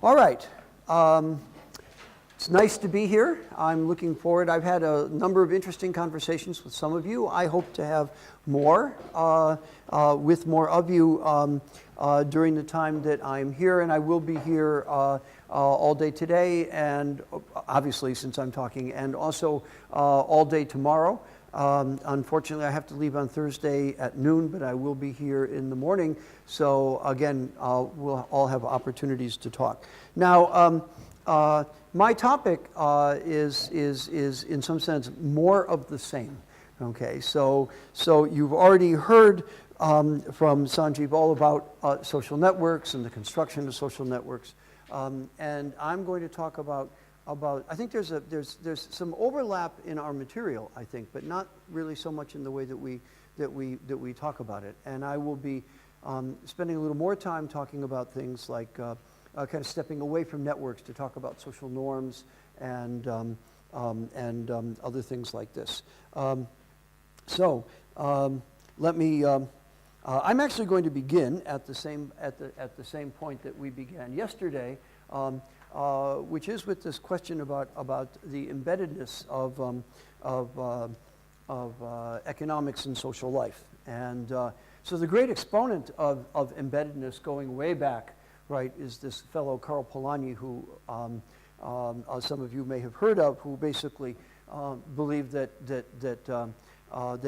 All right. It's nice to be here. I'm looking forward. I've had a number of interesting conversations with some of you. I hope to have more with more of you during the time that I'm here, and I will be here all day today, and obviously since I'm talking, and also all day tomorrow. Unfortunately, I have to leave on Thursday at noon, but I will be here in the morning. So again, we'll all have opportunities to talk. Now, my topic is in some sense more of the same. Okay, so you've already heard from Sanjeev all about social networks and the construction of social networks, and I'm going to talk about. I think there's some overlap in our material, I think, but not really so much in the way that we talk about it. And I will be spending a little more time talking about things like kind of stepping away from networks to talk about social norms and other things like this. Let me. I'm actually going to begin at the same point that we began yesterday. Which is with this question about the embeddedness of economics in social life. And so the great exponent of embeddedness going way back, right, is this fellow Karl Polanyi, who some of you may have heard of, who basically believed that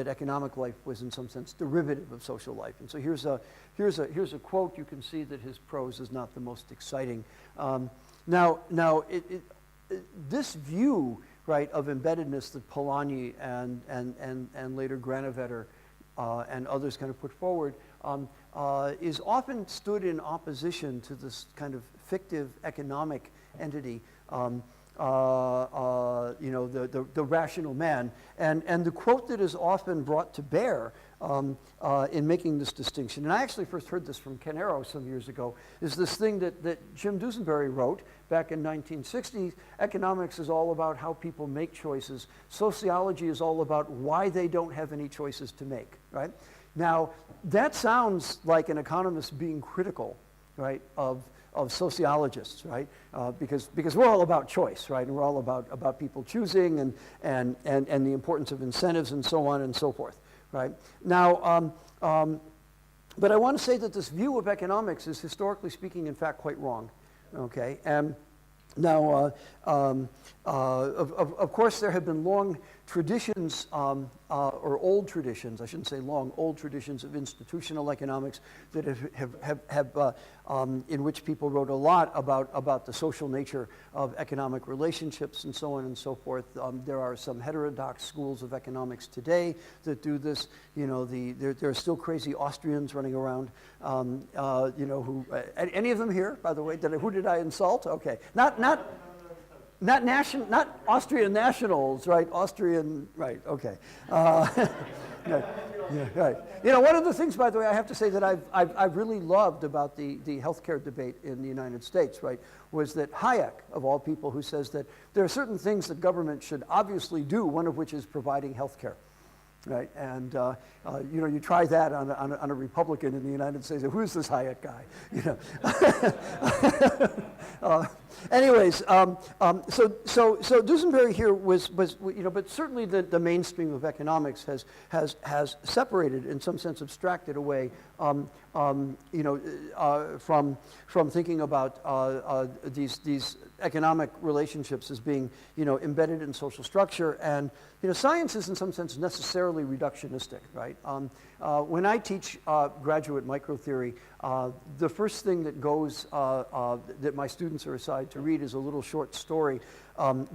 economic life was in some sense derivative of social life. And so here's a quote. You can see that his prose is not the most exciting. Now, this view, right, of embeddedness that Polanyi and later Granovetter and others kind of put forward is often stood in opposition to this kind of fictive economic entity, the rational man. And the quote that is often brought to bear in making this distinction, and I actually first heard this from Ken Arrow some years ago, is this thing that Jim Dusenberry wrote back in 1960. Economics is all about how people make choices. Sociology is all about why they don't have any choices to make, right? Now, that sounds like an economist being critical, right, of sociologists, right? Because we're all about choice, right? And we're all about people choosing and the importance of incentives and so on and so forth, right? Now, but I want to say that this view of economics is historically speaking, in fact, quite wrong, okay? And now, of course, there have been long traditions, or old traditions, I shouldn't say long, old traditions of institutional economics that have in which people wrote a lot about the social nature of economic relationships and so on and so forth. There are some heterodox schools of economics today that do this. You know, there are still crazy Austrians running around. Who any of them here, by the way? Who did I insult? Okay, not Austrian nationals, right? Austrian, right? Okay. Yeah, right. You know, one of the things, by the way, I have to say that I've really loved about the healthcare debate in the United States, right, was that Hayek, of all people, who says that there are certain things that government should obviously do, one of which is providing healthcare. Right, and you try that on a Republican in the United States. Who's this Hayek guy? You know. Anyways, so Dusenberry here was but certainly the mainstream of economics has separated, in some sense, abstracted away, from thinking about these economic relationships as being, embedded in social structure. And science is in some sense necessarily reductionistic, right? When I teach graduate microtheory, the first thing that goes that my students are assigned to read is a little short story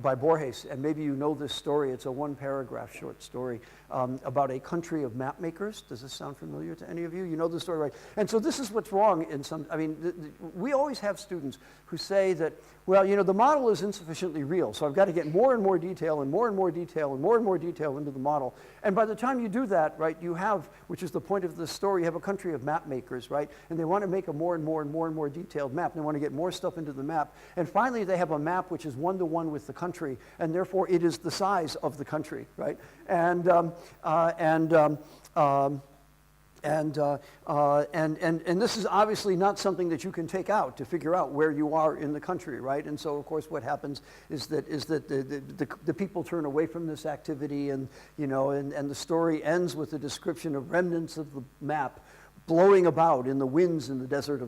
by Borges, and maybe you know this story. It's a one-paragraph short story about a country of map makers. Does this sound familiar to any of you? You know the story, right? And so this is what's wrong in some. I mean, we always have students who say that, well, the model is insufficiently real, so I've got to get more and more detail and more and more detail and more and more detail into the model. And by the time you do that, right, you have, which is the point of this story, you have a country of map makers, right? And they want to make a more and more and more and more detailed map. They want to get more stuff into the map. And finally, they have a map which is one-to-one with the country, and therefore it is the size of the country, right? And this is obviously not something that you can take out to figure out where you are in the country, right? And so, of course, what happens is that the people turn away from this activity, and and the story ends with a description of remnants of the map blowing about in the winds in the deserts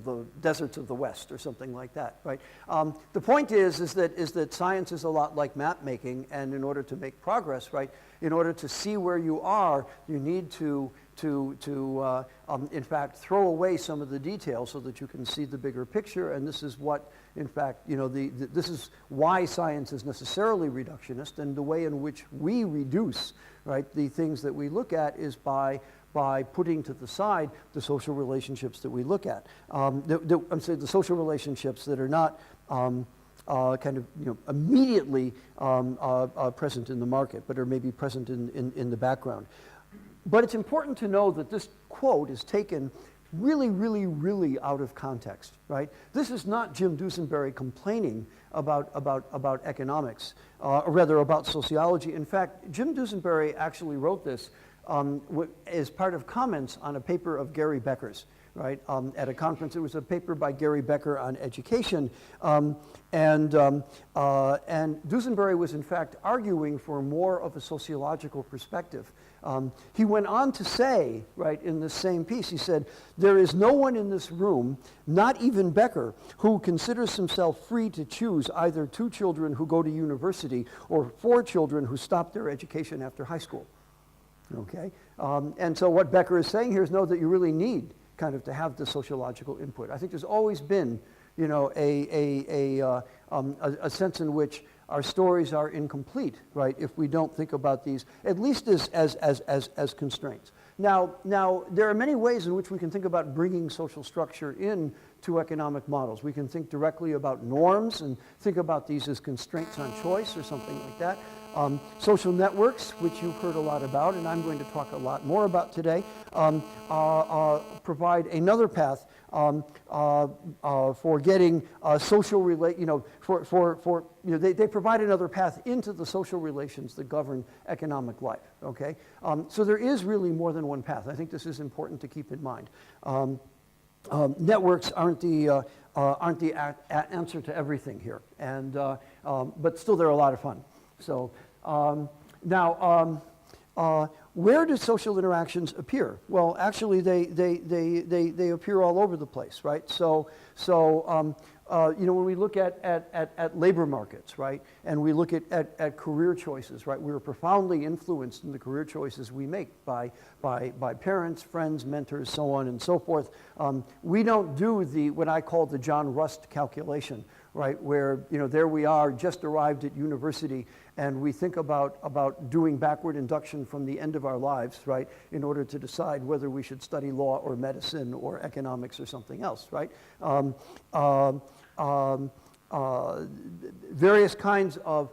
of the West, or something like that, right? The point is that science is a lot like map making, and in order to make progress, right, in order to see where you are, you need to in fact, throw away some of the details so that you can see the bigger picture. And this is what, in fact, this is why science is necessarily reductionist, and the way in which we reduce, right, the things that we look at is by putting to the side the social relationships that we look at. I'm saying the social relationships that are not kind of immediately present in the market, but are maybe present in the background. But it's important to know that this quote is taken really, really, really out of context, right? This is not Jim Dusenberry complaining about economics, or rather about sociology. In fact, Jim Dusenberry actually wrote this as part of comments on a paper of Gary Becker's, right, at a conference. It was a paper by Gary Becker on education, and Dusenberry was in fact arguing for more of a sociological perspective. He went on to say, right, in this same piece, he said, "There is no one in this room, not even Becker, who considers himself free to choose either 2 children who go to university or 4 children who stop their education after high school." Okay, and so what Becker is saying here is, know that you really need kind of to have the sociological input. I think there's always been, a sense in which our stories are incomplete, right, if we don't think about these, at least as constraints. Now, there are many ways in which we can think about bringing social structure into economic models. We can think directly about norms and think about these as constraints on choice or something like that. Social networks, which you've heard a lot about, and I'm going to talk a lot more about today, provide another path for getting social they provide another path into the social relations that govern economic life. Okay, so there is really more than one path. I think this is important to keep in mind. Networks aren't the answer to everything here, and but still they're a lot of fun. So now, where do social interactions appear? Well, actually, they appear all over the place, right? So when we look at labor markets, right, and we look at career choices, right, we're profoundly influenced in the career choices we make by parents, friends, mentors, so on and so forth. We don't do what I call the John Rust calculation, right, where there we are, just arrived at university, and we think about doing backward induction from the end of our lives, right, in order to decide whether we should study law or medicine or economics or something else, right? Various kinds of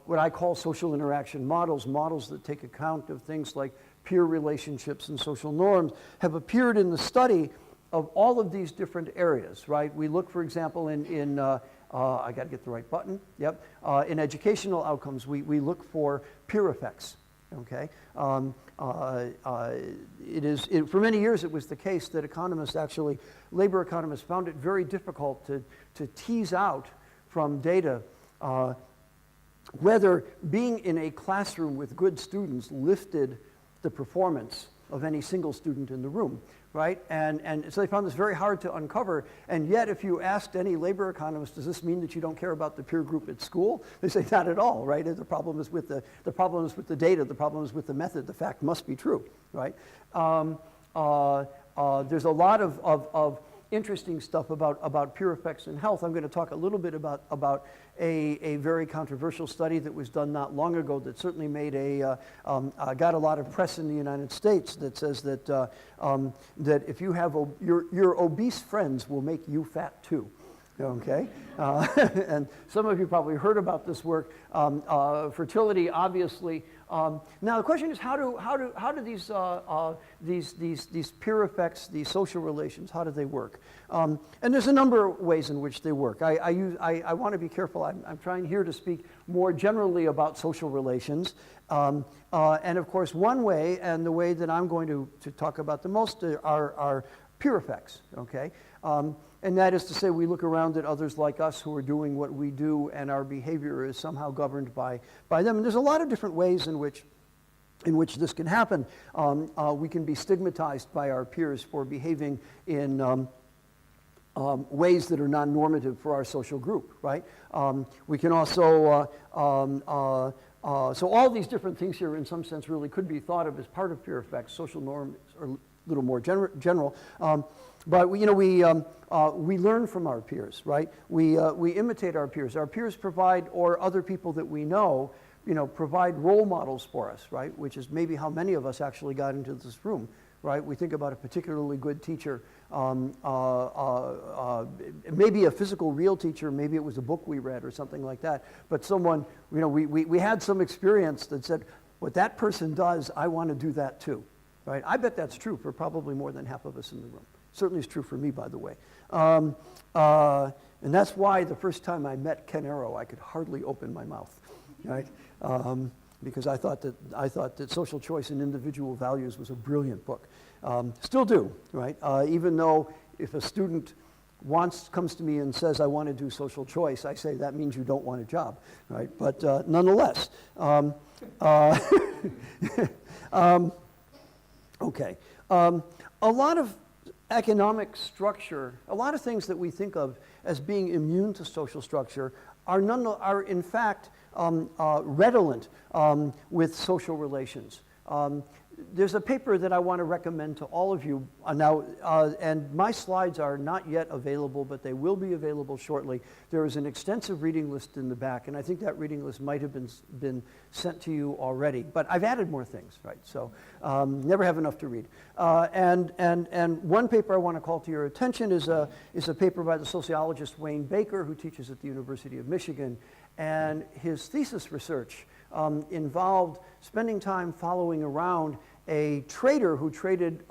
what I call social interaction models that take account of things like peer relationships and social norms, have appeared in the study of all of these different areas, right? We look, for example, I got to get the right button. Yep. In educational outcomes, we look for peer effects. Okay. For many years, it was the case that labor economists found it very difficult to tease out from data whether being in a classroom with good students lifted the performance of any single student in the room, right? And so they found this very hard to uncover. And yet, if you asked any labor economist, does this mean that you don't care about the peer group at school? They say not at all, right? The problem is with the data. The problem is with the method. The fact must be true, right? There's a lot of interesting stuff about peer effects in health. I'm going to talk a little bit about a very controversial study that was done not long ago that certainly made got a lot of press in the United States, that says that that if you have your obese friends will make you fat too. Okay, and some of you probably heard about this work. Fertility obviously Now the question is, how do these peer effects, these social relations, how do they work? And there's a number of ways in which they work. I want to be careful. I'm trying here to speak more generally about social relations. And of course, one way, and the way that I'm going to talk about the most, are peer effects. Okay. And that is to say, we look around at others like us who are doing what we do, and our behavior is somehow governed by them. And there's a lot of different ways in which this can happen. We can be stigmatized by our peers for behaving in ways that are non-normative for our social group, right? We can also, so all these different things here in some sense really could be thought of as part of peer effects. Social norms are a little more general. But we learn from our peers, right? We imitate our peers. Our peers provide, or other people that we know, provide role models for us, right? Which is maybe how many of us actually got into this room, right? We think about a particularly good teacher, maybe a physical real teacher, maybe it was a book we read or something like that. But someone, we had some experience that said, what that person does, I want to do that too, right? I bet that's true for probably more than half of us in the room. Certainly is true for me, by the way. And that's why the first time I met Ken Arrow, I could hardly open my mouth, right? Because I thought that Social Choice and Individual Values was a brilliant book. Still do, right? Even though if a student comes to me and says, I want to do social choice, I say, that means you don't want a job, right? But nonetheless, okay. A lot of economic structure, a lot of things that we think of as being immune to social structure are in fact redolent with social relations. There's a paper that I want to recommend to all of you now, and my slides are not yet available, but they will be available shortly. There is an extensive reading list in the back, and I think that reading list might have been sent to you already, but I've added more things, right? So never have enough to read. And one paper I want to call to your attention is a paper by the sociologist Wayne Baker, who teaches at the University of Michigan, and his thesis research involved spending time following around a trader who traded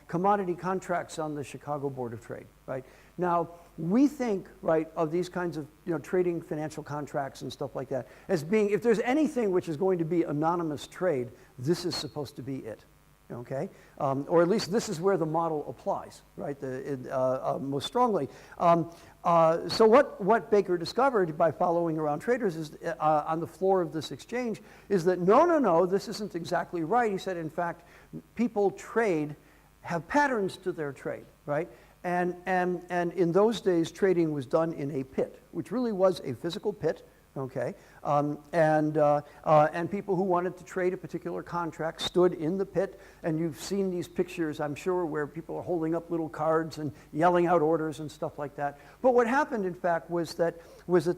commodity contracts on the Chicago Board of Trade, right? Now, we think, right, of these kinds of, trading financial contracts and stuff like that as being, if there's anything which is going to be anonymous trade, this is supposed to be it, okay? Or at least this is where the model applies, right, most strongly. So what Baker discovered by following around traders is, on the floor of this exchange, is that no, this isn't exactly right. He said, in fact, people have patterns to their trade, right? And in those days, trading was done in a pit, which really was a physical pit, okay? And people who wanted to trade a particular contract stood in the pit, and you've seen these pictures, I'm sure, where people are holding up little cards and yelling out orders and stuff like that. But what happened, in fact, was that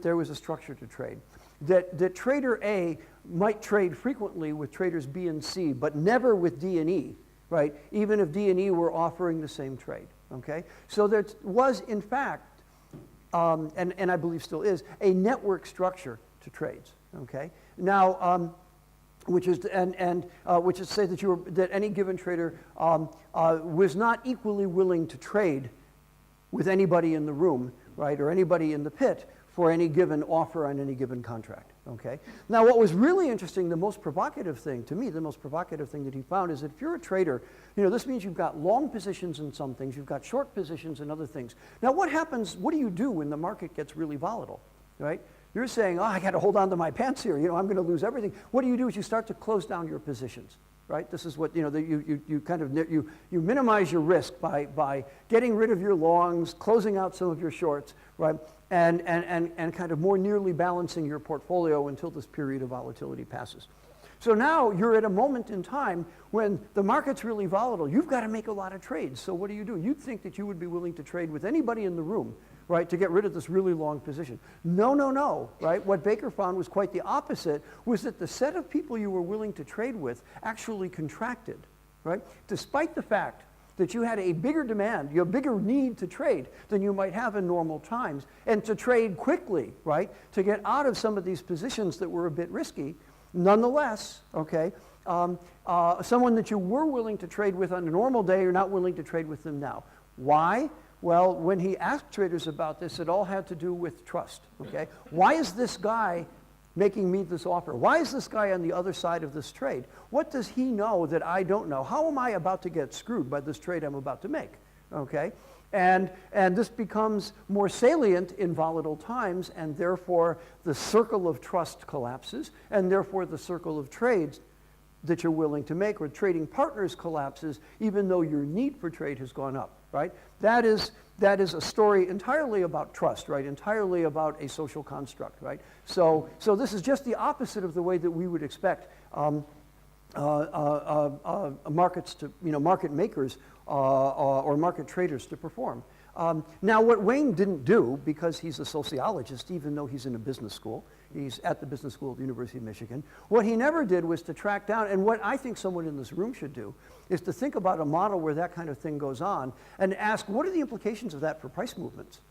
there was a structure to trade. That trader A might trade frequently with traders B and C, but never with D and E, right? Even if D and E were offering the same trade, okay? So there was, in fact, and I believe still is, a network structure to trades, okay? Now, which is to say that any given trader was not equally willing to trade with anybody in the room, right, or anybody in the pit for any given offer on any given contract, okay? Now, what was really interesting, the most provocative thing that he found is that if you're a trader, this means you've got long positions in some things, you've got short positions in other things. Now, what do you do when the market gets really volatile, right? You're saying, I got to hold on to my pants here, I'm going to lose everything. What do? Is you start to close down your positions, right? This is what, you minimize your risk by getting rid of your longs, closing out some of your shorts, right? And kind of more nearly balancing your portfolio until this period of volatility passes. So now you're at a moment in time when the market's really volatile. You've got to make a lot of trades. So what do? You'd think that you would be willing to trade with anybody in the room, right, to get rid of this really long position. No, right? What Baker found was quite the opposite, was that the set of people you were willing to trade with actually contracted, right? Despite the fact that you had a bigger demand, a bigger need to trade than you might have in normal times, and to trade quickly, right, to get out of some of these positions that were a bit risky, Nonetheless, okay, someone that you were willing to trade with on a normal day, you're not willing to trade with them now. Why? Well, when he asked traders about this, it all had to do with trust, okay? Why is this guy making me this offer? Why is this guy on the other side of this trade? What does he know that I don't know? How am I about to get screwed by this trade I'm about to make, okay? And this becomes more salient in volatile times, and therefore the circle of trust collapses, and therefore the circle of trades that you're willing to make or trading partners collapses, even though your need for trade has gone up, right? That is a story entirely about trust, right? Entirely about a social construct, right? So this is just the opposite of the way that we would expect markets to, market makers or market traders to perform. Now, what Wayne didn't do, because he's a sociologist, even though he's in a business school, he's at the business school at the University of Michigan, what he never did was to track down, and what I think someone in this room should do, is to think about a model where that kind of thing goes on and ask, what are the implications of that for price movements?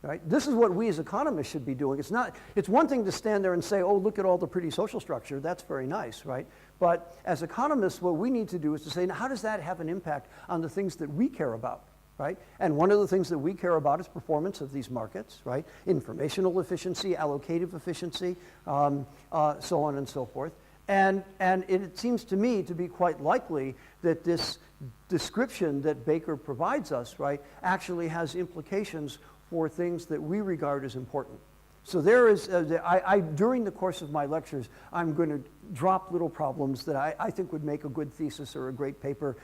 Right? This is what we as economists should be doing. It's one thing to stand there and say, oh, look at all the pretty social structure. That's very nice, right? But as economists, what we need to do is to say, now, how does that have an impact on the things that we care about? Right? And one of the things that we care about is performance of these markets, right? Informational efficiency, allocative efficiency, so on and so forth. And it seems to me to be quite likely that this description that Baker provides us, right, actually has implications for things that we regard as important. So there is, during the course of my lectures, I'm going to drop little problems that I think would make a good thesis or a great paper,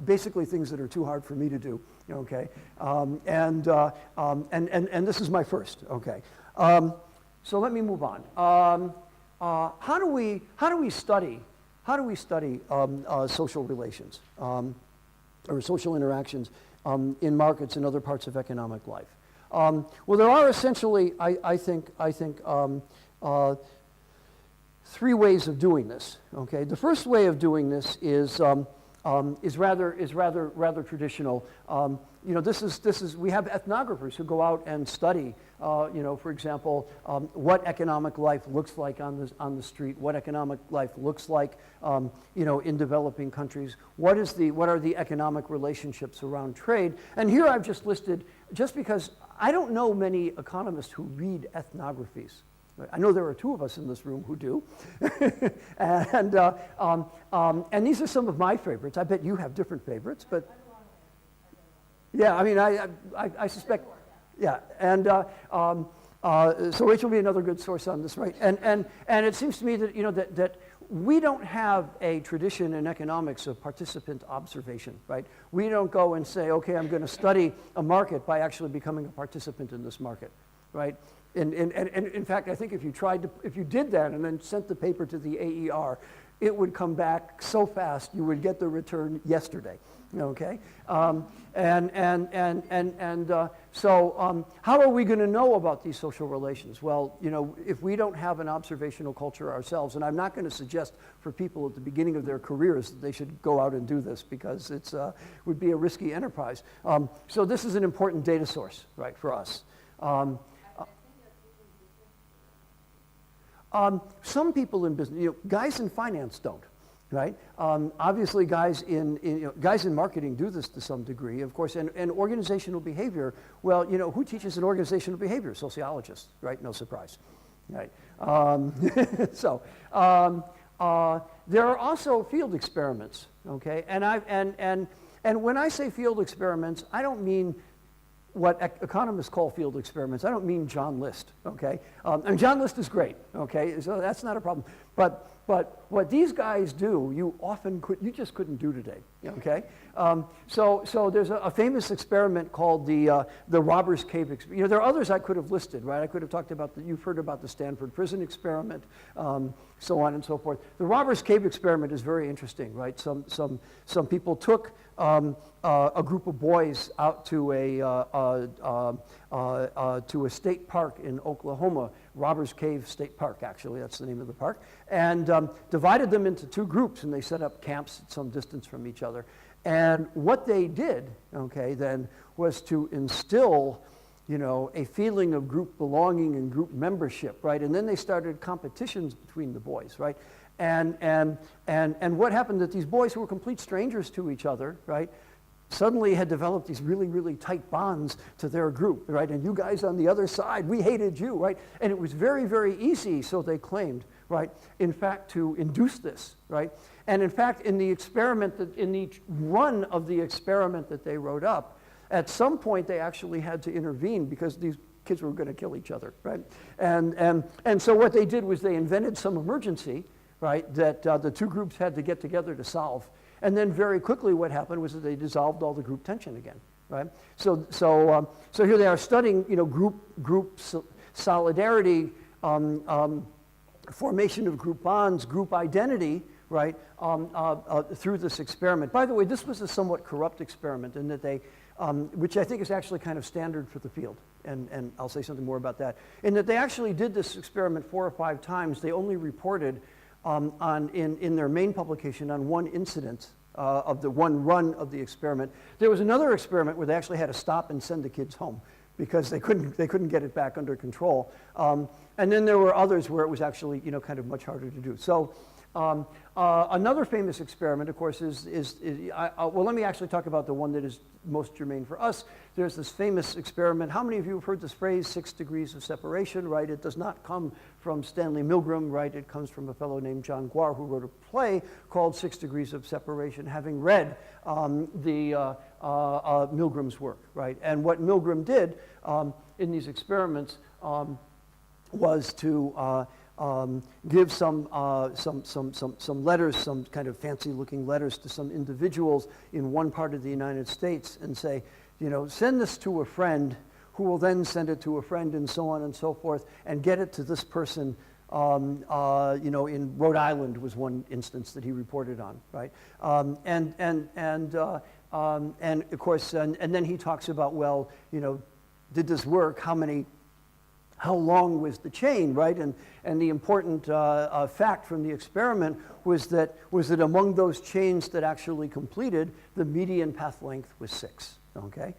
basically things that are too hard for me to do, okay? And this is my first, okay? So let me move on. How do we study social relations or social interactions in markets and other parts of economic life? Well, there are essentially, I think, three ways of doing this. Okay, the first way of doing this is rather traditional. This is we have ethnographers who go out and study. For example, what economic life looks like on the street, what economic life looks like, in developing countries. What are the economic relationships around trade? And here I've just listed, just because I don't know many economists who read ethnographies. I know there are two of us in this room who do. And these are some of my favorites. I bet you have different favorites, but yeah, I mean, I suspect, yeah. And so Rachel will be another good source on this, right? And it seems to me that, that we don't have a tradition in economics of participant observation, right? We don't go and say, okay, I'm going to study a market by actually becoming a participant in this market, right? And in fact, I think if you did that and then sent the paper to the AER, it would come back so fast you would get the return yesterday. Okay, so how are we going to know about these social relations? Well, if we don't have an observational culture ourselves, and I'm not going to suggest for people at the beginning of their careers that they should go out and do this because it would be a risky enterprise. So this is an important data source, right, for us. Some people in business, guys in finance don't. Right? Obviously, guys in marketing do this to some degree, of course, and organizational behavior. Well, who teaches an organizational behavior? Sociologists, right? No surprise, right? There are also field experiments, okay? And when I say field experiments, I don't mean what economists call field experiments. I don't mean John List, okay? And John List is great, okay? So that's not a problem. But what these guys do, you just couldn't do today, okay? So there's a famous experiment called the Robbers Cave experiment. There are others I could have listed, right? I could have talked about you've heard about the Stanford prison experiment, so on and so forth. The Robbers Cave experiment is very interesting, right? Some people took a group of boys out to a state park in Oklahoma, Robbers Cave State Park, actually, that's the name of the park, and divided them into two groups, and they set up camps at some distance from each other. And what they did, okay, then, was to instill, a feeling of group belonging and group membership, right? And then they started competitions between the boys, right? And what happened that these boys who were complete strangers to each other, right, suddenly had developed these really, really tight bonds to their group, right? And you guys on the other side, we hated you, right? And it was very, very easy, so they claimed, right, in fact, to induce this, right? And in fact, in the experiment, in each run of the experiment that they wrote up, at some point they actually had to intervene because these kids were going to kill each other, right? And so what they did was they invented some emergency, right, that the two groups had to get together to solve. And then very quickly what happened was that they dissolved all the group tension again, right? So here they are studying, you know, group solidarity, formation of group bonds, group identity, right, through this experiment. By the way, this was a somewhat corrupt experiment in that they, which I think is actually kind of standard for the field, and I'll say something more about that, in that they actually did this experiment 4 or 5 times. They only reported in their main publication on one incident of the one run of the experiment. There was another experiment where they actually had to stop and send the kids home because they couldn't get it back under control. And then there were others where it was actually, you know, kind of much harder to do. So another famous experiment, of course, well, let me actually talk about the one that is most germane for us. There's this famous experiment. How many of you have heard this phrase, 6 degrees of separation, right? It does not come from Stanley Milgram, right? It comes from a fellow named John Guar who wrote a play called 6 Degrees of Separation, having read Milgram's work, right? And what Milgram did in these experiments was to give some letters, some kind of fancy-looking letters to some individuals in one part of the United States and say, you know, send this to a friend who will then send it to a friend and so on and so forth and get it to this person, you know, in Rhode Island was one instance that he reported on, right? And of course, and then he talks about, well, you know, did this work? How long was the chain, right? And the important fact from the experiment was that among those chains that actually completed, the median path length was 6, okay?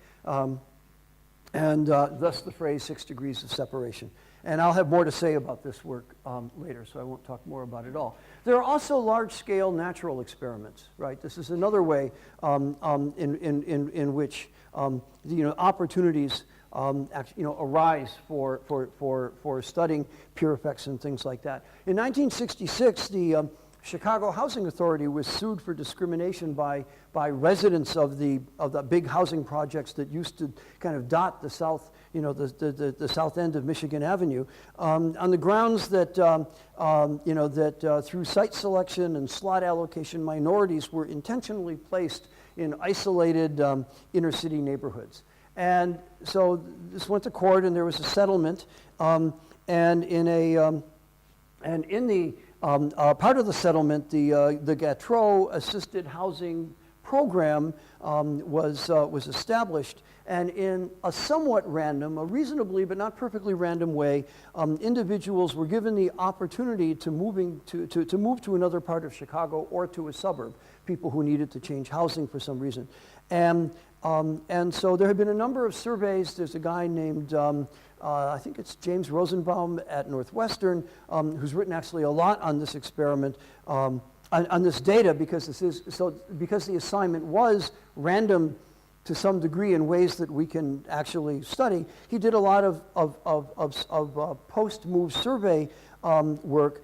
And thus the phrase 6 degrees of separation. And I'll have more to say about this work later, so I won't talk more about it all. There are also large-scale natural experiments, right? This is another way in which you know, opportunities arise for studying peer effects and things like that. In 1966, the Chicago Housing Authority was sued for discrimination by residents of the big housing projects that used to kind of dot the south, you know, the south end of Michigan Avenue, on the grounds that through site selection and slot allocation, minorities were intentionally placed in isolated inner city neighborhoods. And so this went to court, and there was a settlement. And in the part of the settlement, the Gautreaux Assisted Housing Program was established. And in a somewhat random, a reasonably but not perfectly random way, individuals were given the opportunity to move to another part of Chicago or to a suburb. People who needed to change housing for some reason. And so there have been a number of surveys. There's a guy named, I think it's James Rosenbaum at Northwestern, who's written actually a lot on this experiment, on this data, because because the assignment was random to some degree in ways that we can actually study. He did a lot of post-move survey work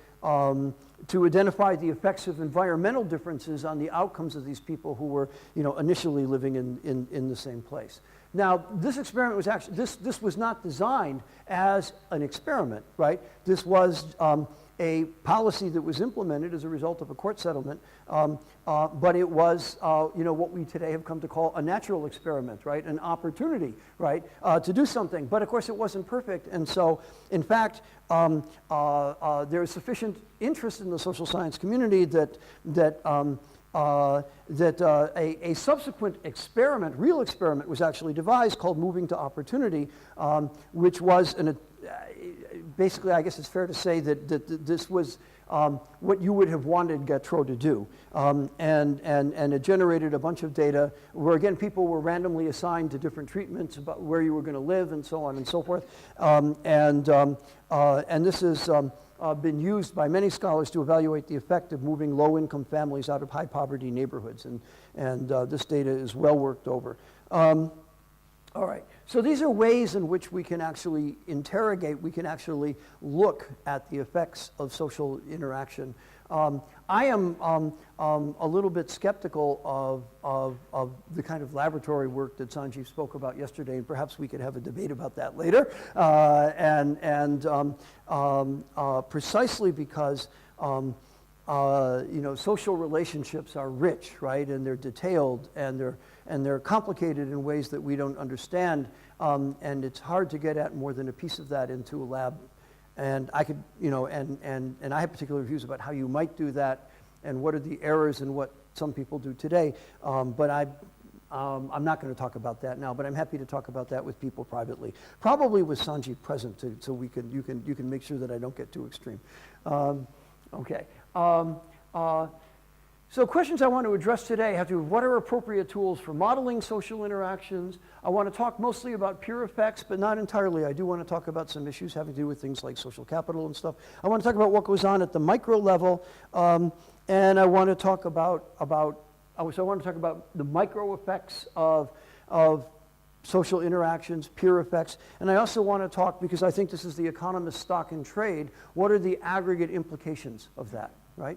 to identify the effects of environmental differences on the outcomes of these people who were, you know, initially living in the same place. Now, this experiment was actually, this was not designed as an experiment, right? This was a policy that was implemented as a result of a court settlement, but it was, you know, what we today have come to call a natural experiment, right? An opportunity, right, to do something. But of course, it wasn't perfect, and so, in fact, there is sufficient interest in the social science community that a subsequent experiment, real experiment, was actually devised called Moving to Opportunity, which was basically, I guess it's fair to say that this was what you would have wanted Gatro to do. And it generated a bunch of data where, again, people were randomly assigned to different treatments about where you were going to live and so on and so forth. And this has been used by many scholars to evaluate the effect of moving low-income families out of high-poverty neighborhoods. And this data is well worked over. All right, so these are ways in which we can actually interrogate, we can actually look at the effects of social interaction. I am a little bit skeptical of the kind of laboratory work that Sanjeev spoke about yesterday, and perhaps we could have a debate about that later. Precisely because social relationships are rich, right, and they're detailed, and they're complicated in ways that we don't understand, and it's hard to get at more than a piece of that into a lab. And I could, and I have particular views about how you might do that, and what are the errors in what some people do today. But I'm not going to talk about that now. But I'm happy to talk about that with people privately, probably with Sanjeev present, so you can make sure that I don't get too extreme. Okay. So questions I want to address today have to do with what are appropriate tools for modeling social interactions. I want to talk mostly about peer effects, but not entirely. I do want to talk about some issues having to do with things like social capital and stuff. I want to talk about what goes on at the micro level, and I want to talk about the micro effects of social interactions, peer effects, and I also want to talk, because I think this is the economist stock and trade, what are the aggregate implications of that, right?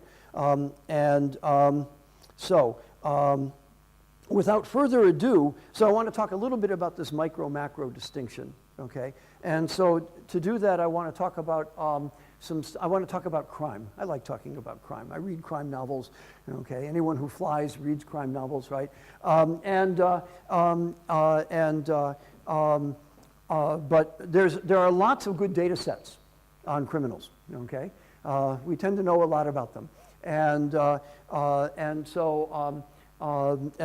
Without further ado, so I want to talk a little bit about this micro-macro distinction, okay? And so to do that, I want to talk about I want to talk about crime. I like talking about crime. I read crime novels, okay? Anyone who flies reads crime novels, right? But there are lots of good data sets on criminals, okay? We tend to know a lot about them. And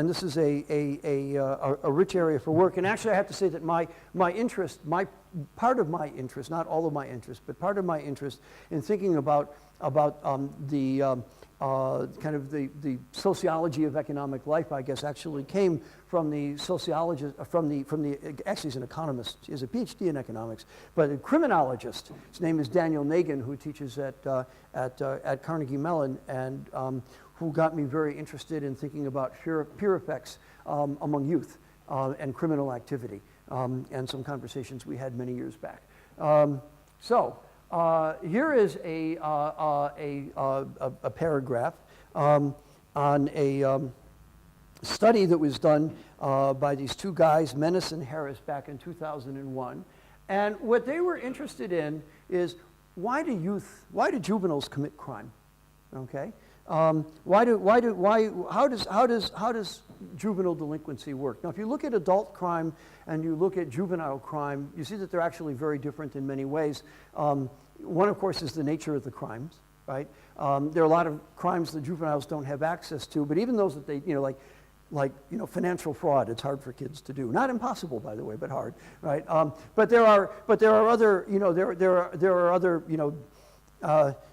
this is a rich area for work. And actually, I have to say that part of my interest, not all of my interest, but part of my interest in thinking about the sociology of economic life, I guess, actually came from the sociologist, actually he's an economist, he has a PhD in economics, but a criminologist. His name is Daniel Nagin, who teaches at Carnegie Mellon, and who got me very interested in thinking about peer effects among youth and criminal activity, and some conversations we had many years back. Here is a paragraph on a study that was done by these two guys, Menace and Harris, back in 2001. And what they were interested in is why do juveniles commit crime? Okay, how does juvenile delinquency work? Now, if you look at adult crime and you look at juvenile crime, you see that they're actually very different in many ways. One, of course, is the nature of the crimes, right? There are a lot of crimes that juveniles don't have access to, but even those that they, like financial fraud, it's hard for kids to do. Not impossible, by the way, but hard, right? But there are other, there are other,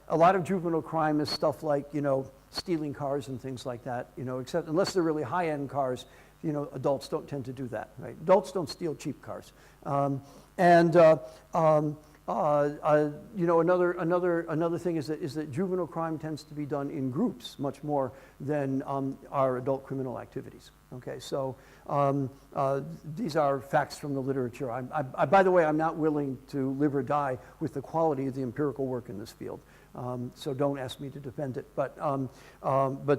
a lot of juvenile crime is stuff like, stealing cars and things like that, except unless they're really high-end cars, adults don't tend to do that, right? Adults don't steal cheap cars. Another thing is that juvenile crime tends to be done in groups much more than our adult criminal activities. Okay, so these are facts from the literature. By the way, I'm not willing to live or die with the quality of the empirical work in this field. So don't ask me to defend it, but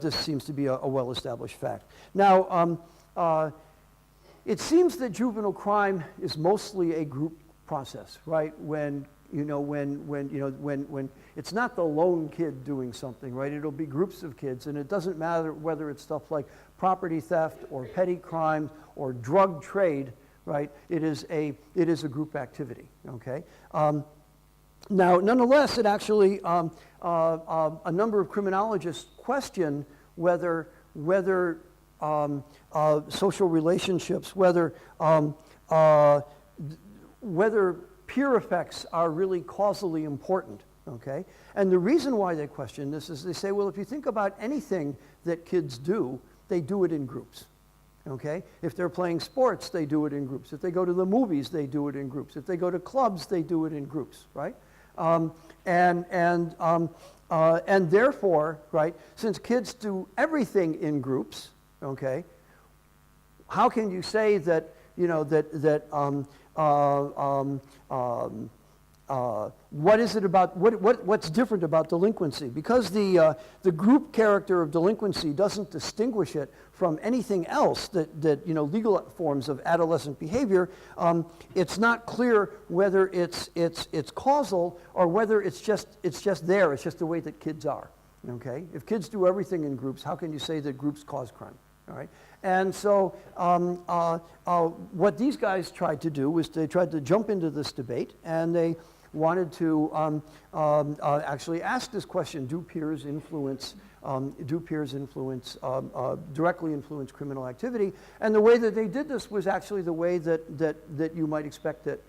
this seems to be a well-established fact. Now, it seems that juvenile crime is mostly a group process, right? When it's not the lone kid doing something, right? It'll be groups of kids, and it doesn't matter whether it's stuff like property theft or petty crime or drug trade, right? It is a group activity, okay? Now, nonetheless, it actually a number of criminologists question whether social relationships, whether peer effects are really causally important okay? And the reason why they question this is they say, well, if you think about anything that kids do, they do it in groups, okay? If they're playing sports, they do it in groups. If they go to the movies, they do it in groups. If they go to clubs, they do it in groups, right? And therefore, right, since kids do everything in groups, okay, how can you say that, you know, what is it about, what's different about delinquency? Because the group character of delinquency doesn't distinguish it from anything else that you know, legal forms of adolescent behavior, it's not clear whether it's causal or whether it's just there, it's just the way that kids are, okay? If kids do everything in groups, how can you say that groups cause crime, all right? And so what these guys tried to do was they tried to jump into this debate, and they wanted to actually ask this question: Do peers directly influence criminal activity? And the way that they did this was actually the way that you might expect that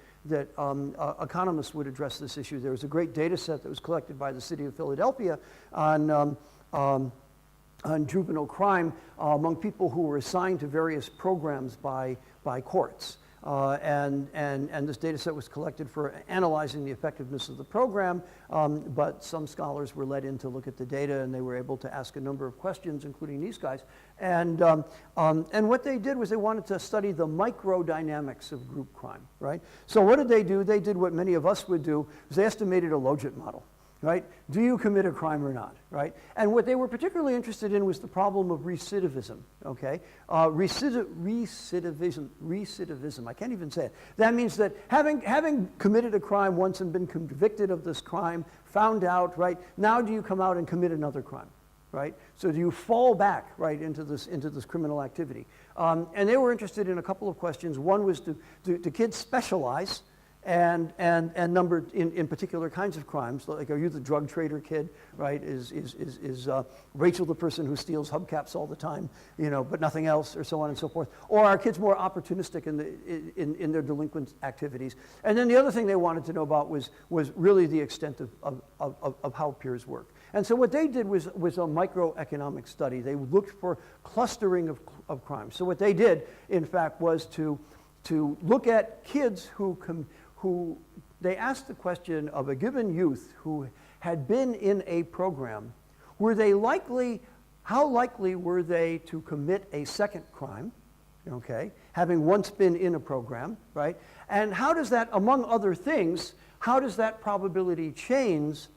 economists would address this issue. There was a great data set that was collected by the city of Philadelphia on juvenile crime among people who were assigned to various programs by courts. And this data set was collected for analyzing the effectiveness of the program, but some scholars were let in to look at the data, and they were able to ask a number of questions, including these guys. And what they did was they wanted to study the microdynamics of group crime, right? So what did they do? They did what many of us would do, is they estimated a logit model. Right? Do you commit a crime or not? Right? And what they were particularly interested in was the problem of recidivism. Okay? Recidivism. I can't even say it. That means that having committed a crime once and been convicted of this crime, found out, right? Now do you come out and commit another crime? Right? So do you fall back, right, into this criminal activity? And they were interested in a couple of questions. One was, do kids specialize? And numbered in particular kinds of crimes, like, are you the drug trader kid, right? Is Rachel the person who steals hubcaps all the time, you know, but nothing else, or so on and so forth? Or are kids more opportunistic in their delinquent activities? And then the other thing they wanted to know about was really the extent of how peers work. And so what they did was a microeconomic study. They looked for clustering of crimes. So what they did, in fact, was to look at kids who they asked the question of a given youth who had been in a program, how likely were they to commit a second crime, okay, having once been in a program, right? And how does that, among other things, how does that probability change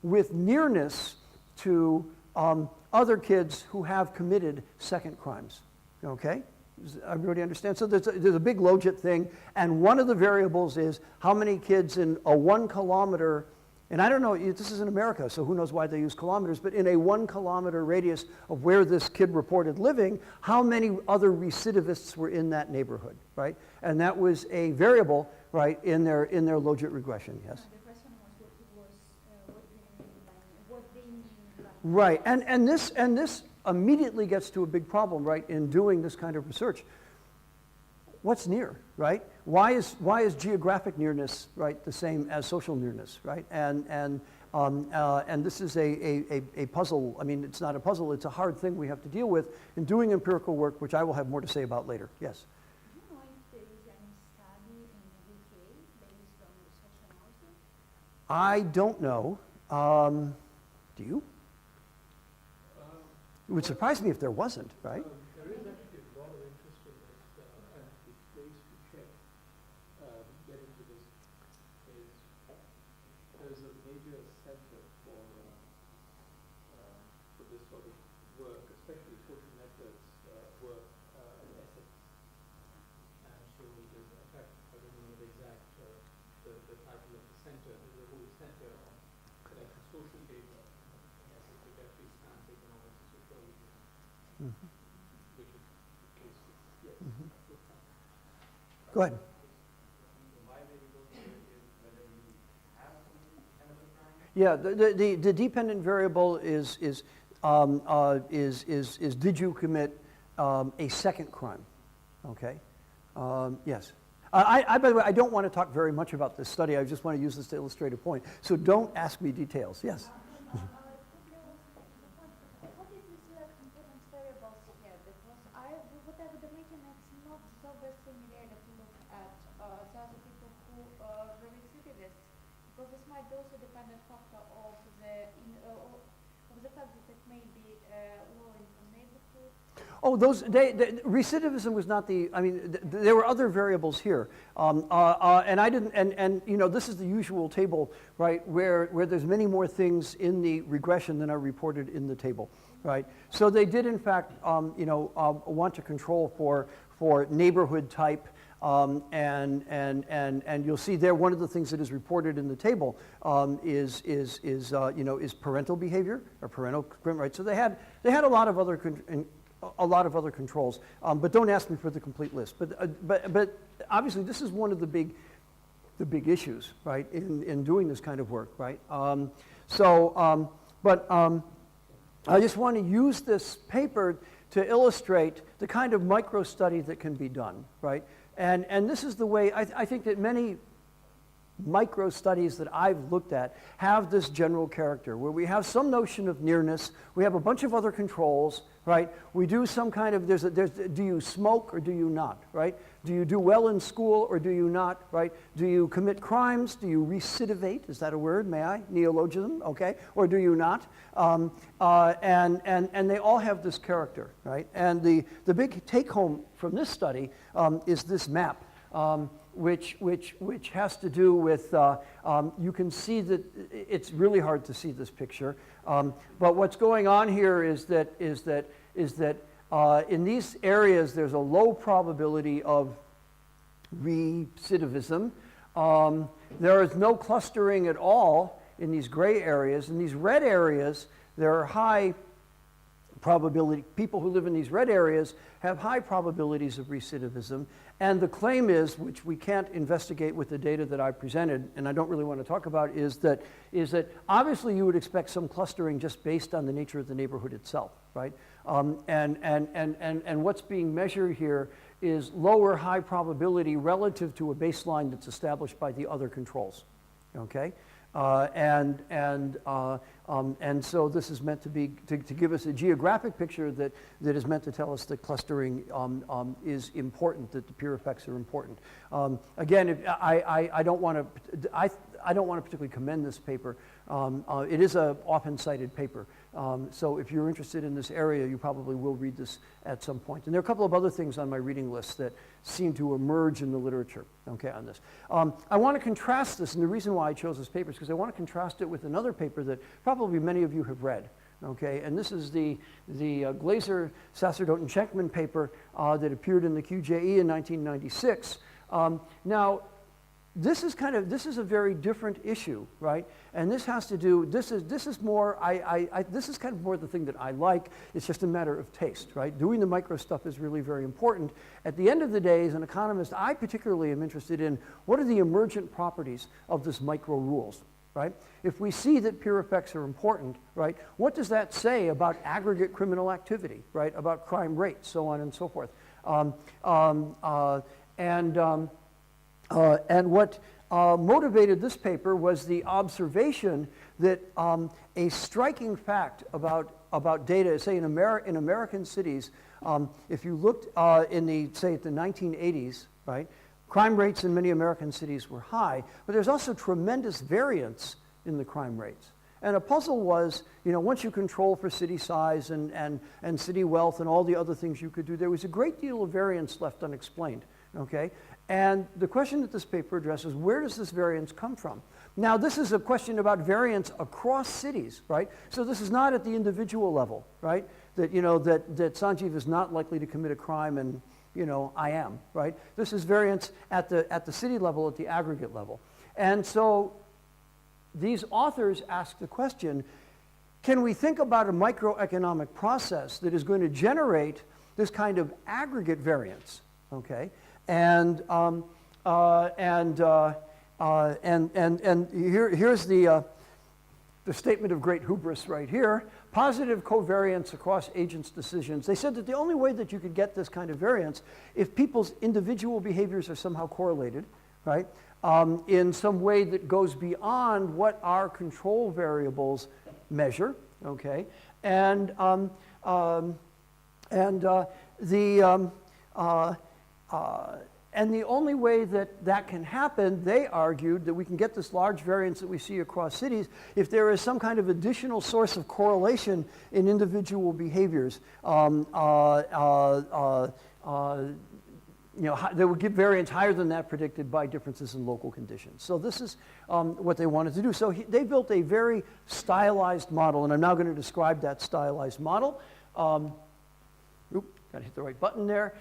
with nearness to other kids who have committed second crimes, okay? Does everybody understand? So there's a big logit thing, and one of the variables is how many kids in a 1 kilometer, and I don't know, this is in America, so who knows why they use kilometers, but in a 1 kilometer radius of where this kid reported living, how many other recidivists were in that neighborhood, right? And that was a variable, right, in their logit regression, yes? The question was what they mean by Right, and this immediately gets to a big problem, right, in doing this kind of research. What's near, right? Why is geographic nearness, right, the same as social nearness, right? And this is a puzzle. I mean, it's not a puzzle, it's a hard thing we have to deal with in doing empirical work, which I will have more to say about later. Yes? Do you know if there is any study in the UK based on the social analysis? I don't know. Do you? It would surprise me if there wasn't, right? There is actually a lot of interest in this, and the place to check, get into this is there's a major center for this sort of work, especially social networks work in Essex. And so there's, in fact, I don't know the exact the title of the center. There's a whole center on collecting social data in Essex, which actually spans economics and sociology. Mm-hmm. Which is the case, yes. Mm-hmm. Go ahead. Yeah, the dependent variable is did you commit a second crime? Okay. Yes. By the way, I don't want to talk very much about this study. I just want to use this to illustrate a point. So don't ask me details. Yes? What is this component variables here? Because whatever the meeting, it's not so very familiar to look at the other people who were recidivists, because this might be also dependent factor of the fact that it may be low in the neighborhood. Oh, recidivism was not there were other variables here. And I didn't, and you know, this is the usual table, right, where there's many more things in the regression than are reported in the table, right? So they did, in fact, want to control for neighborhood type, and you'll see there one of the things that is reported in the table is parental behavior or parental, right? So they had a lot of other controls, but don't ask me for the complete list. But obviously this is one of the big issues, right, in doing this kind of work, right? I just want to use this paper to illustrate the kind of micro study that can be done, right? And this is the way I think that many micro studies that I've looked at have this general character where we have some notion of nearness, we have a bunch of other controls, right? We do some kind of, do you smoke or do you not, right? Do you do well in school or do you not, right? Do you commit crimes? Do you recidivate? Is that a word? May I? Neologism, okay? Or do you not? And they all have this character, right? And the big take home from this study is this map. Which has to do with, you can see that it's really hard to see this picture, but what's going on here is that in these areas there's a low probability of recidivism. There is no clustering at all in these gray areas. In these red areas, there are high probability, people who live in these red areas have high probabilities of recidivism. And the claim is, which we can't investigate with the data that I presented, and I don't really want to talk about, is that obviously you would expect some clustering just based on the nature of the neighborhood itself, right? And what's being measured here is lower high probability relative to a baseline that's established by the other controls, okay? And so this is meant to be to give us a geographic picture that is meant to tell us that clustering is important, that the peer effects are important. Again, I don't want to particularly commend this paper. It is a often cited paper. So if you're interested in this area, you probably will read this at some point. And there are a couple of other things on my reading list that seem to emerge in the literature, okay, on this. I want to contrast this, and the reason why I chose this paper is because I want to contrast it with another paper that probably many of you have read, okay? And this is the Glaser, Sacerdote, and Schenkman paper that appeared in the QJE in 1996. Now, this is a very different issue, right? And this has to do, this is more, this is kind of more the thing that I like. It's just a matter of taste, right? Doing the micro stuff is really very important. At the end of the day, as an economist, I particularly am interested in what are the emergent properties of this micro rules, right? If we see that peer effects are important, right, what does that say about aggregate criminal activity, right? About crime rates, so on and so forth. And what motivated this paper was the observation that a striking fact about data, say in American cities, if you looked at the 1980s, right, crime rates in many American cities were high, but there's also tremendous variance in the crime rates. And a puzzle was, you know, once you control for city size and city wealth and all the other things you could do, there was a great deal of variance left unexplained, okay? And the question that this paper addresses, where does this variance come from? Now, this is a question about variance across cities, right? So this is not at the individual level, right? That, you know, that Sanjeev is not likely to commit a crime and, you know, I am, right? This is variance at the city level, at the aggregate level. And so these authors ask the question, can we think about a microeconomic process that is going to generate this kind of aggregate variance, okay? And here's the statement of great hubris right here. positive covariance across agents' decisions. They said that the only way that you could get this kind of variance if people's individual behaviors are somehow correlated, right, in some way that goes beyond what our control variables measure, okay, and the only way that that can happen, they argued, that we can get this large variance that we see across cities if there is some kind of additional source of correlation in individual behaviors. That would give variance higher than that predicted by differences in local conditions. So this is what they wanted to do. So they built a very stylized model, and I'm now going to describe that stylized model. Got to hit the right button there.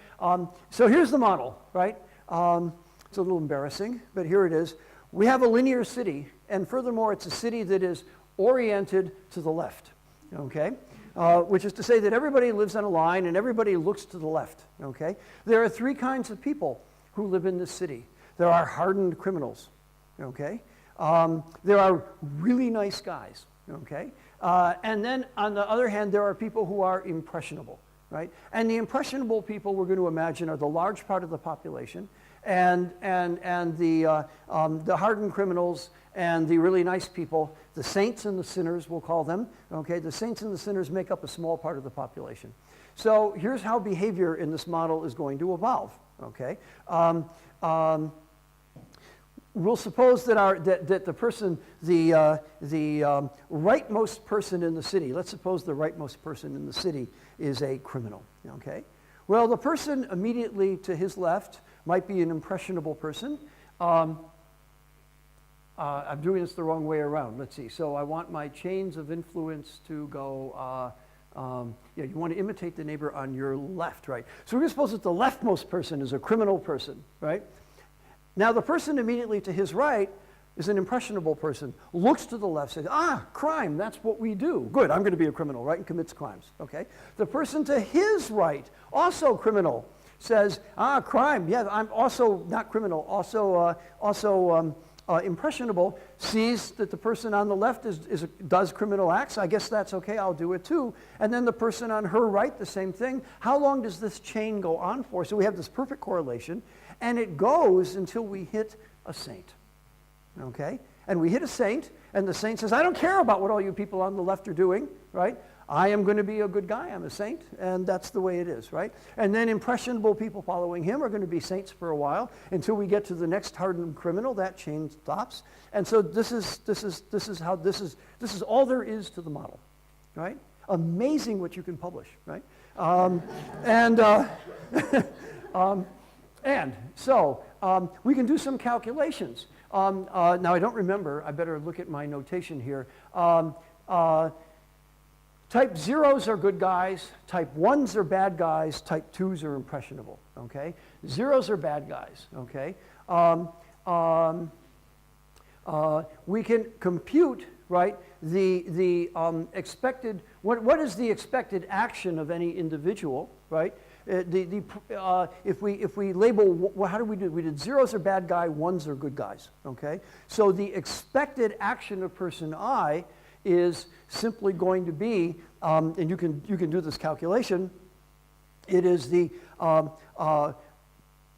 So here's the model, right? It's a little embarrassing, but here it is. We have a linear city, and furthermore, it's a city that is oriented to the left, okay? Which is to say that everybody lives on a line and everybody looks to the left, okay? There are three kinds of people who live in this city. There are hardened criminals, okay? There are really nice guys, okay? And then on the other hand, there are people who are impressionable, right? And the impressionable people we're going to imagine are the large part of the population, and the hardened criminals and the really nice people, the saints and the sinners, we'll call them, okay? The saints and the sinners make up a small part of the population. So here's how behavior in this model is going to evolve, okay? We'll suppose that the person, the rightmost person in the city, let's suppose the rightmost person in the city is a criminal, okay? Well, the person immediately to his left might be an impressionable person. I'm doing this the wrong way around. Let's see. So I want my chains of influence to go, you want to imitate the neighbor on your left, right? So we're going to suppose that the leftmost person is a criminal person, right? Now the person immediately to his right is an impressionable person, looks to the left, says, crime, that's what we do. Good, I'm going to be a criminal, right, and commits crimes, okay? The person to his right, also criminal, says, crime, yeah, I'm also not criminal, also impressionable, sees that the person on the left does criminal acts. I guess that's okay, I'll do it too. And then the person on her right, the same thing. How long does this chain go on for? So we have this perfect correlation, and it goes until we hit a saint, okay? And we hit a saint, and the saint says, I don't care about what all you people on the left are doing, right? I am going to be a good guy, I'm a saint, and that's the way it is, right? And then impressionable people following him are going to be saints for a while until we get to the next hardened criminal. That chain stops. And so this is all there is to the model, right? Amazing what you can publish, right? So we can do some calculations. Now I don't remember, I better look at my notation here. Type zeros are good guys, type ones are bad guys, type twos are impressionable, okay? Zeros are bad guys, okay? We can compute, right, the expected, what is the expected action of any individual, right? If we label, how do we do? We did zeros are bad guy, ones are good guys, okay? So the expected action of person I is simply going to be, and you can do this calculation, it is the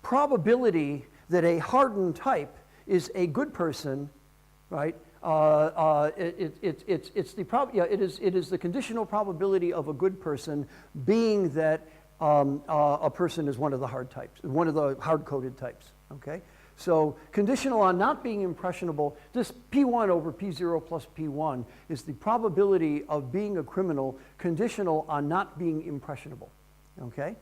probability that a hardened type is a good person, right? It is the conditional probability of a good person being that a person is one of the hard types, one of the hard-coded types, okay? So conditional on not being impressionable, this P1 over P0 plus P1 is the probability of being a criminal conditional on not being impressionable, okay?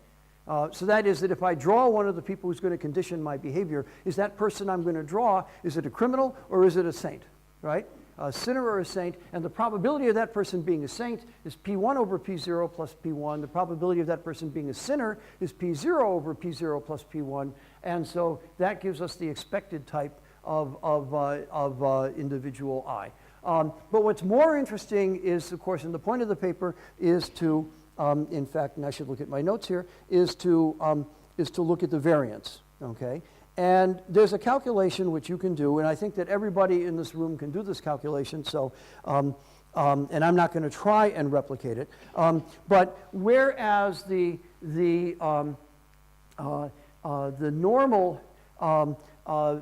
So that is that if I draw one of the people who's going to condition my behavior, is that person I'm going to draw, is it a criminal or is it a saint, right? A sinner or a saint, and the probability of that person being a saint is P1 over P0 plus P1. The probability of that person being a sinner is P0 over P0 plus P1, and so that gives us the expected type of individual I. But what's more interesting is, of course, and the point of the paper is to, in fact, and I should look at my notes here, is to look at the variance, okay? And there's a calculation which you can do, and I think that everybody in this room can do this calculation. So and I'm not going to try and replicate it. But whereas the normal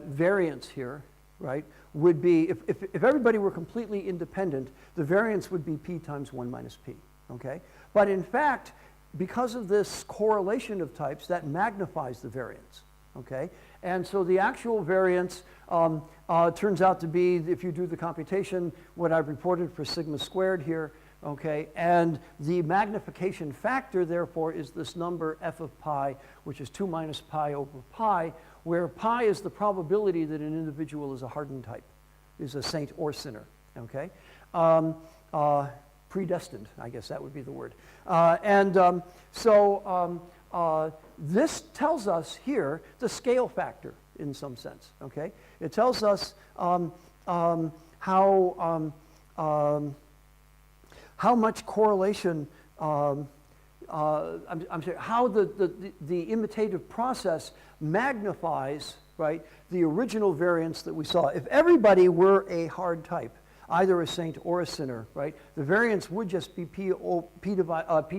variance here, right, would be, if everybody were completely independent, the variance would be p times 1 minus p, okay? But in fact, because of this correlation of types, that magnifies the variance, okay? And so the actual variance turns out to be, if you do the computation, what I've reported for sigma squared here, okay? And the magnification factor, therefore, is this number f of pi, which is 2 minus pi over pi, where pi is the probability that an individual is a hardened type, is a saint or sinner, okay? Predestined, I guess that would be the word. This tells us here the scale factor in some sense, okay? It tells us how much correlation, I'm sorry, how the imitative process magnifies, right, the original variance that we saw. If everybody were a hard type, either a saint or a sinner, right, the variance would just be p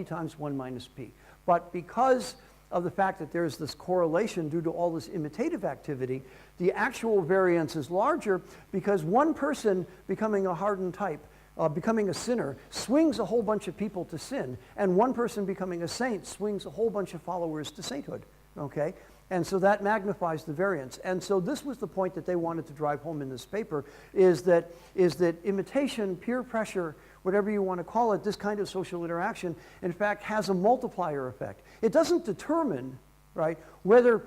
times 1 minus p. But because of the fact that there's this correlation due to all this imitative activity, the actual variance is larger because one person becoming a hardened type, becoming a sinner, swings a whole bunch of people to sin, and one person becoming a saint swings a whole bunch of followers to sainthood, okay? And so that magnifies the variance. And so this was the point that they wanted to drive home in this paper, is that imitation, peer pressure, whatever you want to call it, this kind of social interaction, in fact, has a multiplier effect. It doesn't determine, right, whether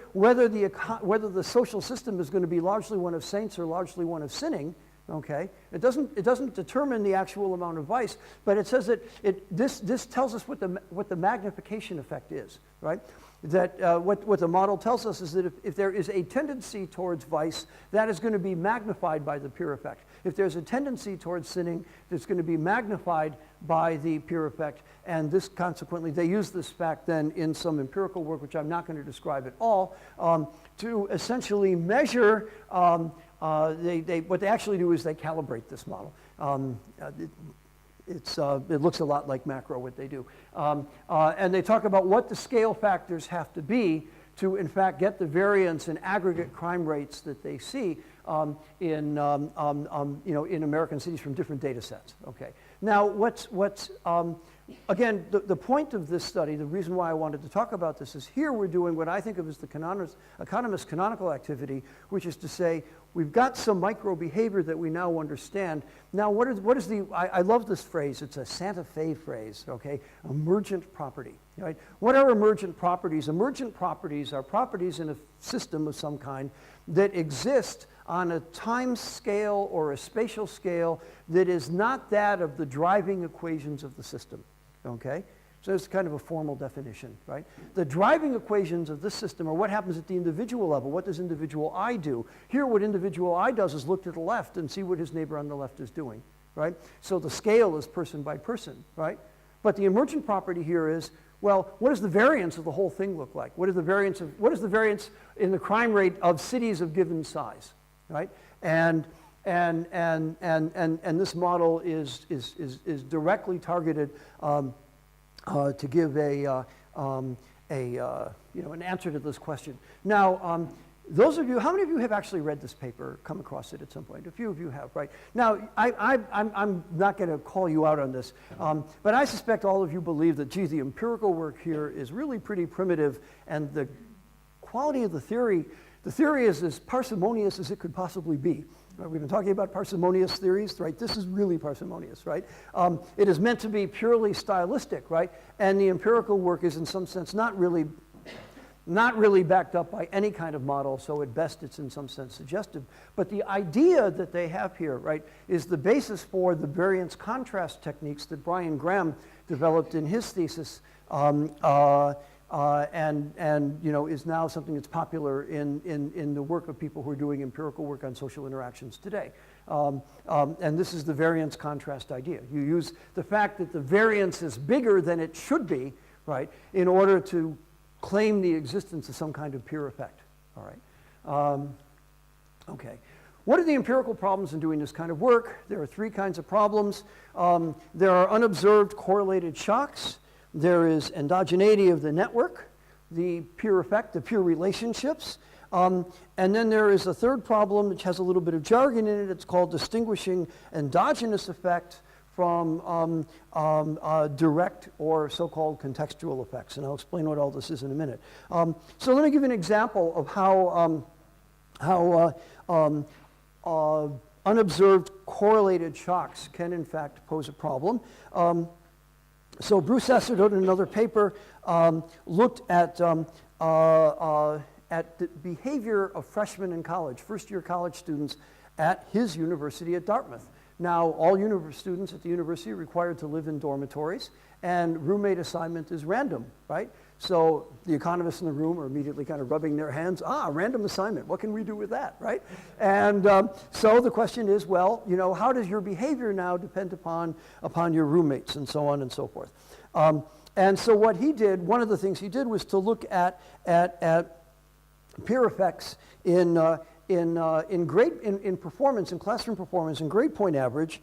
the social system is going to be largely one of saints or largely one of sinning, okay? It doesn't determine the actual amount of vice, but it says that this tells us what the magnification effect is, right? That what the model tells us is that if there is a tendency towards vice, that is going to be magnified by the peer effect. If there's a tendency towards sinning, it's going to be magnified by the peer effect. And this, consequently, they use this fact then in some empirical work, which I'm not going to describe at all, to essentially measure, what they actually do is they calibrate this model. It looks a lot like macro, what they do. And they talk about what the scale factors have to be to, in fact, get the variance in aggregate crime rates that they see in American cities from different data sets. Okay. Now, again, the point of this study, the reason why I wanted to talk about this is here we're doing what I think of as the economist canonical activity, which is to say, we've got some micro behavior that we now understand. Now, I love this phrase, it's a Santa Fe phrase, okay? Emergent property, right? What are emergent properties? Emergent properties are properties in a system of some kind that exist on a time scale or a spatial scale that is not that of the driving equations of the system, okay? So it's kind of a formal definition, right? The driving equations of this system are what happens at the individual level. What does individual I do? Here, what individual I does is look to the left and see what his neighbor on the left is doing, right? So the scale is person by person, right? But the emergent property here is, well, what does the variance of the whole thing look like? What is the variance in the crime rate of cities of given size, right? And this model is directly targeted to give an answer to this question. Now, those of you, how many of you have actually read this paper, come across it at some point? A few of you have, right? Now, I'm not going to call you out on this, but I suspect all of you believe that, gee, the empirical work here is really pretty primitive, and the quality of the theory is as parsimonious as it could possibly be. We've been talking about parsimonious theories, right? This is really parsimonious, right? It is meant to be purely stylistic, right? And the empirical work is in some sense not really backed up by any kind of model, so at best it's in some sense suggestive. But the idea that they have here, right, is the basis for the variance contrast techniques that Brian Graham developed in his thesis, and is now something that's popular in the work of people who are doing empirical work on social interactions today. And this is the variance contrast idea. You use the fact that the variance is bigger than it should be, right, in order to claim the existence of some kind of peer effect. All right. Okay. what are the empirical problems in doing this kind of work? There are three kinds of problems. There are unobserved correlated shocks. There is endogeneity of the network, the peer effect, the peer relationships. And then there is a third problem which has a little bit of jargon in it. It's called distinguishing endogenous effect from direct or so-called contextual effects. And I'll explain what all this is in a minute. So let me give you an example of how unobserved correlated shocks can in fact pose a problem. So Bruce Sacerdote in another paper looked at the behavior of freshmen in college, first-year college students at his university at Dartmouth. Now, all students at the university are required to live in dormitories, and roommate assignment is random, right? So the economists in the room are immediately kind of rubbing their hands. Random assignment. What can we do with that, right? And so the question is, well, you know, how does your behavior now depend upon your roommates and so on and so forth? And so what he did, one of the things he did was to look at peer effects in performance, in classroom performance, in grade point average,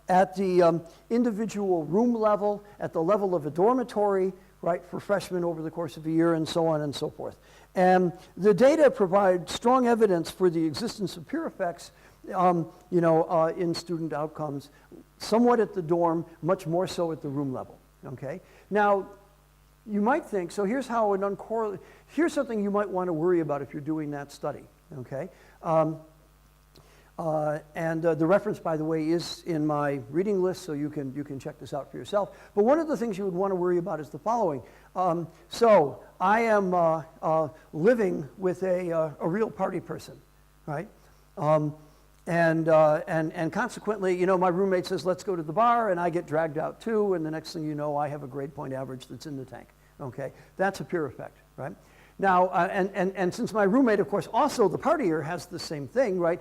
at the individual room level, at the level of a dormitory, right, for freshmen over the course of a year, and so on and so forth. And the data provide strong evidence for the existence of peer effects, in student outcomes, somewhat at the dorm, much more so at the room level. Okay. Now, you might think, so here's how here's something you might want to worry about if you're doing that study. Okay. The reference, by the way, is in my reading list, so you can check this out for yourself. But one of the things you would want to worry about is the following. So I am living with a real party person, right? And consequently, you know, my roommate says, let's go to the bar, and I get dragged out too, and the next thing you know, I have a grade point average that's in the tank. Okay, that's a peer effect, right? Now, and since my roommate, of course, also the partier has the same thing, right?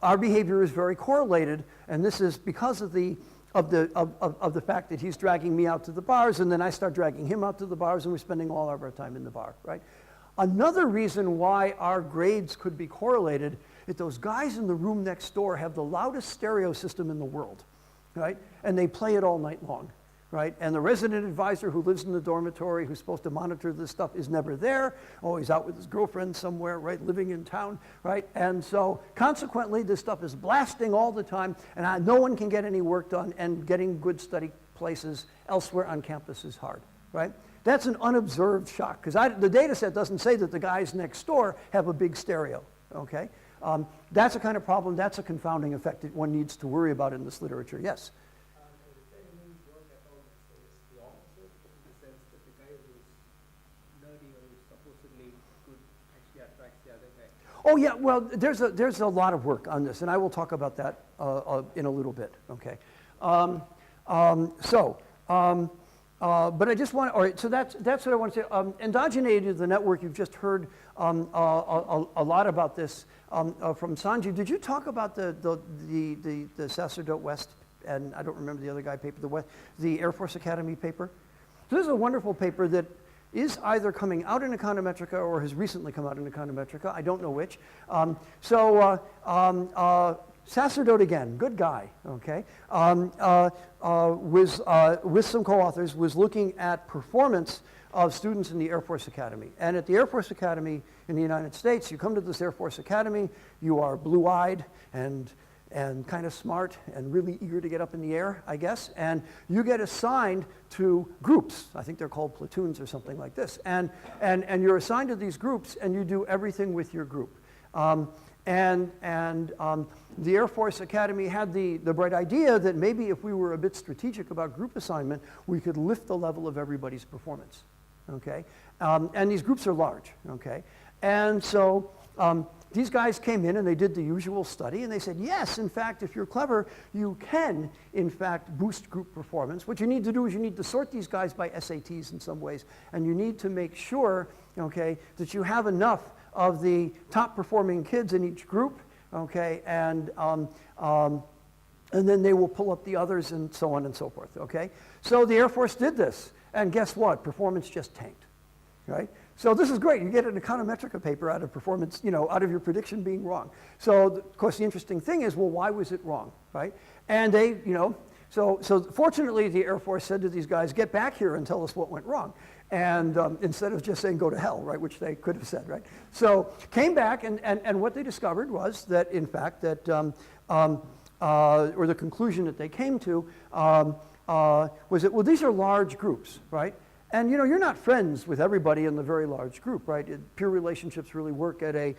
Our behavior is very correlated, and this is because of the fact that he's dragging me out to the bars, and then I start dragging him out to the bars, and we're spending all of our time in the bar, right? Another reason why our grades could be correlated is those guys in the room next door have the loudest stereo system in the world, right? And they play it all night long. Right? And the resident advisor who lives in the dormitory, who's supposed to monitor this stuff, is never there. Oh, he's out with his girlfriend somewhere, right, living in town, right? And so consequently, this stuff is blasting all the time, and no one can get any work done, and getting good study places elsewhere on campus is hard, right? That's an unobserved shock, because the data set doesn't say that the guys next door have a big stereo, okay? That's a kind of problem, that's a confounding effect that one needs to worry about in this literature. Yes? Oh yeah, well, there's a lot of work on this, and I will talk about that in a little bit. Okay, but I just want. All right, so that's what I want to say. Endogeneity of the network. You've just heard a lot about this from Sanjeev. Did you talk about the Sacerdote West, and I don't remember the other guy paper, the Air Force Academy paper? So this is a wonderful paper that is either coming out in Econometrica or has recently come out in Econometrica. I don't know which. Sacerdote again, good guy, okay, with some co-authors, was looking at performance of students in the Air Force Academy. And at the Air Force Academy in the United States, you come to this Air Force Academy, you are blue-eyed and kind of smart and really eager to get up in the air, I guess, and you get assigned to groups. I think they're called platoons or something like this. And you're assigned to these groups, and you do everything with your group. The Air Force Academy had the bright idea that maybe if we were a bit strategic about group assignment, we could lift the level of everybody's performance, okay? And these groups are large, okay? And so these guys came in and they did the usual study, and they said, yes, in fact, if you're clever, you can, in fact, boost group performance. What you need to do is you need to sort these guys by SATs in some ways, and you need to make sure, okay, that you have enough of the top performing kids in each group, okay, and then they will pull up the others and so on and so forth, okay? So the Air Force did this, and guess what? Performance just tanked, right? So this is great. You get an econometrica paper out of performance, out of your prediction being wrong. So of course the interesting thing is, well, why was it wrong, right? And they, so fortunately the Air Force said to these guys, get back here and tell us what went wrong. And instead of just saying go to hell, right, which they could have said, right? So came back and what they discovered was that in fact that, or the conclusion that they came to was that, well, these are large groups, right? And you're not friends with everybody in the very large group, right? Peer relationships really work at a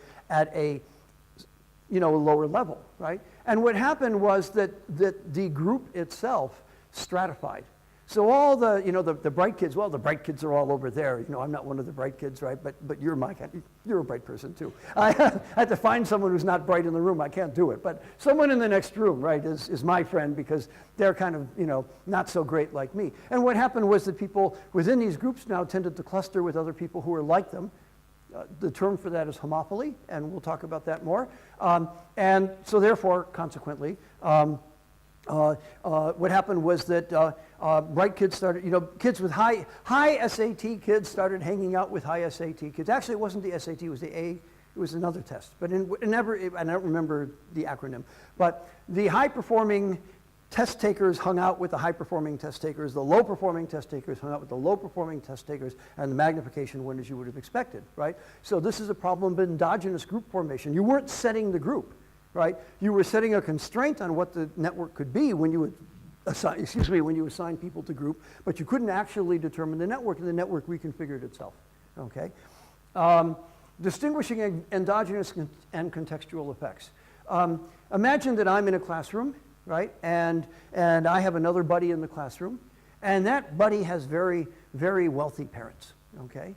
lower level, right? And what happened was that the group itself stratified. So all the bright kids, well, the bright kids are all over there. I'm not one of the bright kids, right? But you're you're a bright person too. I had to find someone who's not bright in the room. I can't do it. But someone in the next room, right, is my friend because they're kind of, not so great like me. And what happened was that people within these groups now tended to cluster with other people who are like them. The term for that is homophily, and we'll talk about that more. And so therefore, consequently, what happened was that bright kids started, kids with high SAT kids started hanging out with high SAT kids. Actually, it wasn't the SAT, it was the A, it was another test. But I don't remember the acronym. But the high-performing test takers hung out with the high-performing test takers. The low-performing test takers hung out with the low-performing test takers, and the magnification went as you would have expected, right? So this is a problem of endogenous group formation. You weren't setting the group, right? You were setting a constraint on what the network could be when you would assign people to group, but you couldn't actually determine the network, and the network reconfigured itself, okay? Distinguishing endogenous and contextual effects. Imagine that I'm in a classroom, right? And I have another buddy in the classroom, and that buddy has very, very wealthy parents, okay?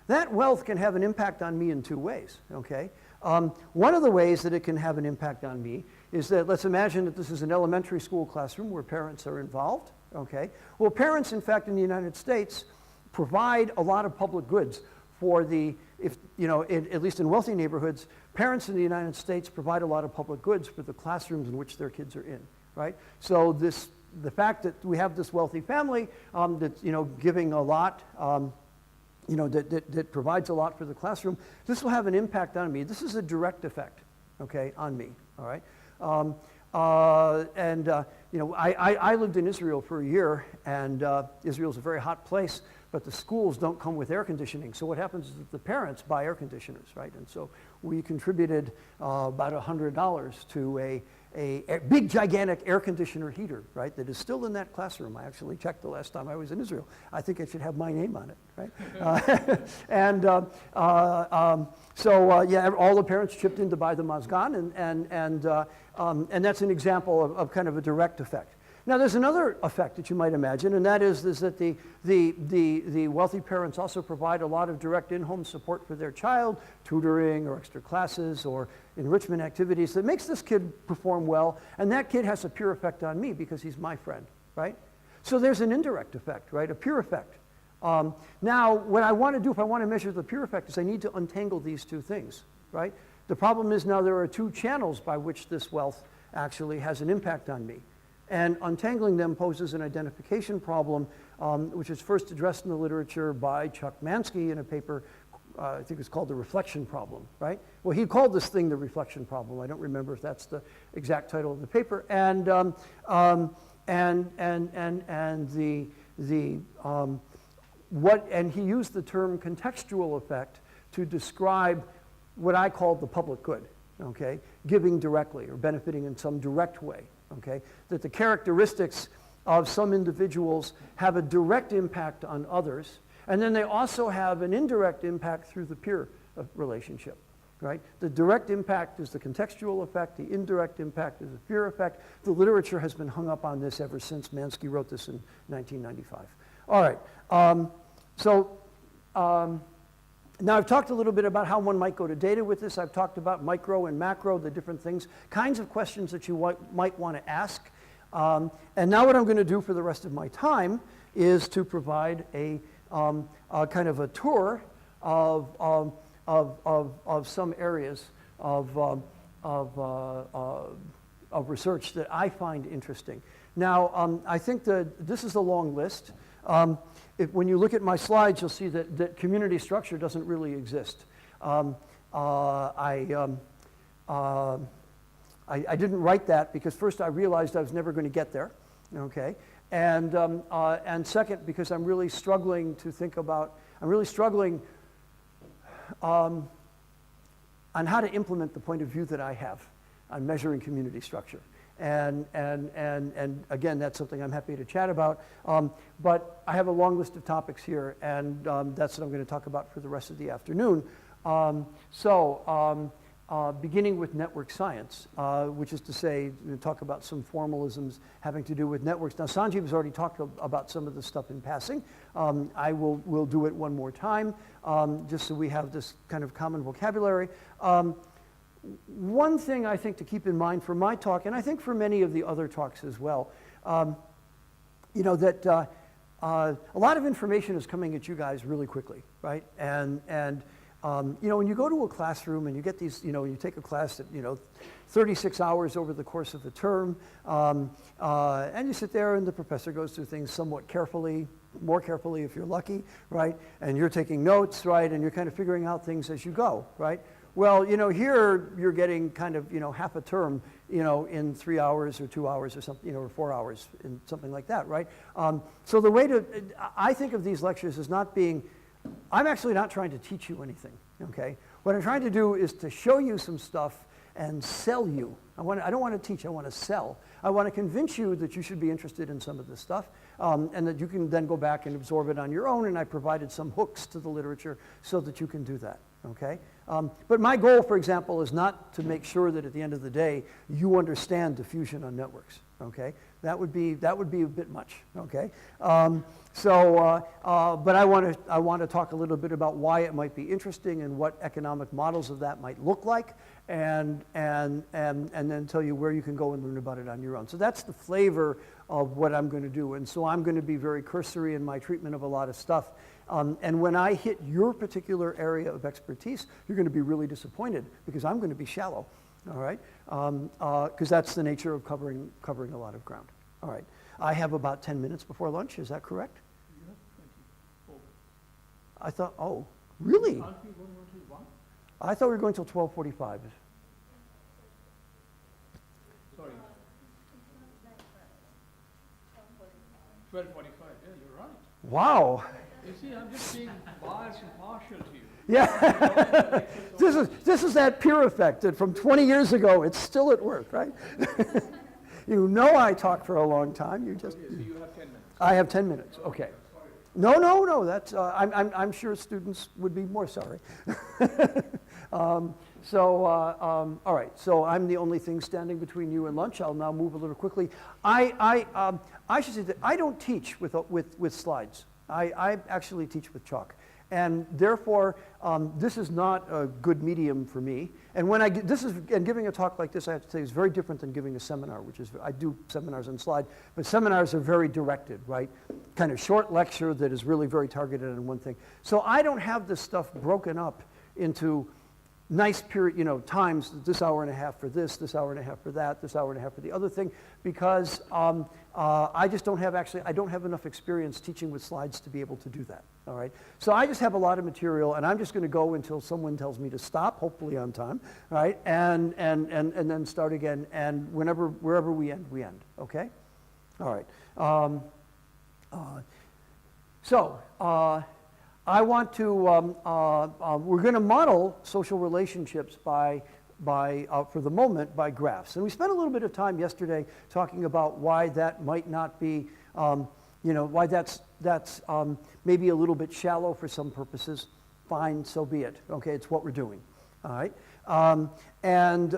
That wealth can have an impact on me in two ways, okay? One of the ways that it can have an impact on me is that, let's imagine that this is an elementary school classroom where parents are involved, okay? Well, parents, in fact, in the United States provide a lot of public goods for at least in wealthy neighborhoods, parents in the United States provide a lot of public goods for the classrooms in which their kids are in, right? So the fact that we have this wealthy family that's, giving a lot, that provides a lot for the classroom, this will have an impact on me. This is a direct effect, okay, on me, all right? I lived in Israel for a year, and Israel's a very hot place, but the schools don't come with air conditioning. So what happens is that the parents buy air conditioners, right? And so we contributed about $100 to a big, gigantic air conditioner heater, right, that is still in that classroom. I actually checked the last time I was in Israel. I think it should have my name on it, right? All the parents chipped in to buy the Mazgan, and that's an example of kind of a direct effect. Now, there's another effect that you might imagine, and that is that the wealthy parents also provide a lot of direct in-home support for their child, tutoring or extra classes or enrichment activities that makes this kid perform well, and that kid has a peer effect on me because he's my friend, right? So there's an indirect effect, right, a peer effect. Now, what I want to do if I want to measure the peer effect is I need to untangle these two things, right? The problem is now there are two channels by which this wealth actually has an impact on me. And untangling them poses an identification problem, which is first addressed in the literature by Chuck Mansky in a paper, I think it's called the reflection problem, right? Well, he called this thing the reflection problem. I don't remember if that's the exact title of the paper. And he used the term contextual effect to describe what I called the public good, okay? Giving directly or benefiting in some direct way. Okay, that the characteristics of some individuals have a direct impact on others, and then they also have an indirect impact through the peer relationship, right? The direct impact is the contextual effect, the indirect impact is the peer effect. The literature has been hung up on this ever since Mansky wrote this in 1995. All right, now I've talked a little bit about how one might go to data with this. I've talked about micro and macro, the different things, kinds of questions that you might want to ask. And now what I'm going to do for the rest of my time is to provide a kind of a tour of some areas of research that I find interesting. Now, I think that this is a long list. When you look at my slides, you'll see that community structure doesn't really exist. I didn't write that because first I realized I was never going to get there, okay? And second, because I'm really struggling on how to implement the point of view that I have on measuring community structure. And again, that's something I'm happy to chat about. But I have a long list of topics here, and that's what I'm going to talk about for the rest of the afternoon. Beginning with network science, which is to say, talk about some formalisms having to do with networks. Now, Sanjeev has already talked about some of the stuff in passing. I will do it one more time, just so we have this kind of common vocabulary. One thing I think to keep in mind for my talk, and I think for many of the other talks as well, that a lot of information is coming at you guys really quickly, right? And when you go to a classroom and you get these, you take a class that, 36 hours over the course of a term, and you sit there and the professor goes through things somewhat carefully, more carefully if you're lucky, right? And you're taking notes, right? And you're kind of figuring out things as you go, right? Well, here you're getting kind of, half a term, in 3 hours or 2 hours or something, or 4 hours, and something like that, right? So the way I think of these lectures as not being, I'm actually not trying to teach you anything, okay? What I'm trying to do is to show you some stuff and sell you. I don't want to teach, I want to sell. I want to convince you that you should be interested in some of this stuff, and that you can then go back and absorb it on your own, and I provided some hooks to the literature so that you can do that, okay? But my goal, for example, is not to make sure that at the end of the day you understand diffusion on networks, okay? That would be a bit much, okay? But I want to talk a little bit about why it might be interesting and what economic models of that might look like, and then tell you where you can go and learn about it on your own. So that's the flavor of what I'm going to do, and so I'm going to be very cursory in my treatment of a lot of stuff. And when I hit your particular area of expertise, you're going to be really disappointed because I'm going to be shallow, all right? Because that's the nature of covering a lot of ground. All right. I have about 10 minutes before lunch. Is that correct? You have 24. I thought, oh, really? Aren't we going until 1? I thought we were going till 12:45. Sorry. 12:45. Yeah, you're right. Wow. You see, I'm just being biased and partial to you. Yeah. This is that peer effect that from 20 years ago, it's still at work, right? I talk for a long time. You just. Okay, so you have 10 minutes. I have 10 minutes. Okay. No. That's. I'm sure students would be more sorry. All right. So I'm the only thing standing between you and lunch. I'll now move a little quickly. I should say that I don't teach with slides. I actually teach with chalk. And therefore, this is not a good medium for me. And giving a talk like this, I have to say, is very different than giving a seminar, I do seminars on slide, but seminars are very directed, right? Kind of short lecture that is really very targeted on one thing. So I don't have this stuff broken up into nice period, times, this hour and a half for this hour and a half for that, this hour and a half for the other thing, because I just don't have I don't have enough experience teaching with slides to be able to do that, all right? So I just have a lot of material, and I'm just going to go until someone tells me to stop, hopefully on time, right? And then start again, and wherever we end, okay? All right. I want to, we're going to model social relationships for the moment, by graphs. And we spent a little bit of time yesterday talking about why that might not be, why that's maybe a little bit shallow for some purposes. Fine, so be it. Okay, it's what we're doing. All right. And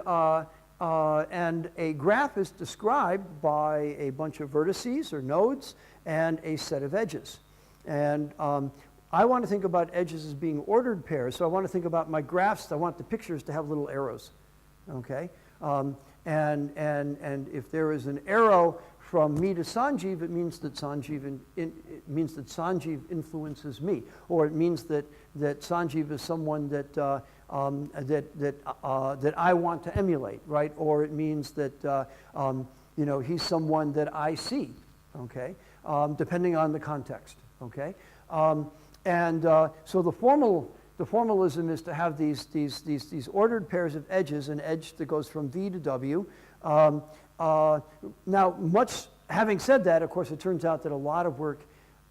a graph is described by a bunch of vertices or nodes and a set of edges. And I want to think about edges as being ordered pairs, so I want to think about my graphs. I want the pictures to have little arrows, okay? And if there is an arrow from me to Sanjeev, it means that Sanjeev influences me, or it means that Sanjeev is someone that I want to emulate, right? Or it means that he's someone that I see, okay? depending on the context, okay? So the formalism is to have these ordered pairs of edges, an edge that goes from V to W. Now, having said that, of course, it turns out that a lot of work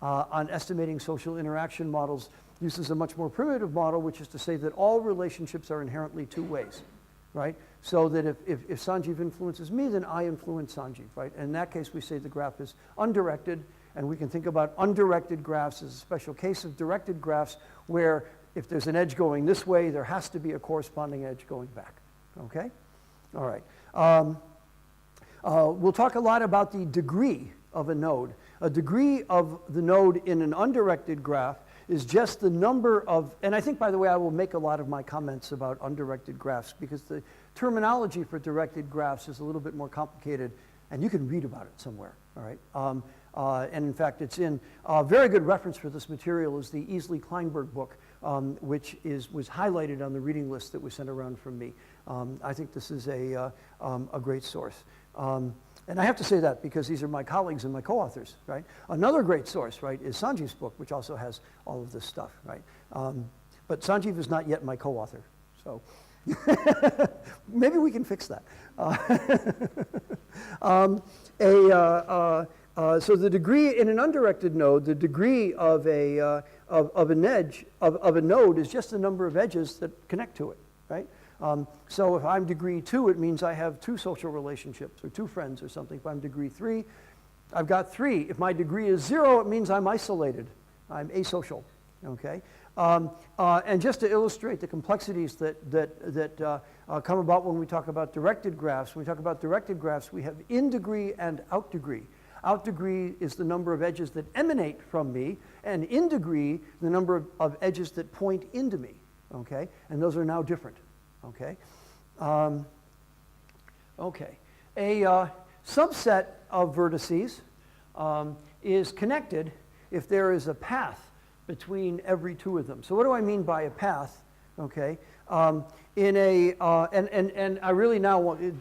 on estimating social interaction models uses a much more primitive model, which is to say that all relationships are inherently two ways, right? So that if Sanjeev influences me, then I influence Sanjeev, right? And in that case, we say the graph is undirected, and we can think about undirected graphs as a special case of directed graphs where if there's an edge going this way, there has to be a corresponding edge going back, okay? All right. We'll talk a lot about the degree of a node. A degree of the node in an undirected graph is just the number of, and I think, by the way, I will make a lot of my comments about undirected graphs because the terminology for directed graphs is a little bit more complicated, and you can read about it somewhere, all right? And in fact, it's in a very good reference for this material is the Easley-Kleinberg book, which was highlighted on the reading list that was sent around from me. I think this is a great source. And I have to say that because these are my colleagues and my co-authors, right? Another great source, right, is Sanjeev's book, which also has all of this stuff, right? But Sanjeev is not yet my co-author, so maybe we can fix that. So the degree in an undirected node, the degree of an edge of a node is just the number of edges that connect to it, right? So if I'm degree 2, it means I have 2 social relationships or 2 friends or something. If I'm degree 3, I've got 3. If my degree is 0, it means I'm isolated. I'm asocial, okay? And just to illustrate the complexities that come about when we talk about directed graphs, when we talk about directed graphs, we have in degree and out degree. Out degree is the number of edges that emanate from me, and in degree, the number of edges that point into me, okay? And those are now different. Okay. Okay. A subset of vertices is connected if there is a path between every 2 of them. So what do I mean by a path? Okay. And I really now want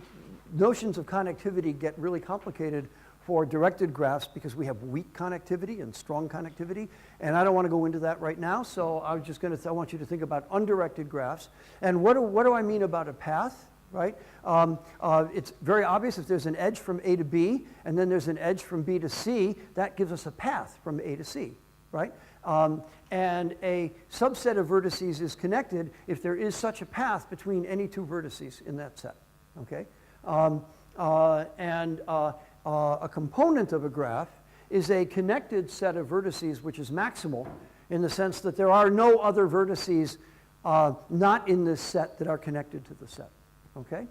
notions of connectivity get really complicated for directed graphs because we have weak connectivity and strong connectivity, and I don't want to go into that right now, so I was just going to I want you to think about undirected graphs. And what do I mean about a path, right? It's very obvious if there's an edge from A to B, and then there's an edge from B to C, that gives us a path from A to C, right? And a subset of vertices is connected if there is such a path between any 2 vertices in that set, okay? A component of a graph is a connected set of vertices which is maximal in the sense that there are no other vertices not in this set that are connected to the set, okay?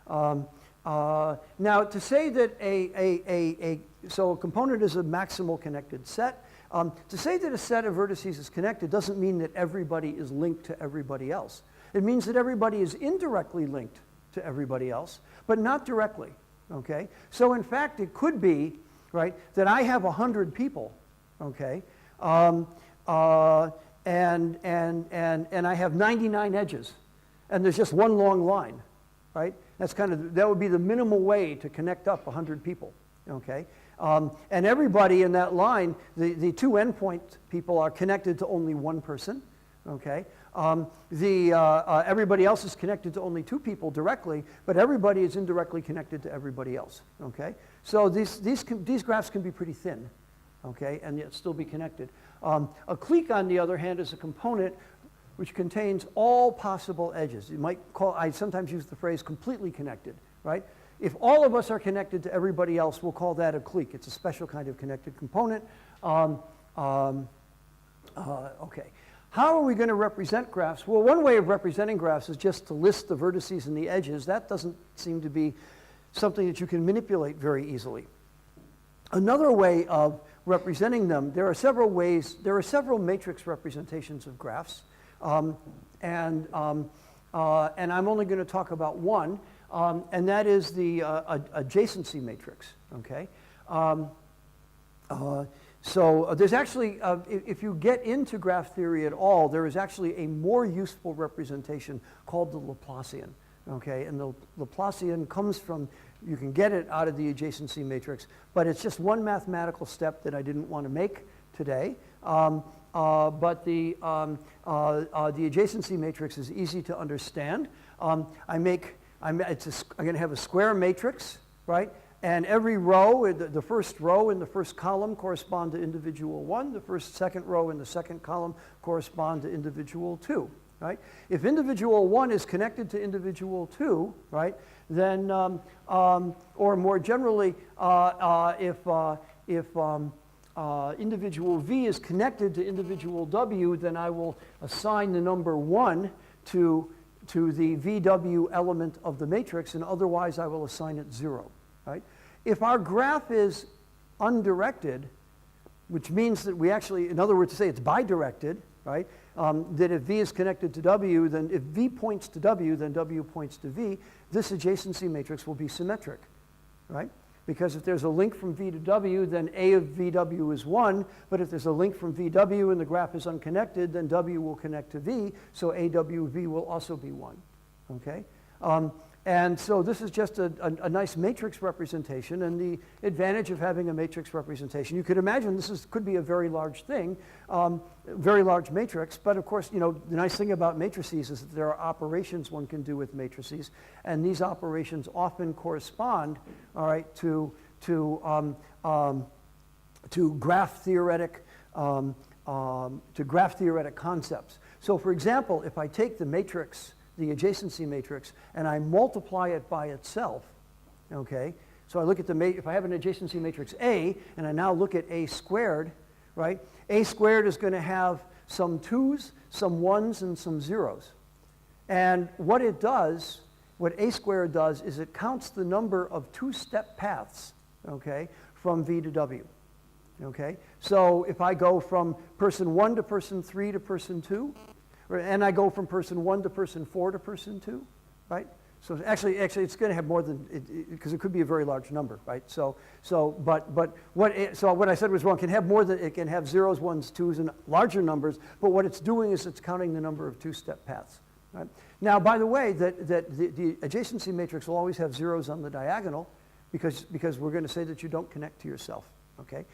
Now, to say that so a component is a maximal connected set, to say that a set of vertices is connected doesn't mean that everybody is linked to everybody else. It means that everybody is indirectly linked to everybody else, but not directly. Okay, so in fact, it could be, right, that I have 100 people, okay, and I have 99 edges, and there's just one long line, right? That would be the minimal way to connect up 100 people, okay? And everybody in that line, the 2 endpoint people are connected to only 1 person, okay? Everybody else is connected to only 2 people directly, but everybody is indirectly connected to everybody else, okay? So these graphs can be pretty thin, okay, and yet still be connected. A clique, on the other hand, is a component which contains all possible edges. You might I sometimes use the phrase completely connected, right? If all of us are connected to everybody else, we'll call that a clique. It's a special kind of connected component. Okay. How are we going to represent graphs? Well, one way of representing graphs is just to list the vertices and the edges. That doesn't seem to be something that you can manipulate very easily. Another way of representing them, there are several matrix representations of graphs, and I'm only going to talk about one, and that is the adjacency matrix, okay? So there's actually, if you get into graph theory at all, there is actually a more useful representation called the Laplacian, okay? And the Laplacian comes from, you can get it out of the adjacency matrix, but it's just one mathematical step that I didn't want to make today. But the adjacency matrix is easy to understand. I'm going to have a square matrix, right? And every row, the first row and the first column correspond to individual 1. The second row and the second column correspond to individual 2, right? If individual 1 is connected to individual 2, right, then, or more generally, if individual V is connected to individual W, then I will assign the number 1 to the VW element of the matrix, and otherwise I will assign it 0. Right? If our graph is undirected, which means that we actually, in other words, to say it's bidirected, right? That if V is connected to W, then if V points to W, then W points to V, this adjacency matrix will be symmetric, right? Because if there's a link from V to W, then A of VW is 1, but if there's a link from VW and the graph is unconnected, then W will connect to V, so AWV will also be 1, okay? And so this is just a nice matrix representation, and the advantage of having a matrix representation, you could imagine this could be a very large thing, very large matrix, but of course, you know, the nice thing about matrices is that there are operations one can do with matrices, and these operations often correspond, all right, to graph theoretic concepts. So for example, if I take the matrix, the adjacency matrix, and I multiply it by itself, okay? So I look at if I have an adjacency matrix A, and I now look at A squared, right? A squared is going to have some 2's, some 1's, and some 0's. And what it does, what A squared does, is it counts the number of two-step paths, okay, from V to W, okay? So if I go from person 1 to person 3 to person 2, and I go from person 1 to person 4 to person 2, right? So actually it's going to have more than, because it could be a very large number, right? So what I said was wrong. It can have more than, it can have 0's, 1's, 2's, and larger numbers, but what it's doing is it's counting the number of two-step paths, right? Now, by the way, that the adjacency matrix will always have 0's on the diagonal, because we're going to say that you don't connect to yourself, okay?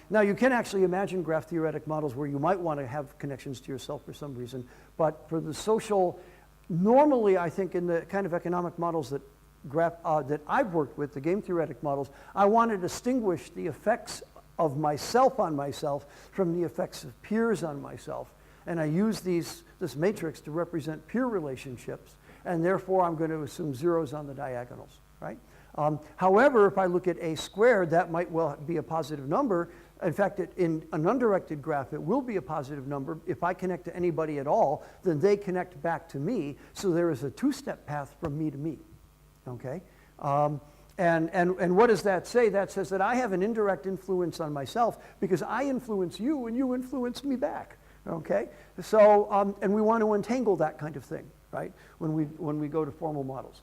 Now, you can actually imagine graph theoretic models where you might want to have connections to yourself for some reason, but for the social, normally I think in the kind of economic models that I've worked with, the game theoretic models, I want to distinguish the effects of myself on myself from the effects of peers on myself. And I use this matrix to represent peer relationships, and therefore I'm going to assume 0's on the diagonals, right? However, if I look at A squared, that might well be a positive number. In fact, in an undirected graph, it will be a positive number. If I connect to anybody at all, then they connect back to me. So there is a two-step path from me to me, okay? And what does that say? That says that I have an indirect influence on myself because I influence you and you influence me back, okay? So, and we want to untangle that kind of thing, right, when we go to formal models.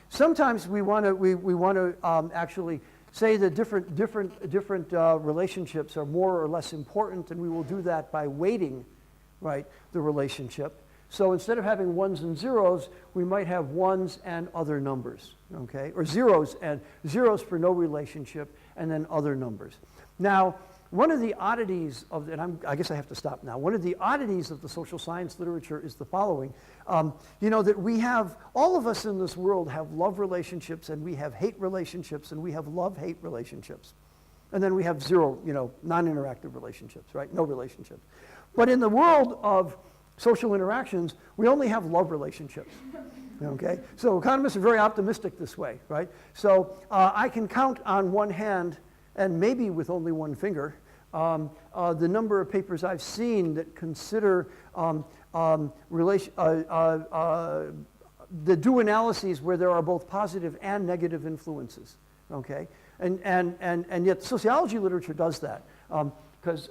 Sometimes we want to actually say that different relationships are more or less important, and we will do that by weighting, right, the relationship. So instead of having 1's and 0's, we might have 1's and other numbers, okay, or 0's and 0's for no relationship, and then other numbers. Now, one of the oddities of, and I guess I have to stop now. One of the oddities of the social science literature is the following. You know, that we have, all of us in this world have love relationships, and we have hate relationships, and we have love-hate relationships. And then we have 0, you know, non-interactive relationships, right? No relationships. But in the world of social interactions, we only have love relationships, okay? So economists are very optimistic this way, right? So I can count on one hand, and maybe with only one finger, the number of papers I've seen that consider that do analyses where there are both positive and negative influences, okay? And yet sociology literature does that, because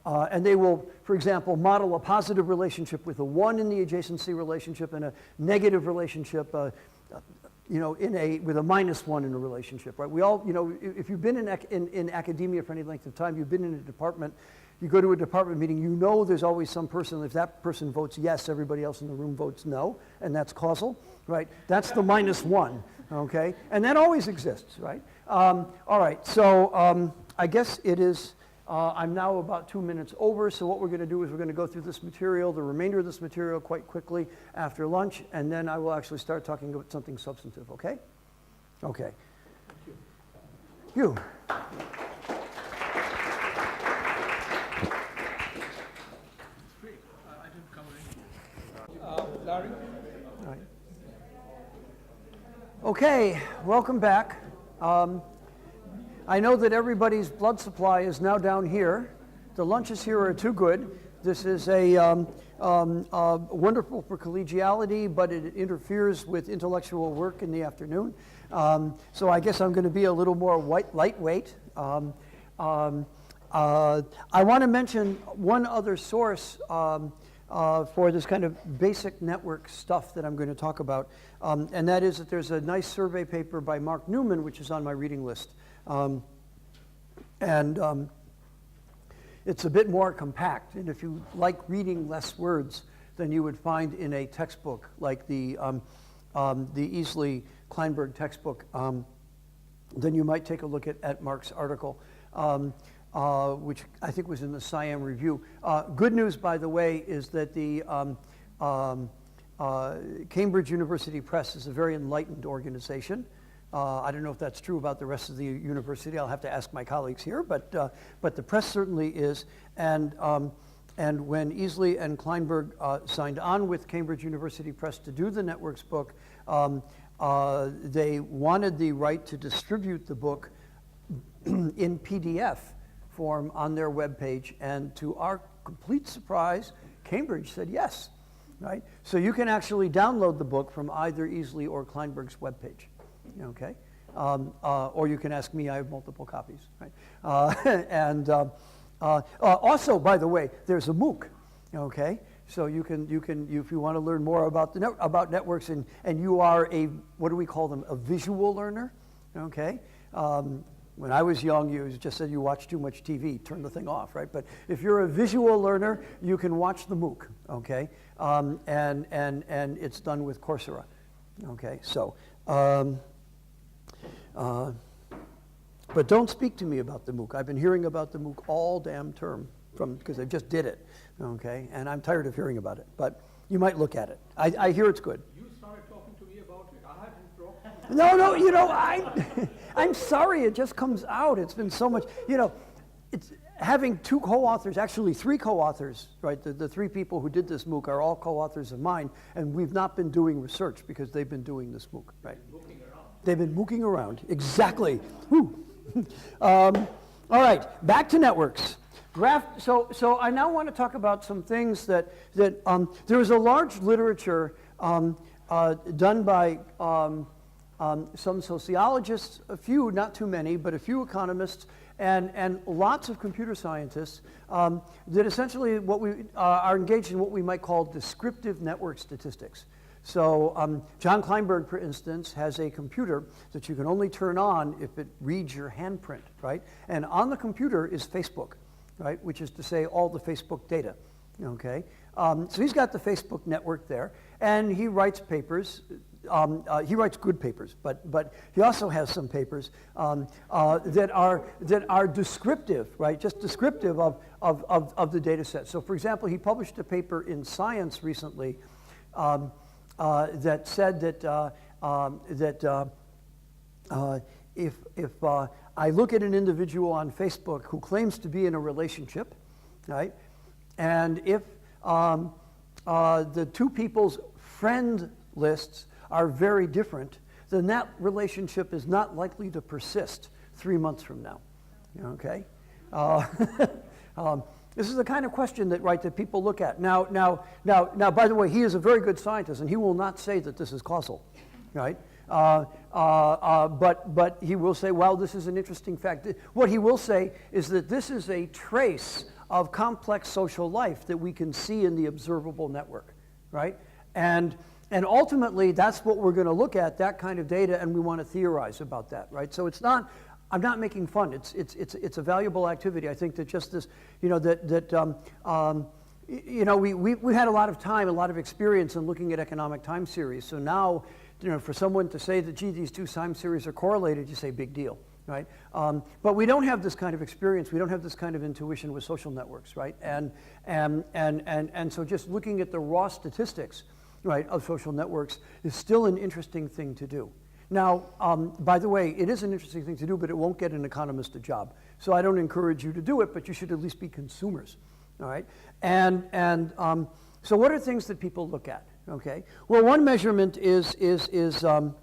and they will, for example, model a positive relationship with a 1 in the adjacency relationship and a negative relationship you know, with a -1 in a relationship, right? We all, you know, if you've been in academia for any length of time, you've been in a department, you go to a department meeting, you know there's always some person, if that person votes yes, everybody else in the room votes no, and that's causal, right? That's the -1, okay? And that always exists, right? All right, so I guess it is, I'm now about 2 minutes over, so what we're going to do is we're going to go through this material, the remainder of this material quite quickly after lunch, and then I will actually start talking about something substantive, okay? Okay. You. I didn't cover anything. Larry? All right. Okay, welcome back. I know that everybody's blood supply is now down here. The lunches here are too good. This is a wonderful for collegiality, but it interferes with intellectual work in the afternoon. So I guess I'm going to be a little more lightweight. I want to mention one other source for this kind of basic network stuff that I'm going to talk about, and that is that there's a nice survey paper by Mark Newman, which is on my reading list. It's a bit more compact, and if you like reading less words than you would find in a textbook like the Easley-Kleinberg textbook, then you might take a look at Mark's article, which I think was in the Siam Review. Good news, by the way, is that the Cambridge University Press is a very enlightened organization. I don't know if that's true about the rest of the university. I'll have to ask my colleagues here, but the press certainly is. And when Easley and Kleinberg signed on with Cambridge University Press to do the Networks book, they wanted the right to distribute the book in PDF form on their webpage. And to our complete surprise, Cambridge said yes. Right? So you can actually download the book from either Easley or Kleinberg's webpage. Okay, or you can ask me. I have multiple copies, right? Also, by the way, there's a MOOC. Okay, so you can if you want to learn more about about networks and you are a, what do we call them, a visual learner. Okay, when I was young, you just said you watch too much TV, turn the thing off, right? But if you're a visual learner, you can watch the MOOC. Okay, and it's done with Coursera. Okay, so. But don't speak to me about the MOOC. I've been hearing about the MOOC all damn term because they just did it, okay? And I'm tired of hearing about it, but you might look at it. I hear it's good. You started talking to me about it. I hadn't talked. No, you know, I'm sorry, it just comes out. It's been so much, you know, it's having two co-authors, actually three co-authors, right? The three people who did this MOOC are all co-authors of mine, and we've not been doing research because they've been doing this MOOC, right? They've been mooking around, exactly. All right, back to networks. So I now want to talk about some things that there is a large literature done by some sociologists, a few, not too many, but a few economists, and lots of computer scientists that essentially are engaged in what we might call descriptive network statistics. So John Kleinberg, for instance, has a computer that you can only turn on if it reads your handprint, right? And on the computer is Facebook, right? Which is to say all the Facebook data, okay? So he's got the Facebook network there, and he writes papers. He writes good papers, but he also has some papers that are descriptive, right? Just descriptive of the data set. So, for example, he published a paper in Science recently that said that if I look at an individual on Facebook who claims to be in a relationship, right, and if the two people's friend lists are very different, then that relationship is not likely to persist 3 months from now. Okay. This is the kind of question that people look at. Now, by the way, he is a very good scientist, and he will not say that this is causal, right? But he will say, well, this is an interesting fact. What he will say is that this is a trace of complex social life that we can see in the observable network, right? And ultimately, that's what we're going to look at, that kind of data, and we want to theorize about that, right? So it's not I'm not making fun. It's a valuable activity. I think that just this, we had a lot of time, a lot of experience in looking at economic time series. So now, for someone to say that, gee, these two time series are correlated, you say big deal, right? But we don't have this kind of experience. We don't have this kind of intuition with social networks, right? And so just looking at the raw statistics, right, of social networks is still an interesting thing to do. Now, by the way, it is an interesting thing to do, but it won't get an economist a job. So I don't encourage you to do it, but you should at least be consumers, all right? So what are things that people look at, okay? Well, one measurement is did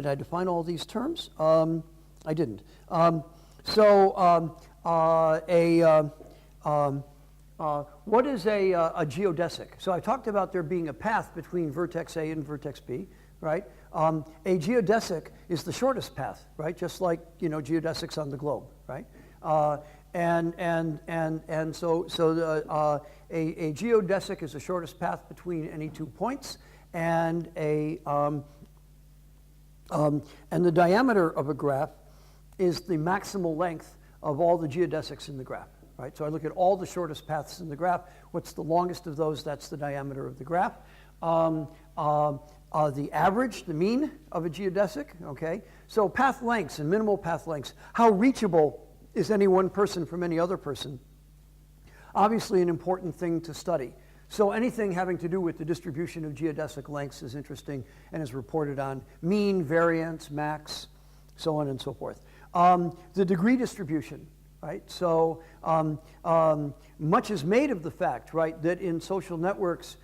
I define all these terms? I didn't. What is a geodesic? So I talked about there being a path between vertex A and vertex B, right? A geodesic is the shortest path, right? Just like, geodesics on the globe, right? A geodesic is the shortest path between any 2 points, and the diameter of a graph is the maximal length of all the geodesics in the graph, right? So I look at all the shortest paths in the graph. What's the longest of those? That's the diameter of the graph. The average, the mean of a geodesic, okay? So path lengths and minimal path lengths. How reachable is any one person from any other person? Obviously an important thing to study. So anything having to do with the distribution of geodesic lengths is interesting and is reported on. Mean, variance, max, so on and so forth. The degree distribution, right? So much is made of the fact, right, that in social networks,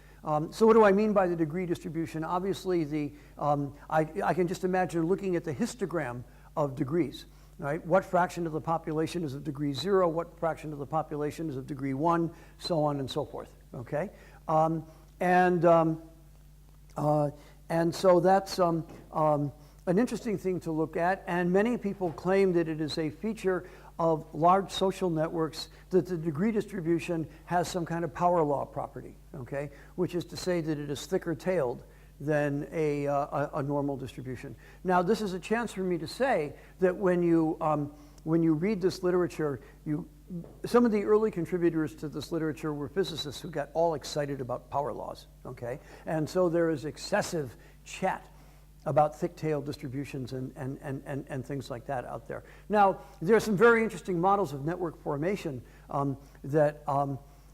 so what do I mean by the degree distribution? Obviously, I can just imagine looking at the histogram of degrees, right? What fraction of the population is of degree 0? What fraction of the population is of degree 1? So on and so forth, okay? And so that's an interesting thing to look at, and many people claim that it is a feature of large social networks that the degree distribution has some kind of power law property, okay? Which is to say that it is thicker-tailed than a normal distribution. Now, this is a chance for me to say that when you read this literature, some of the early contributors to this literature were physicists who got all excited about power laws, okay? And so there is excessive chat about thick-tailed distributions and things like that out there. Now, there are some very interesting models of network formation that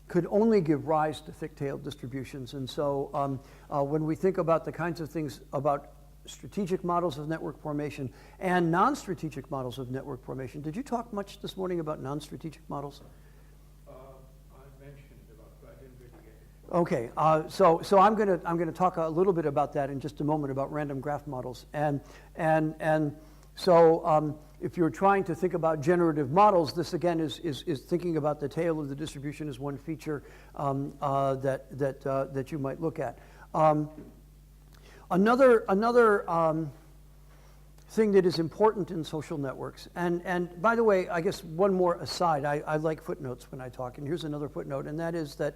could only give rise to thick-tailed distributions. And so when we think about the kinds of things about strategic models of network formation and non-strategic models of network formation, did you talk much this morning about non-strategic models? I mentioned about, but I didn't really get it. Okay, so I'm going to talk a little bit about that in just a moment, about random graph models. And so if you're trying to think about generative models, this again is thinking about the tail of the distribution as one feature that you might look at. Another thing that is important in social networks, and by the way, I guess one more aside, I like footnotes when I talk, and here's another footnote, and that is that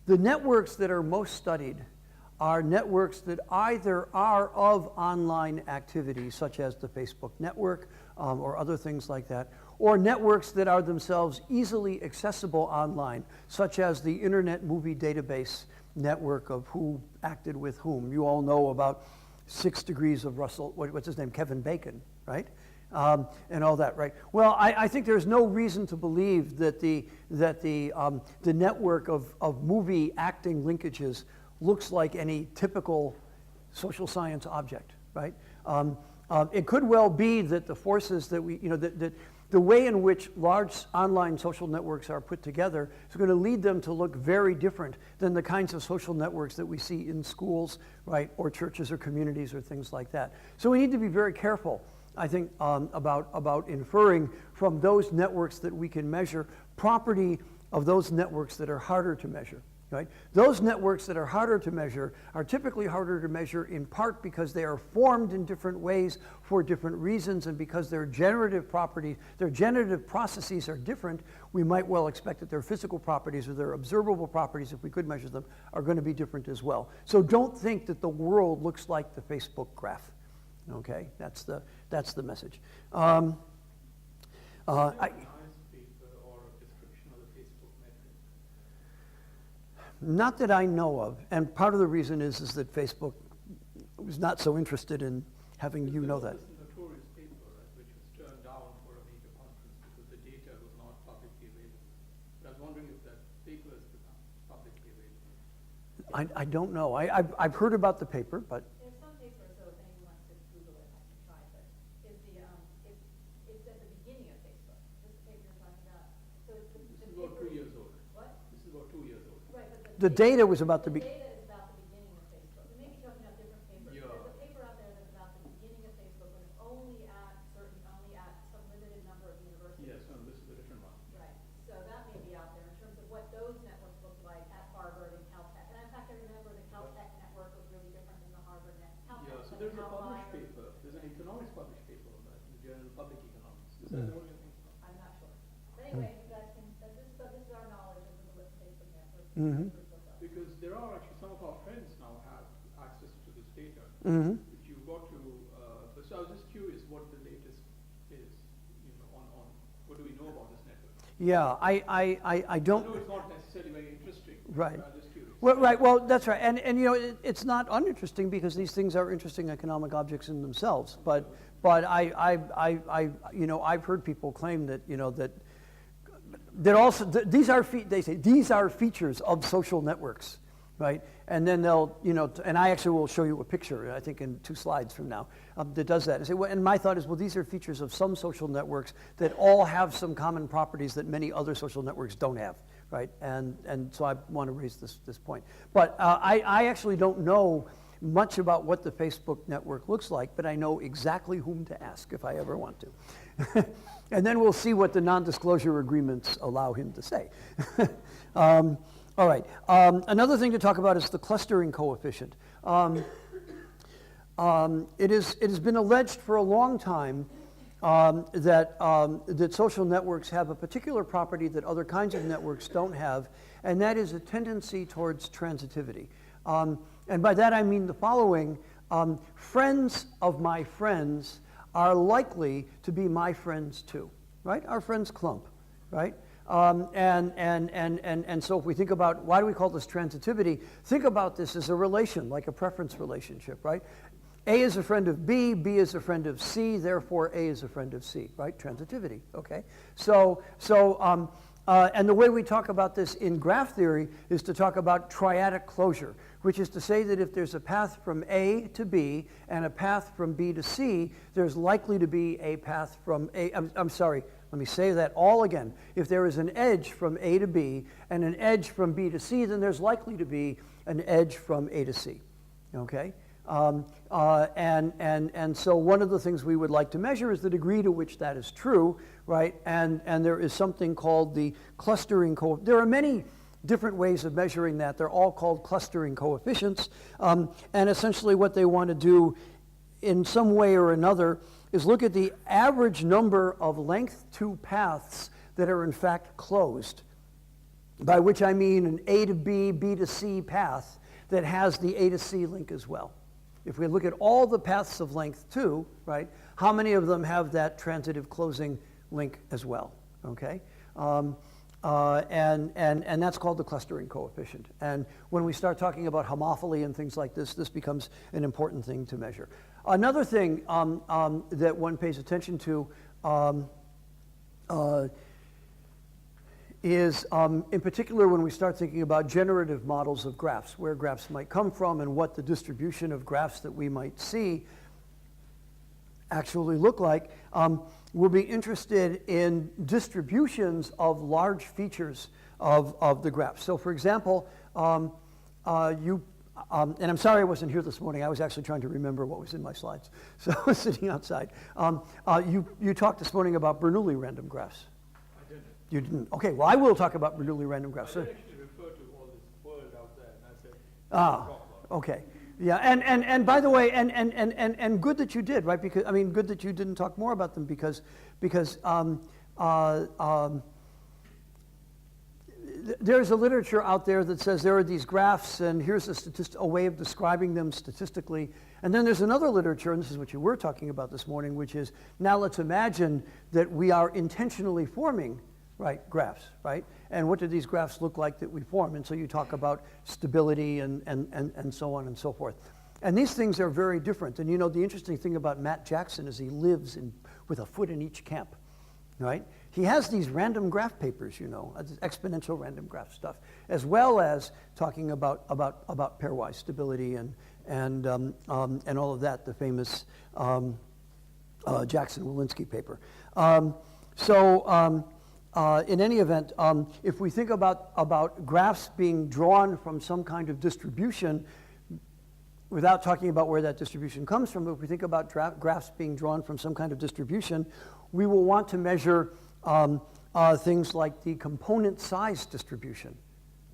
the networks that are most studied are networks that either are of online activity, such as the Facebook network or other things like that, or networks that are themselves easily accessible online, such as the Internet Movie Database network of who acted with whom. You all know about 6 Degrees of Russell, what's his name, Kevin Bacon, right? And all that, right? Well, I think there's no reason to believe that the network of movie acting linkages looks like any typical social science object, right? It could well be that the forces that the way in which large online social networks are put together is going to lead them to look very different than the kinds of social networks that we see in schools, right, or churches or communities or things like that. So we need to be very careful, I think, about inferring from those networks that we can measure property of those networks that are harder to measure. Right? Those networks that are harder to measure are typically harder to measure in part because they are formed in different ways for different reasons, and because their generative properties, their generative processes are different, we might well expect that their physical properties or their observable properties, if we could measure them, are going to be different as well. So don't think that the world looks like the Facebook graph. Okay, that's the message. Nice paper or a description of the Facebook metric. Not that I know of, and part of the reason is that Facebook was not so interested in having you know that. This notorious paper, right, which was turned down for a major conference because the data was not publicly available. But I was wondering if that paper has become publicly available. I don't know. I've heard about the paper, but There's some paper, so if anyone wants to Google it, I can try, but it's at the beginning of Facebook. This paper you're talking about. So it's the This is about 2 years old. What? This is about 2 years old. Right, but the data was about the data is about the beginning of Facebook. We may be talking about different papers. Yeah. There's a paper out there that's about the beginning of Facebook when it's only at some limited number of universities. Yes, no, this is a different one. Right, so that may be out there in terms of what those networks look like at Harvard and Caltech. And in fact, I remember the Caltech network was really different than the Harvard network. Yeah, so there's a published paper, there's an economics published paper on that in the Journal of Public Economics. Is that the one you're thinking of? I'm not sure. But anyway, you guys can, this is our knowledge of the Facebook network. Mhm. Because there are actually some of our friends now have access to this data. Mhm. If you got to, so I was just curious what the latest is, on what do we know about this network? yeah, I I don't. know it's not necessarily very interesting. Right. But I'm just curious. Well, right. Well, that's right. And it's not uninteresting because these things are interesting economic objects in themselves. But I've heard people claim that that also these are they say these are features of social networks, right? And then they'll and I actually will show you a picture, I think in 2 slides from now, that does that. And say, well, and my thought is, well, these are features of some social networks that all have some common properties that many other social networks don't have, right? And so I want to raise this point. But I actually don't know much about what the Facebook network looks like, but I know exactly whom to ask if I ever want to. And then we'll see what the non-disclosure agreements allow him to say. All right. Another thing to talk about is the clustering coefficient. It has been alleged for a long time that social networks have a particular property that other kinds of networks don't have, and that is a tendency towards transitivity. And by that I mean the following. Friends of my friends are likely to be my friends too, right? Our friends clump, right? And so if we think about why do we call this transitivity, think about this as a relation, like a preference relationship, right? A is a friend of B, B is a friend of C, therefore A is a friend of C, right? Transitivity, okay? And the way we talk about this in graph theory is to talk about triadic closure, which is to say that if there's a path from A to B and a path from B to C, there's likely to be a path from A, I'm sorry, let me say that all again. If there is an edge from A to B and an edge from B to C, then there's likely to be an edge from A to C, okay? And so one of the things we would like to measure is the degree to which that is true, right? And there is something called the clustering coefficient. There are many different ways of measuring that. They're all called clustering coefficients. And essentially what they want to do in some way or another is look at the average number of length 2 paths that are in fact closed, by which I mean an A to B, B to C path that has the A to C link as well. If we look at all the paths of length 2, right, how many of them have that transitive closing link as well, okay? And that's called the clustering coefficient. And when we start talking about homophily and things like this, this becomes an important thing to measure. Another thing that one pays attention to is, in particular, when we start thinking about generative models of graphs, where graphs might come from and what the distribution of graphs that we might see actually look like, we'll be interested in distributions of large features of the graph. So, for example, and I'm sorry I wasn't here this morning. I was actually trying to remember what was in my slides. So I was sitting outside. You talked this morning about Bernoulli random graphs. I didn't. You didn't? Okay, well, I will talk about Bernoulli random graphs. I did actually refer to all this world out there, and I said, Okay. Yeah, and by the way, and good that you did, right? Because I mean, good that you didn't talk more about them there's a literature out there that says there are these graphs and here's a way of describing them statistically. And then there's another literature, and this is what you were talking about this morning, which is now let's imagine that we are intentionally forming, right, graphs, right? And what do these graphs look like that we form? And so you talk about stability and so on and so forth. And these things are very different. And you know, the interesting thing about Matt Jackson is he lives with a foot in each camp, right? He has these random graph papers, you know, exponential random graph stuff, as well as talking about pairwise stability and all of that, the famous Jackson-Walensky paper. In any event, if we think about graphs being drawn from some kind of distribution, without talking about where that distribution comes from, if we think about graphs being drawn from some kind of distribution, we will want to measure things like the component size distribution,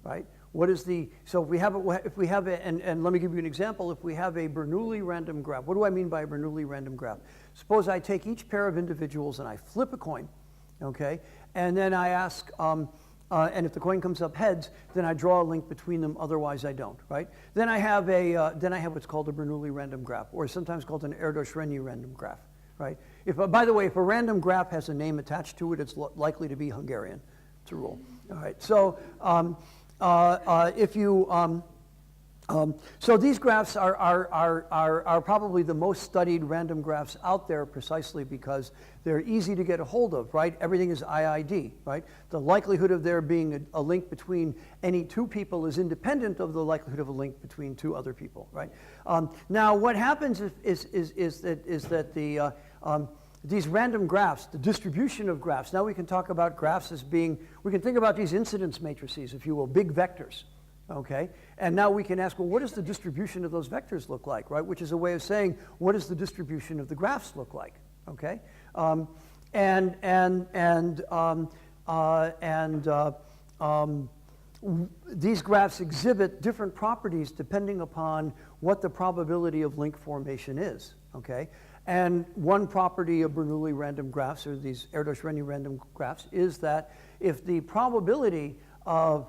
right? What is the, so if we have and let me give you an example, if we have a Bernoulli random graph, what do I mean by a Bernoulli random graph? Suppose I take each pair of individuals and I flip a coin, okay? And then I ask, and if the coin comes up heads, then I draw a link between them, otherwise I don't, right? Then I have what's called a Bernoulli random graph, or sometimes called an Erdős-Rényi random graph, right? By the way, if a random graph has a name attached to it, it's likely to be Hungarian. It's a rule. All right. So so these graphs are probably the most studied random graphs out there, precisely because they're easy to get a hold of, right? Everything is IID, right? The likelihood of there being a link between any two people is independent of the likelihood of a link between two other people, right? Now, what happens is that these random graphs, the distribution of graphs, now we can talk about graphs as being, we can think about these incidence matrices, if you will, big vectors. Okay, and now we can ask, well, what does the distribution of those vectors look like, right? Which is a way of saying, what does the distribution of the graphs look like? Okay, these graphs exhibit different properties depending upon what the probability of link formation is. Okay, and one property of Bernoulli random graphs, or these Erdős-Rényi random graphs, is that if the probability of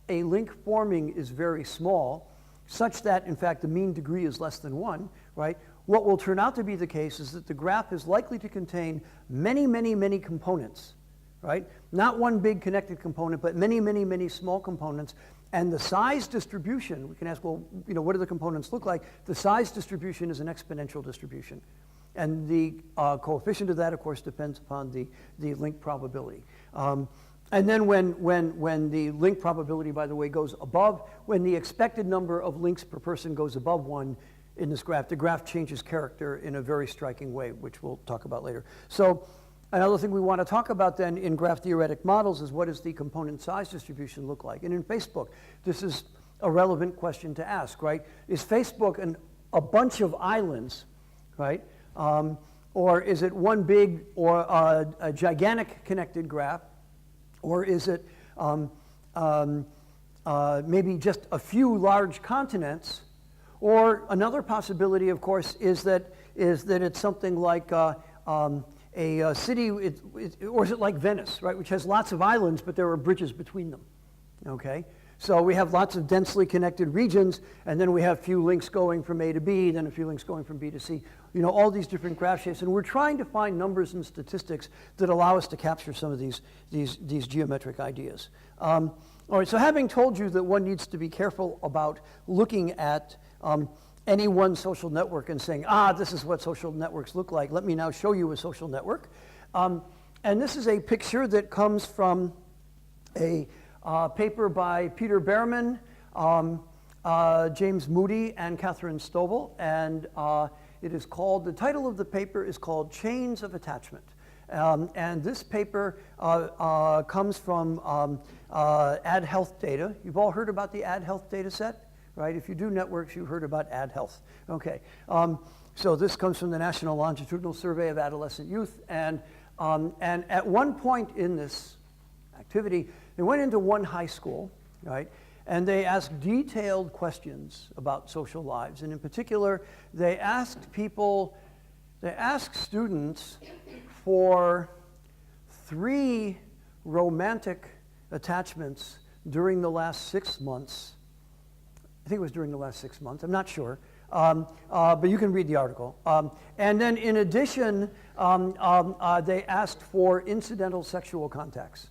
a link forming is very small, such that, in fact, the mean degree is less than 1, right? What will turn out to be the case is that the graph is likely to contain many, many, many components, right? Not one big connected component, but many, many, many small components. And the size distribution, we can ask, well, you know, what do the components look like? The size distribution is an exponential distribution. And the coefficient of that, of course, depends upon the link probability. And then when the link probability, by the way, goes above, when the expected number of links per person goes above 1 in this graph, the graph changes character in a very striking way, which we'll talk about later. So another thing we want to talk about then in graph theoretic models is what does the component size distribution look like? And in Facebook, this is a relevant question to ask, right? Is Facebook a bunch of islands, right? Or is it one big or a gigantic connected graph? Or is it maybe just a few large continents? Or another possibility, of course, is that it's something like a city, or is it like Venice, right, which has lots of islands, but there are bridges between them, okay? So we have lots of densely connected regions, and then we have few links going from A to B, then a few links going from B to C. You know, all these different graph shapes, and we're trying to find numbers and statistics that allow us to capture some of these geometric ideas. All right, so having told you that one needs to be careful about looking at any one social network and saying, this is what social networks look like, let me now show you a social network. And this is a picture that comes from a paper by Peter Behrman, James Moody, and Catherine Stovall, and it is called, the title of the paper is called Chains of Attachment. And this paper comes from Ad Health data. You've all heard about the Ad Health data set, right? If you do networks, you've heard about Ad Health. Okay, so this comes from the National Longitudinal Survey of Adolescent Youth, and at one point in this activity, they went into one high school, right? And they asked detailed questions about social lives. And in particular, they asked students for 3 romantic attachments during the last 6 months. I think it was during the last 6 months. I'm not sure. But you can read the article. And then in addition, they asked for incidental sexual contacts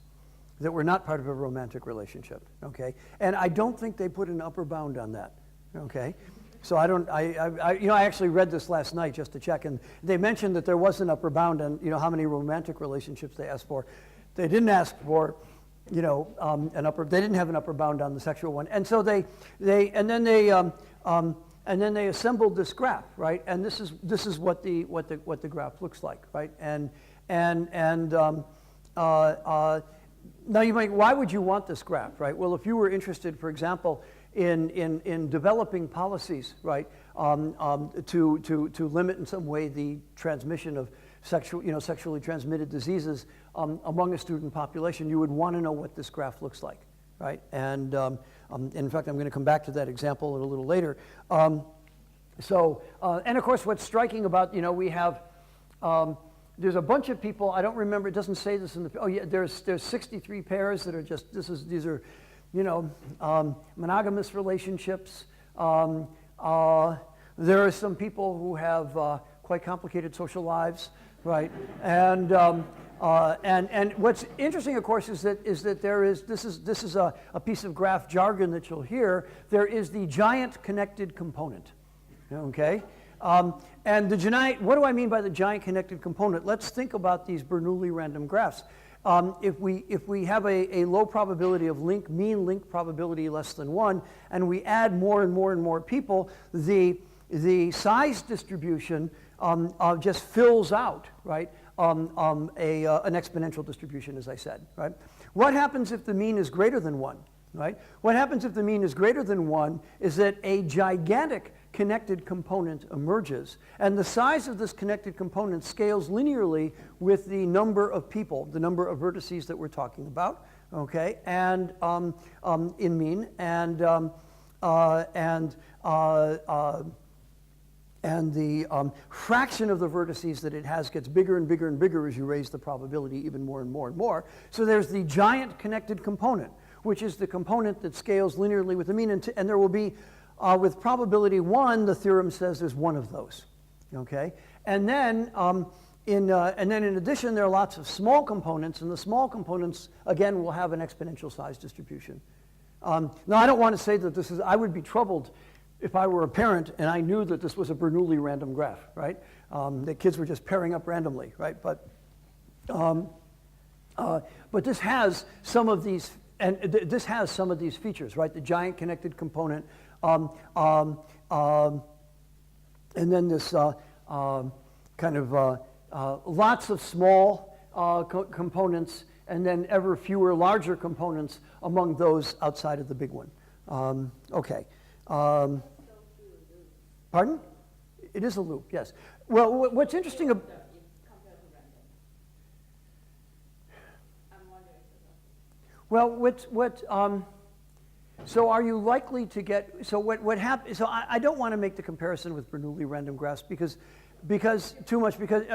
that were not part of a romantic relationship, okay? And I don't think they put an upper bound on that, okay? So I actually read this last night just to check, and they mentioned that there was an upper bound on, how many romantic relationships they asked for. They didn't ask for, they didn't have an upper bound on the sexual one. And so then they assembled this graph, right? And this is what the graph looks like, right? Now you might, why would you want this graph, right? Well, if you were interested, for example, in developing policies, right, to limit in some way the transmission of sexually transmitted diseases among a student population, you would want to know what this graph looks like, right? And in fact, I'm going to come back to that example a little later. And of course, what's striking about, we have, there's a bunch of people, I don't remember, it doesn't say this in the, oh yeah, there's 63 pairs that are just, these are, monogamous relationships. There are some people who have quite complicated social lives, right? And what's interesting, of course, is that there is, this is a piece of graph jargon that you'll hear. There is the giant connected component, okay? And the giant, what do I mean by the giant connected component? Let's think about these Bernoulli random graphs. If we have a low probability of mean link probability less than 1, and we add more and more and more people, the size distribution just fills out, right? An exponential distribution, as I said, right? What happens if the mean is greater than 1, right? What happens if the mean is greater than 1 is that a gigantic connected component emerges, and the size of this connected component scales linearly with the number of people, the number of vertices that we're talking about, okay, and in mean, and the fraction of the vertices that it has gets bigger and bigger and bigger as you raise the probability even more and more and more. So there's the giant connected component, which is the component that scales linearly with the mean, and there will be with probability 1, the theorem says there's one of those, okay? And then, in addition, there are lots of small components, and the small components, again, will have an exponential size distribution. Now, I don't want to say that this is, I would be troubled if I were a parent and I knew that this was a Bernoulli random graph, right? The kids were just pairing up randomly, right? But this has some of these, and this has some of these features, right? The giant connected component, and then this kind of lots of small components, and then ever fewer larger components among those outside of the big one. Okay. Pardon? It is a loop, yes. Well, what's interesting about... Well, so are you likely to get, so what happens, so I don't want to make the comparison with Bernoulli random graphs because I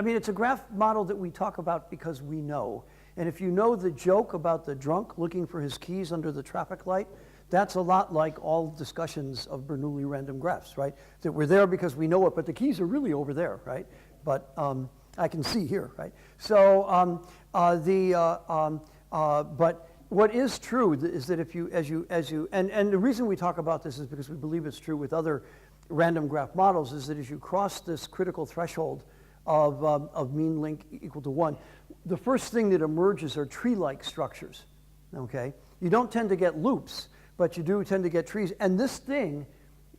mean, it's a graph model that we talk about because we know. And if you know the joke about the drunk looking for his keys under the traffic light, that's a lot like all discussions of Bernoulli random graphs, right? That we're there because we know it, but the keys are really over there, right? But I can see here, right? So but what is true is that if you, and the reason we talk about this is because we believe it's true with other random graph models, is that as you cross this critical threshold of mean link equal to 1, the first thing that emerges are tree-like structures, okay? You don't tend to get loops, but you do tend to get trees. And this thing,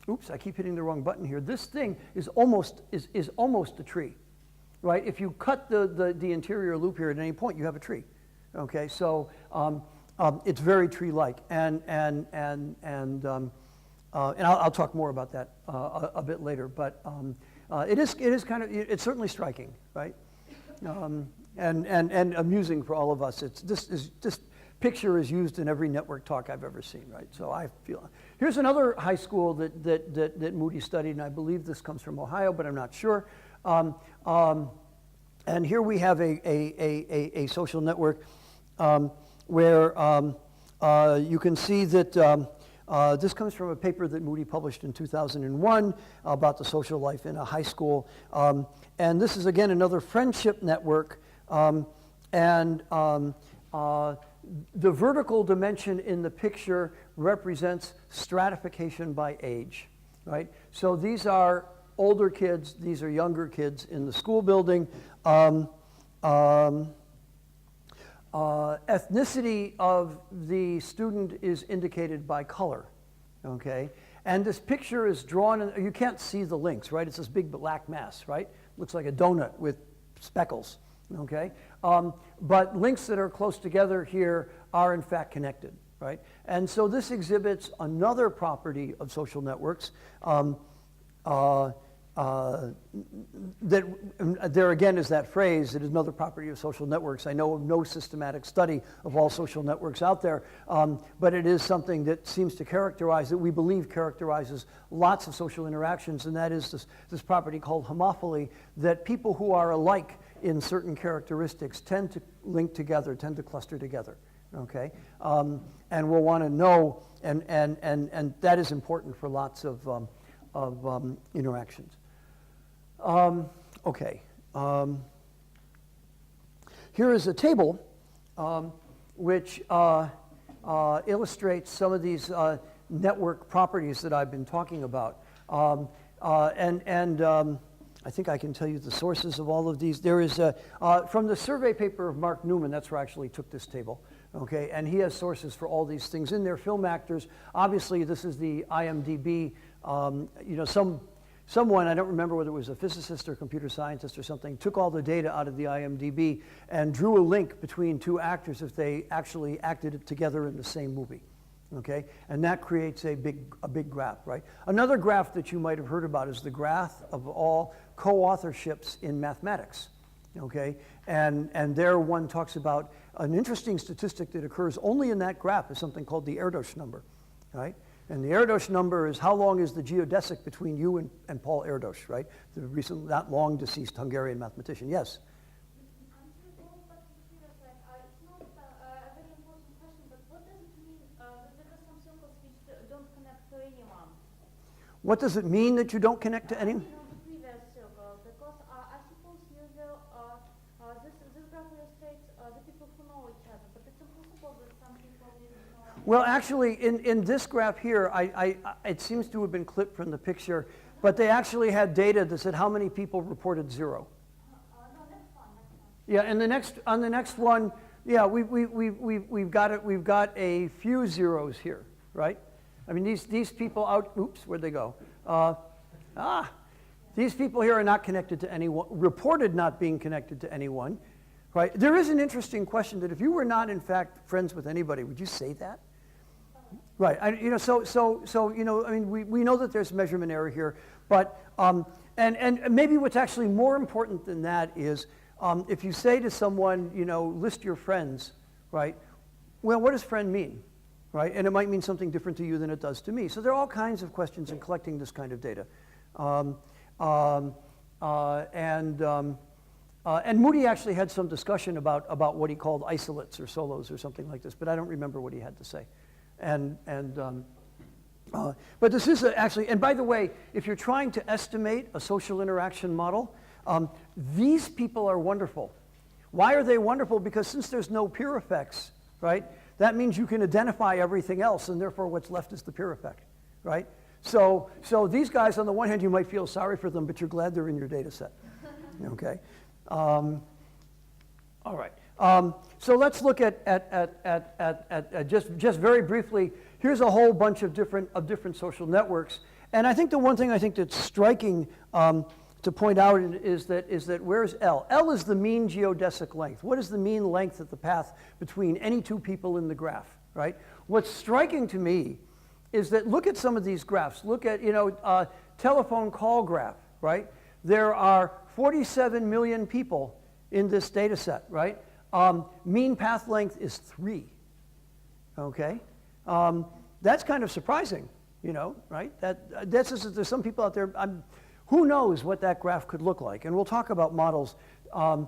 oops, I keep hitting the wrong button here. This thing is almost a tree, right? If you cut the interior loop here at any point, you have a tree, okay? So it's very tree-like, and I'll talk more about that a bit later. But it is kind of, it's certainly striking, right? And amusing for all of us. This picture is used in every network talk I've ever seen, right? So I feel, here's another high school that Moody studied, and I believe this comes from Ohio, but I'm not sure. And here we have a social network where You can see that this comes from a paper that Moody published in 2001 about the social life in a high school. And this is, again, another friendship network. The vertical dimension in the picture represents stratification by age, right? So these are older kids, these are younger kids in the school building. Ethnicity of the student is indicated by color, okay? And this picture is drawn, and you can't see the links, right? It's this big black mass, right? Looks like a donut with speckles, okay? But links that are close together here are in fact connected, right? And so this exhibits another property of social networks, that there again is that phrase, it is another property of social networks. I know of no systematic study of all social networks out there, but it is something that seems to characterize, that we believe characterizes lots of social interactions, and that is this property called homophily, that people who are alike in certain characteristics tend to link together, tend to cluster together, okay? And we'll want to know, and that is important for lots of interactions. Okay. Here is a table which illustrates some of these network properties that I've been talking about. I think I can tell you the sources of all of these. There is from the survey paper of Mark Newman, that's where I actually took this table. Okay, and he has sources for all these things in there. Film actors, obviously this is the IMDb. Someone, I don't remember whether it was a physicist or computer scientist or something, took all the data out of the IMDb and drew a link between two actors if they actually acted together in the same movie. Okay, and that creates a big graph, right? Another graph that you might have heard about is the graph of all co-authorships in mathematics. Okay, and there one talks about an interesting statistic that occurs only in that graph is something called the Erdős number, right? And the Erdős number is how long is the geodesic between you and Paul Erdős, right? The recent, not long deceased Hungarian mathematician. Yes? What does it mean that you don't connect to anyone? Well, actually, in this graph here, it seems to have been clipped from the picture, but they actually had data that said how many people reported zero. Yeah, and on the next one, yeah, we've got a few zeros here, right? I mean, these people out. Oops, where'd they go? These people here are not connected to anyone. Reported not being connected to anyone, right? There is an interesting question that if you were not in fact friends with anybody, would you say that? Right, so I mean, we know that there's measurement error here, but and maybe what's actually more important than that is if you say to someone, list your friends, right? Well, what does friend mean, right? And it might mean something different to you than it does to me. So there are all kinds of questions in collecting this kind of data, and Moody actually had some discussion about what he called isolates or solos or something like this, but I don't remember what he had to say. But this is actually, and by the way, if you're trying to estimate a social interaction model, these people are wonderful. Why are they wonderful? Because since there's no peer effects, right, that means you can identify everything else, and therefore what's left is the peer effect, right? So these guys, on the one hand, you might feel sorry for them, but you're glad they're in your data set, okay? All right. So let's look at just very briefly. Here's a whole bunch of different social networks, and I think the one thing I think that's striking to point out is that where's L? L is the mean geodesic length. What is the mean length of the path between any two people in the graph, right? What's striking to me is that look at some of these graphs. Look at telephone call graph, right? There are 47 million people in this data set, right? Mean path length is 3, okay? That's kind of surprising, right? That's just, there's some people out there, who knows what that graph could look like? And we'll talk about models. Notice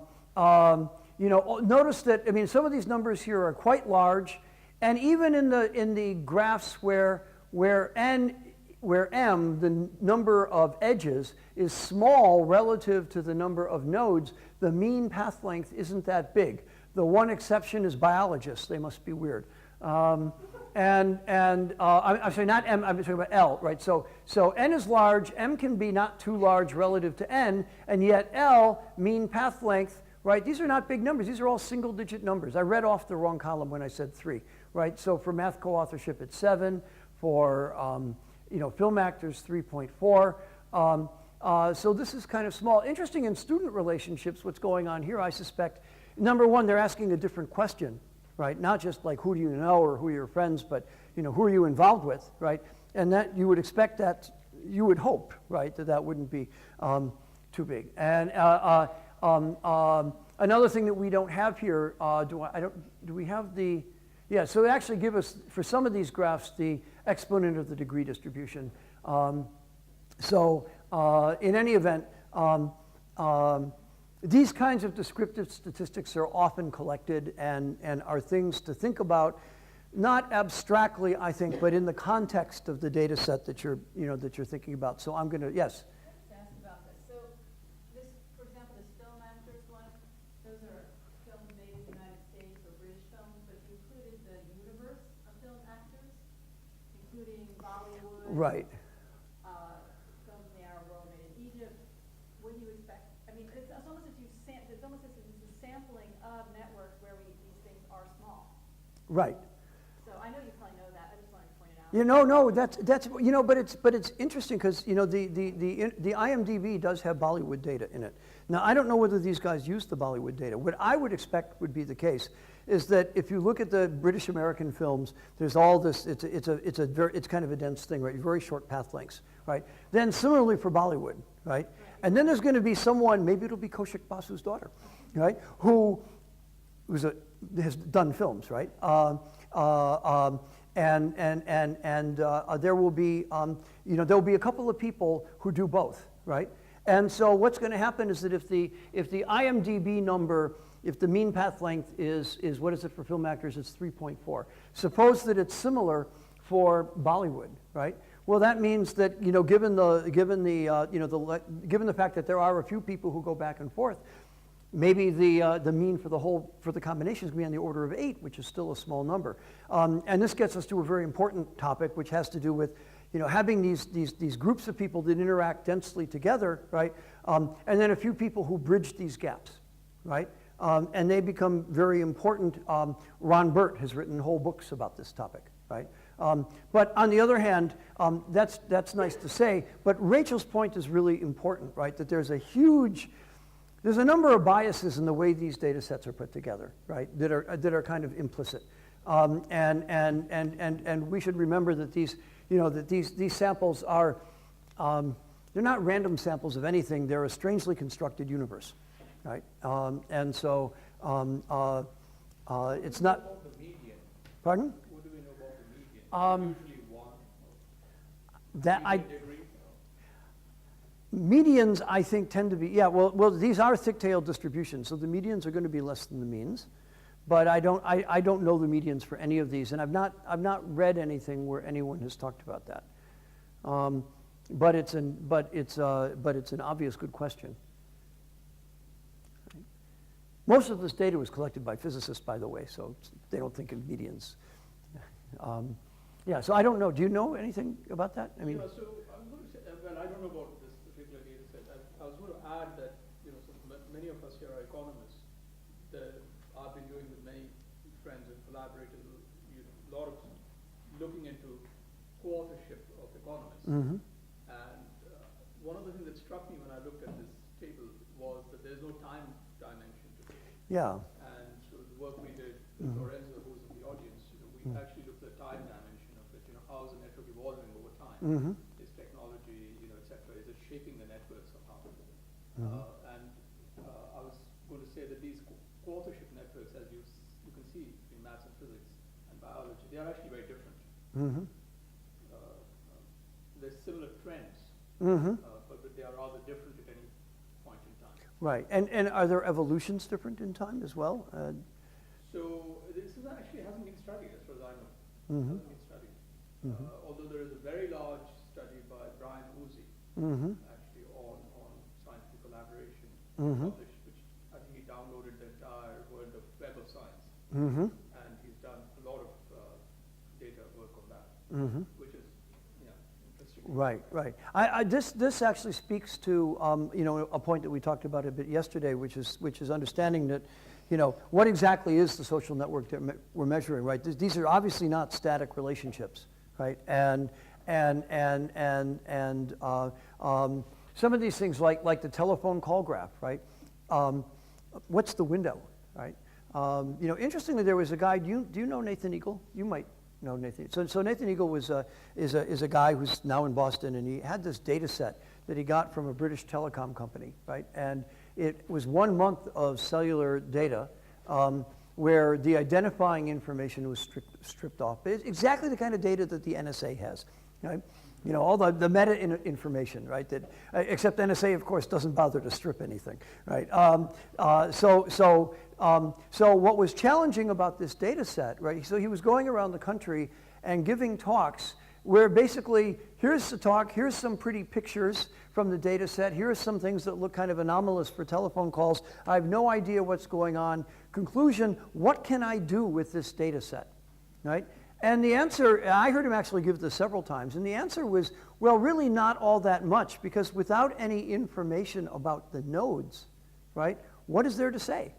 that, I mean, some of these numbers here are quite large, And even in the graphs where m, the number of edges, is small relative to the number of nodes, the mean path length isn't that big. The one exception is biologists. They must be weird. I'm sorry, not m, I'm talking about L, right? So n is large, m can be not too large relative to n, and yet L, mean path length, right? These are not big numbers. These are all single-digit numbers. I read off the wrong column when I said 3, right? So for math co-authorship, it's 7. For film actors, 3.4. So this is kind of small. Interesting in student relationships, what's going on here, I suspect. Number one, they're asking a different question, right? Not just like who do you know or who are your friends, but who are you involved with, right? And that you would expect that, you would hope, right, that wouldn't be too big. And another thing that we don't have here, do we have the, yeah, so they actually give us, for some of these graphs, the exponent of the degree distribution. In any event, these kinds of descriptive statistics are often collected and are things to think about, not abstractly, I think, but in the context of the data set that you're thinking about. So I'm going to, yes? To ask about this. So this, for example, this film actors one, those are films made in the United States or British films, but you included the universe of film actors, including Bollywood. Right. Films in the Arab world made in Egypt. What do you expect? I mean, it's almost as it's almost as it's a sampling of networks where these things are small. Right. So I know you probably know that. I just wanted to point it out. No, that's but it's interesting because the IMDb does have Bollywood data in it. Now I don't know whether these guys use the Bollywood data. What I would expect would be the case is that if you look at the British American films, there's all this. It's kind of a dense thing, right? Very short path lengths, right? Then similarly for Bollywood, right? And then there's going to be someone, maybe it'll be Kaushik Basu's daughter, right? Who has done films, right? There will be, there'll be a couple of people who do both, right? And so what's going to happen is that if the IMDb number, if the mean path length is what is it for film actors? It's 3.4. Suppose that it's similar for Bollywood, right? Well, that means that given the fact that there are a few people who go back and forth, maybe the mean for the combination is going to be on the order of 8, which is still a small number. And this gets us to a very important topic, which has to do with having these groups of people that interact densely together, right? And then a few people who bridge these gaps, right? And they become very important. Ron Burt has written whole books about this topic, right? But on the other hand, that's nice to say, but Rachel's point is really important, right? That there's a number of biases in the way these data sets are put together, right? That are kind of implicit, and we should remember that these samples are they're not random samples of anything. They're a strangely constructed universe, right? And so it's not. About the median. Pardon? What do we know about the median? Usually one. That I. Median degree? Medians, I think, tend to be, yeah, well, these are thick-tailed distributions, so the medians are going to be less than the means. But I don't know the medians for any of these, and I've not read anything where anyone has talked about that. But it's an obvious good question. Most of this data was collected by physicists, by the way, so they don't think in medians. Yeah, so I don't know. Do you know anything about that? I mean, Yeah, so I'm going to say, well, I don't know about this particular data set. I was going to add that many of us here are economists. I've been doing with many friends and collaborators, a lot of looking into co-authorship of economists. mm-hmm. And one of the things that struck me when I looked at this table was that there's no time dimension to it. Yeah. And so the work we did with Lorenzo, who's in the audience, we actually looked at the time dimension of it. How is the network evolving over time? Mm-hmm. Is technology, et cetera, is it shaping the network somehow? I was going to say that these co-authorship networks, as you can see in maths and physics and biology, they are actually very different. Mm-hmm. There's similar trends, but they are rather different at any point in time. Right, and are there evolutions different in time as well? So this is actually hasn't been studied as far as I hasn't been studied. Although there is a very large study by Brian Uzi, actually on scientific collaboration, published, which I think he downloaded the entire world of Web of Science, and he's done a lot of data work on that, which is interesting. Right, right. This actually speaks to a point that we talked about a bit yesterday, which is understanding that what exactly is the social network that we're measuring, right? These are obviously not static relationships, right? And some of these things, like the telephone call graph, right? What's the window, right? Interestingly, there was a guy. Do you know Nathan Eagle? You might know Nathan. So Nathan Eagle is a guy who's now in Boston, and he had this data set that he got from a British telecom company, right? And it was 1 month of cellular data where the identifying information was stripped off. It's exactly the kind of data that the NSA has, right? All the meta information, right? That except NSA, of course, doesn't bother to strip anything, right? So what was challenging about this data set, right? So he was going around the country and giving talks where basically, here's the talk, here's some pretty pictures from the data set, here are some things that look kind of anomalous for telephone calls. I have no idea what's going on. Conclusion, what can I do with this data set, right? And the answer, I heard him actually give this several times, and the answer was, well, really not all that much, because without any information about the nodes, right, what is there to say,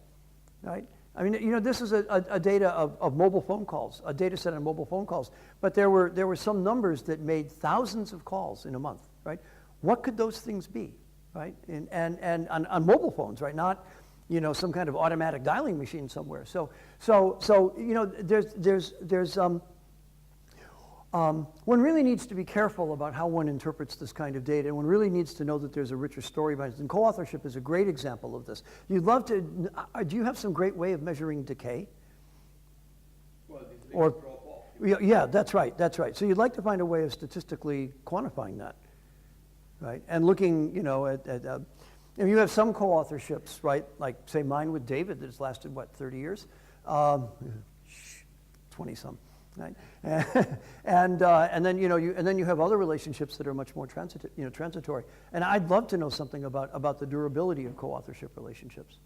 right? I mean, this is a data of mobile phone calls, a data set of mobile phone calls, but there were some numbers that made thousands of calls in a month, right? What could those things be, right? And on mobile phones, right? Not, some kind of automatic dialing machine somewhere. So one really needs to be careful about how one interprets this kind of data, and one really needs to know that there's a richer story behind it. And co-authorship is a great example of this. You'd love to, do you have some great way of measuring decay? Well, these links drop off. Yeah, that's right. So you'd like to find a way of statistically quantifying that, right? And looking, you have some co-authorships, right? Like, say, mine with David that has lasted, 30 years? 20-some. Right, and then you have other relationships that are much more transitory. And I'd love to know something about the durability of co-authorship relationships.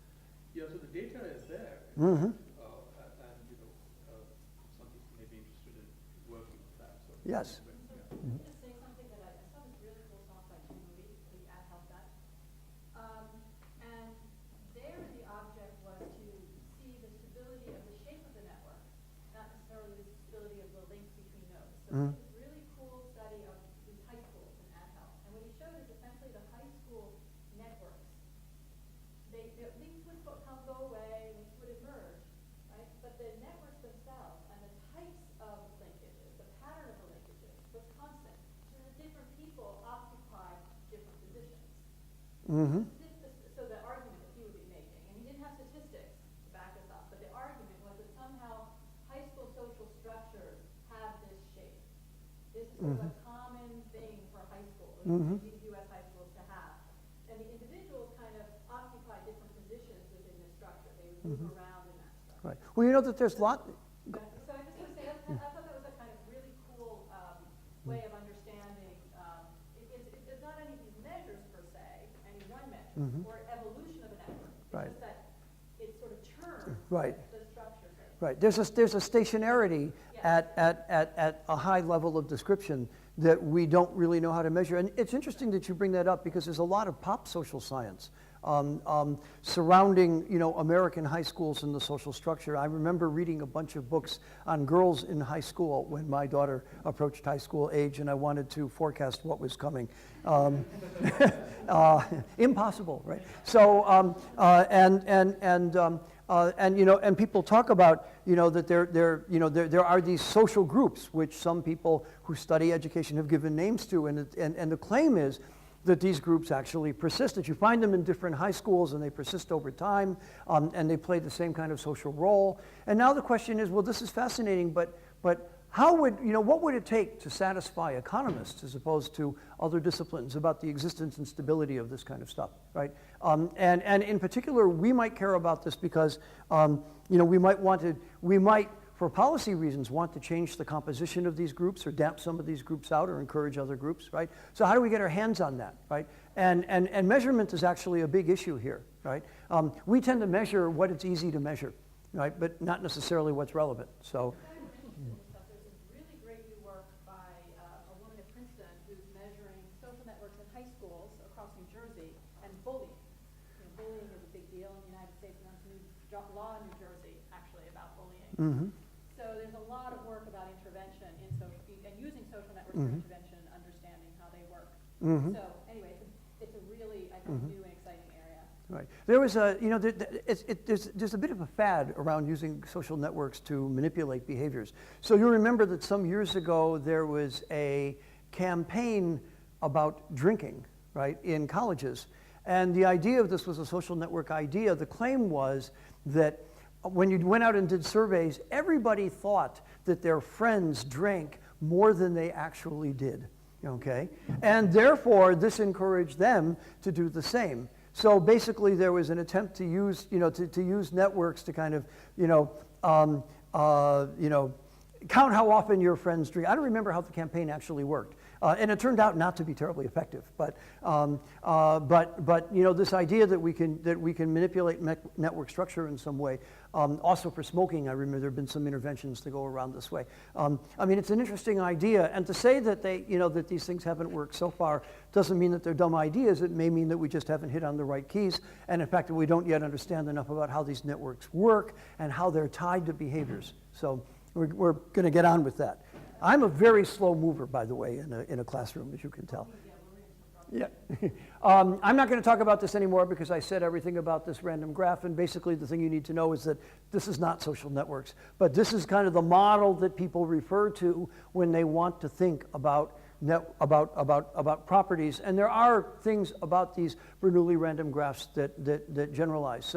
Yeah, so the data is there, Mm-hmm. and some people may be interested in working with that. So Yes. Can I just say something that I saw this really cool talk by Tim Moody, the ad help guy. And there the object was to see the stability of the shape of the network, not necessarily the stability of the links between nodes. So Mhm. it was a really cool study of these high schools in ad help. And what he showed is essentially the high school networks. The links would go away, links would emerge, right? But the networks themselves and the types of linkages, the pattern of the linkages was constant. So the different people occupied different positions. Mm-hmm. So the argument that he would be making, and he didn't have statistics to back this up, but the argument was that somehow high school social structures have this shape. This is sort of a common thing for high schools, these U.S. high schools to have. And the individuals kind of occupy different positions within this structure. They would move around in that structure. Right. Well, there's So I just want to say, I thought that was a kind of really cool way of understanding. It's not any of these measures per se, any one measure, or evolution of a network. It's Right. just that it sort of churns Right. the structure. Right. There's a stationarity Yes. at a high level of description that we don't really know how to measure. And it's interesting that you bring that up, because there's a lot of pop social science surrounding, American high schools and the social structure. I remember reading a bunch of books on girls in high school when my daughter approached high school age, and I wanted to forecast what was coming. Impossible, right? So, and people talk about, that there are these social groups which some people who study education have given names to, and the claim is that these groups actually persist, that you find them in different high schools and they persist over time, and they play the same kind of social role. And now the question is, well, this is fascinating, but what would it take to satisfy economists as opposed to other disciplines about the existence and stability of this kind of stuff, right? And in particular, we might care about this because, we might for policy reasons, want to change the composition of these groups or damp some of these groups out or encourage other groups, right? So how do we get our hands on that, right? And measurement is actually a big issue here, right? We tend to measure what it's easy to measure, right? But not necessarily what's relevant, so. There's some really great new work by a woman at Princeton who's measuring social networks in high schools across New Jersey and bullying. Bullying is a big deal in the United States, and there's a new law in New Jersey actually about bullying. Mm-hmm. So there's a lot of work about intervention in social and using social networks for intervention and understanding how they work. So anyway, it's a really, I think, new and exciting area. Right. There was a, you know, there's a bit of a fad around using social networks to manipulate behaviors. So you remember that some years ago there was a campaign about drinking, right, in colleges. And the idea of this was a social network idea. The claim was that when you went out and did surveys, everybody thought that their friends drank more than they actually did, okay? And therefore, this encouraged them to do the same. So basically, there was an attempt to use, you know, to use networks to kind of, count how often your friends drink. I don't remember how the campaign actually worked, and it turned out not to be terribly effective. But you know, this idea that we can manipulate network structure in some way. Also for smoking, I remember there have been some interventions to go around this way. I mean, it's an interesting idea, and to say that that these things haven't worked so far doesn't mean that they're dumb ideas. It may mean that we just haven't hit on the right keys, and in fact, that we don't yet understand enough about how these networks work and how they're tied to behaviors. So. We're going to get on with that. I'm a very slow mover, by the way, in a classroom, as you can tell. Yeah. I'm not going to talk about this anymore because I said everything about this random graph, and basically the thing you need to know is that this is not social networks, but this is kind of the model that people refer to when they want to think about properties. And there are things about these Bernoulli random graphs that generalize.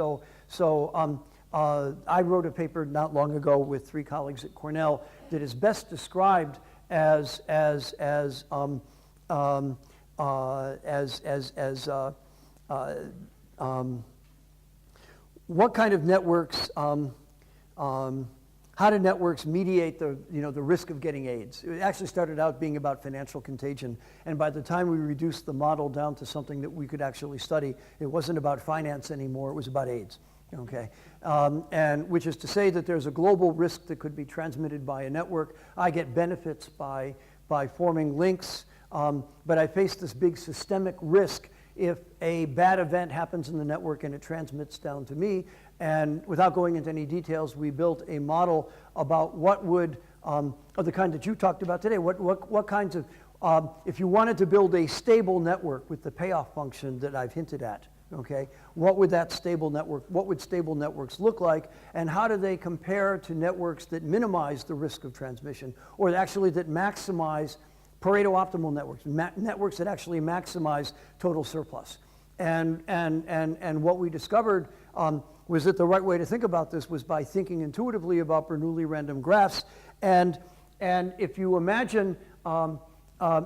I wrote a paper not long ago with 3 colleagues at Cornell that is best described as what kind of networks, how do networks mediate the risk of getting AIDS? It actually started out being about financial contagion, and by the time we reduced the model down to something that we could actually study, it wasn't about finance anymore, it was about AIDS. Okay, and which is to say that there's a global risk that could be transmitted by a network. I get benefits by forming links, but I face this big systemic risk if a bad event happens in the network and it transmits down to me. And without going into any details, we built a model about what would, of the kind that you talked about today, what kinds of, if you wanted to build a stable network with the payoff function that I've hinted at, okay, what would stable networks look like, and how do they compare to networks that minimize the risk of transmission, or actually that maximize Pareto optimal networks, networks that actually maximize total surplus. And what we discovered was that the right way to think about this was by thinking intuitively about Bernoulli random graphs. And if you imagine,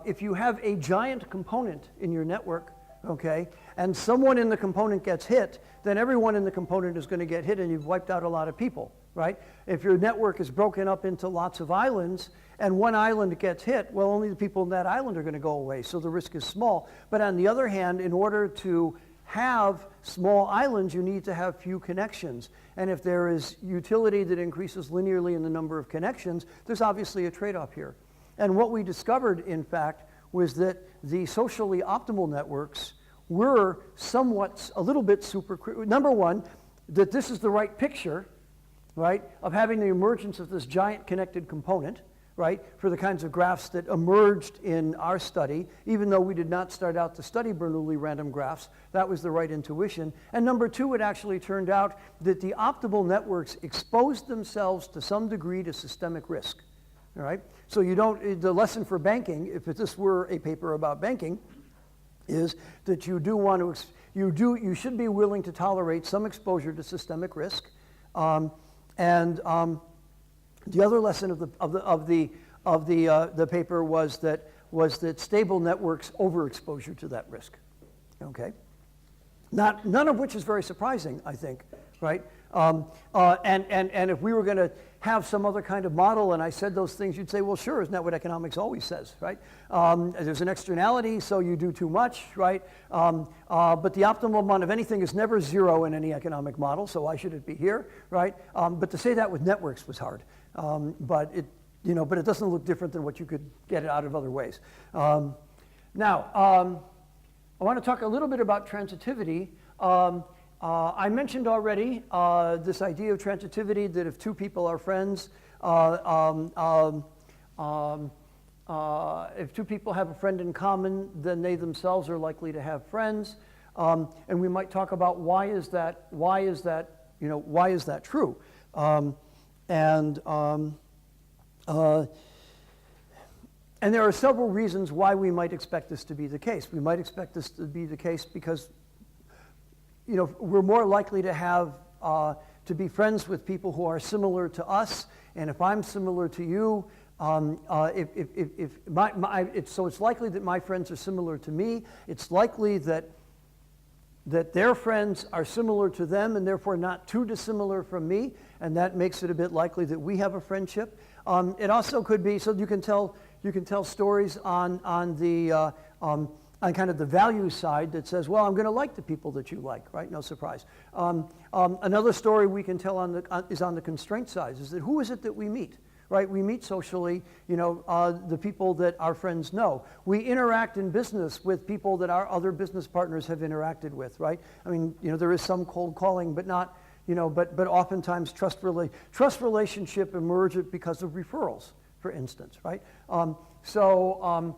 if you have a giant component in your network, okay, and someone in the component gets hit, then everyone in the component is going to get hit, and you've wiped out a lot of people, right? If your network is broken up into lots of islands, and one island gets hit, well, only the people in that island are going to go away, so the risk is small. But on the other hand, in order to have small islands, you need to have few connections. And if there is utility that increases linearly in the number of connections, there's obviously a trade-off here. And what we discovered, in fact, was that the socially optimal networks were a little bit number one, that this is the right picture, right, of having the emergence of this giant connected component, right, for the kinds of graphs that emerged in our study. Even though we did not start out to study Bernoulli random graphs, that was the right intuition. And number two, it actually turned out that the optimal networks exposed themselves to some degree to systemic risk. All right? So the lesson for banking, if this were a paper about banking, is that you should be willing to tolerate some exposure to systemic risk. The other lesson of the paper was that stable networks overexposure to that risk. Okay, none of which is very surprising, I think. right? And if we were going to have some other kind of model and I said those things, you'd say, well, sure, isn't that what economics always says, right? There's an externality, so you do too much, right? But the optimal amount of anything is never zero in any economic model, so why should it be here, right? But to say that with networks was hard. But it doesn't look different than what you could get out of other ways. Now, I want to talk a little bit about transitivity. I mentioned already this idea of transitivity, that if two people are friends, if two people have a friend in common, then they themselves are likely to have friends. And we might talk about why is that true? And there are several reasons why we might expect this to be the case. We might expect this to be the case because we're more likely to to be friends with people who are similar to us. And if I'm similar to you, so it's likely that my friends are similar to me. It's likely that their friends are similar to them and therefore not too dissimilar from me, and that makes it a bit likely that we have a friendship. It also could be, so you can tell stories on kind of the value side that says, well, I'm going to like the people that you like, right? No surprise. Another story we can tell is on the constraint side, is that who is it that we meet, right? We meet socially, the people that our friends know. We interact in business with people that our other business partners have interacted with, right? I mean, there is some cold calling, but not, but oftentimes trust relationship emerge because of referrals, for instance, right? So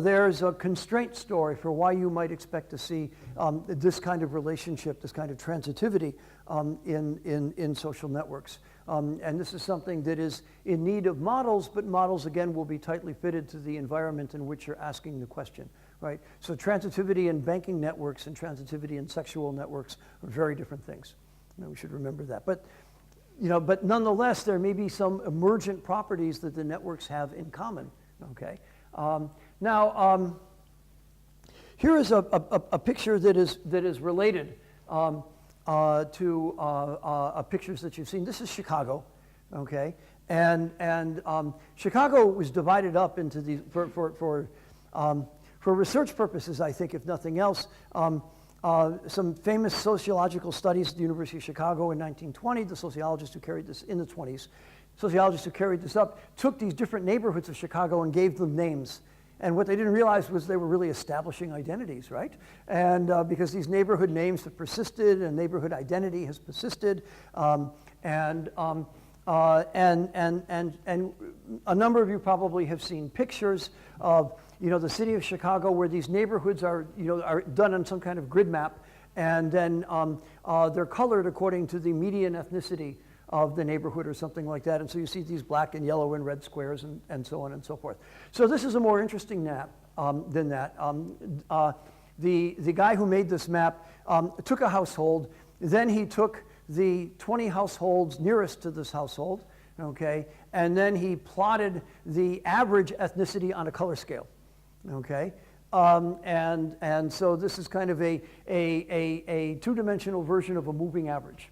there's a constraint story for why you might expect to see this kind of relationship, this kind of transitivity in social networks. And this is something that is in need of models, but models, again, will be tightly fitted to the environment in which you're asking the question, right? So transitivity in banking networks and transitivity in sexual networks are very different things. We should remember that. But nonetheless, there may be some emergent properties that the networks have in common, okay? Now, here is a picture that is related to pictures that you've seen. This is Chicago, okay? And Chicago was divided up into these for research purposes, I think, if nothing else. Some famous sociological studies at the University of Chicago in 1920. The sociologists who carried this in the 20s. Sociologists who carried this up took these different neighborhoods of Chicago and gave them names. And what they didn't realize was they were really establishing identities, right? And because these neighborhood names have persisted and neighborhood identity has persisted, and a number of you probably have seen pictures of the city of Chicago where these neighborhoods are done on some kind of grid map, and then they're colored according to the median ethnicity of the neighborhood or something like that. And so you see these black and yellow and red squares and so on and so forth. So this is a more interesting map than that. The guy who made this map took a household, then he took the 20 households nearest to this household, okay, and then he plotted the average ethnicity on a color scale, okay? And so this is kind of a two-dimensional version of a moving average,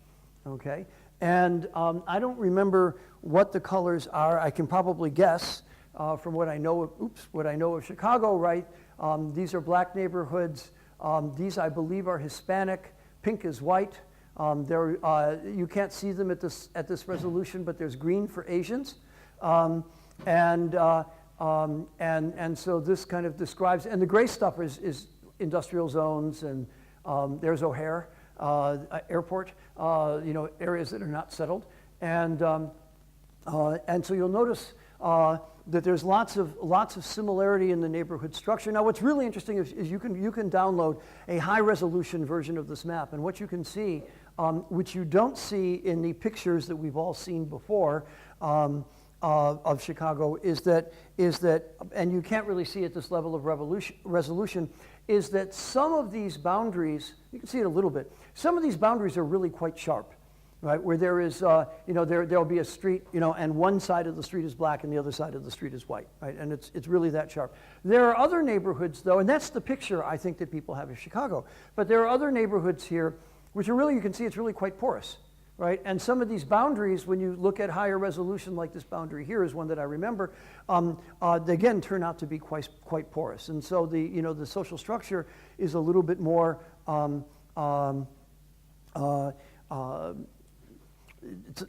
okay? And I don't remember what the colors are. I can probably guess from what I know of Chicago, right? These are black neighborhoods. These, I believe, are Hispanic. Pink is white. You can't see them at this resolution, but there's green for Asians. And so this kind of describes, and the gray stuff is industrial zones, and there's O'Hare Airport, areas that are not settled. And so you'll notice that there's lots of similarity in the neighborhood structure. Now, what's really interesting is you can download a high-resolution version of this map, and what you can see, which you don't see in the pictures that we've all seen before of Chicago, is that, and you can't really see at this level of resolution, is that some of these boundaries, you can see it a little bit, some of these boundaries are really quite sharp. Right, where there is, there'll be a street, and one side of the street is black and the other side of the street is white, right? And it's really that sharp. There are other neighborhoods, though, and that's the picture I think that people have of Chicago. But there are other neighborhoods here which are really, you can see it's really quite porous, right? And some of these boundaries, when you look at higher resolution, like this boundary here is one that I remember, they again turn out to be quite porous. And so the social structure is a little bit more,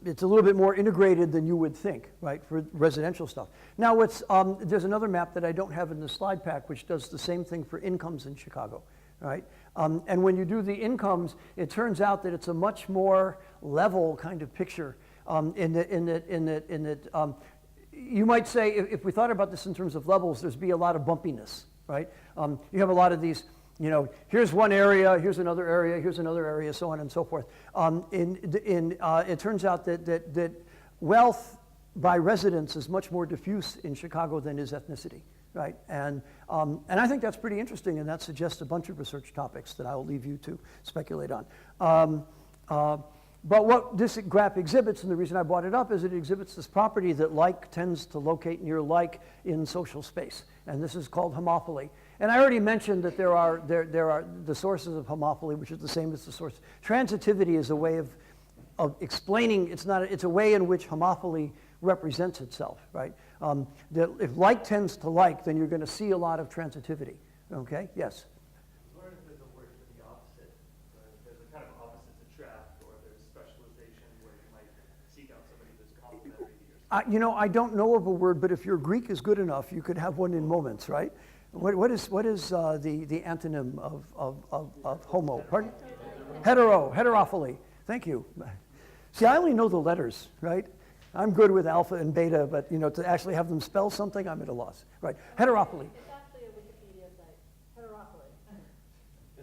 it's a little bit more integrated than you would think, right, for residential stuff. Now, there's another map that I don't have in the slide pack, which does the same thing for incomes in Chicago, right? And when you do the incomes, it turns out that it's a much more level kind of picture. In that you might say, if we thought about this in terms of levels, there's be a lot of bumpiness, right? You have a lot of these. Here's one area, here's another area, so on and so forth. It turns out that wealth by residence is much more diffuse in Chicago than is ethnicity, right? And I think that's pretty interesting, and that suggests a bunch of research topics that I'll leave you to speculate on. But what this graph exhibits, and the reason I brought it up, is it exhibits this property that like tends to locate near like in social space, and this is called homophily. And I already mentioned that there are the sources of homophily, which is the same as the source. Transitivity is a way of explaining. It's a way in which homophily represents itself, right? That if like tends to like, then you're going to see a lot of transitivity. Okay? Yes. I was wondering if there's a word for the opposite. There's a kind of opposites attract, or there's specialization where you might seek out somebody who's complementary to yourself. I don't know of a word, but if your Greek is good enough, you could have one in moments, right? What is the antonym of homo? Pardon? Heterophily. Thank you. See, I only know the letters, right? I'm good with alpha and beta, but to actually have them spell something, I'm at a loss. Right? Heterophily. It's actually a Wikipedia site. Heterophily.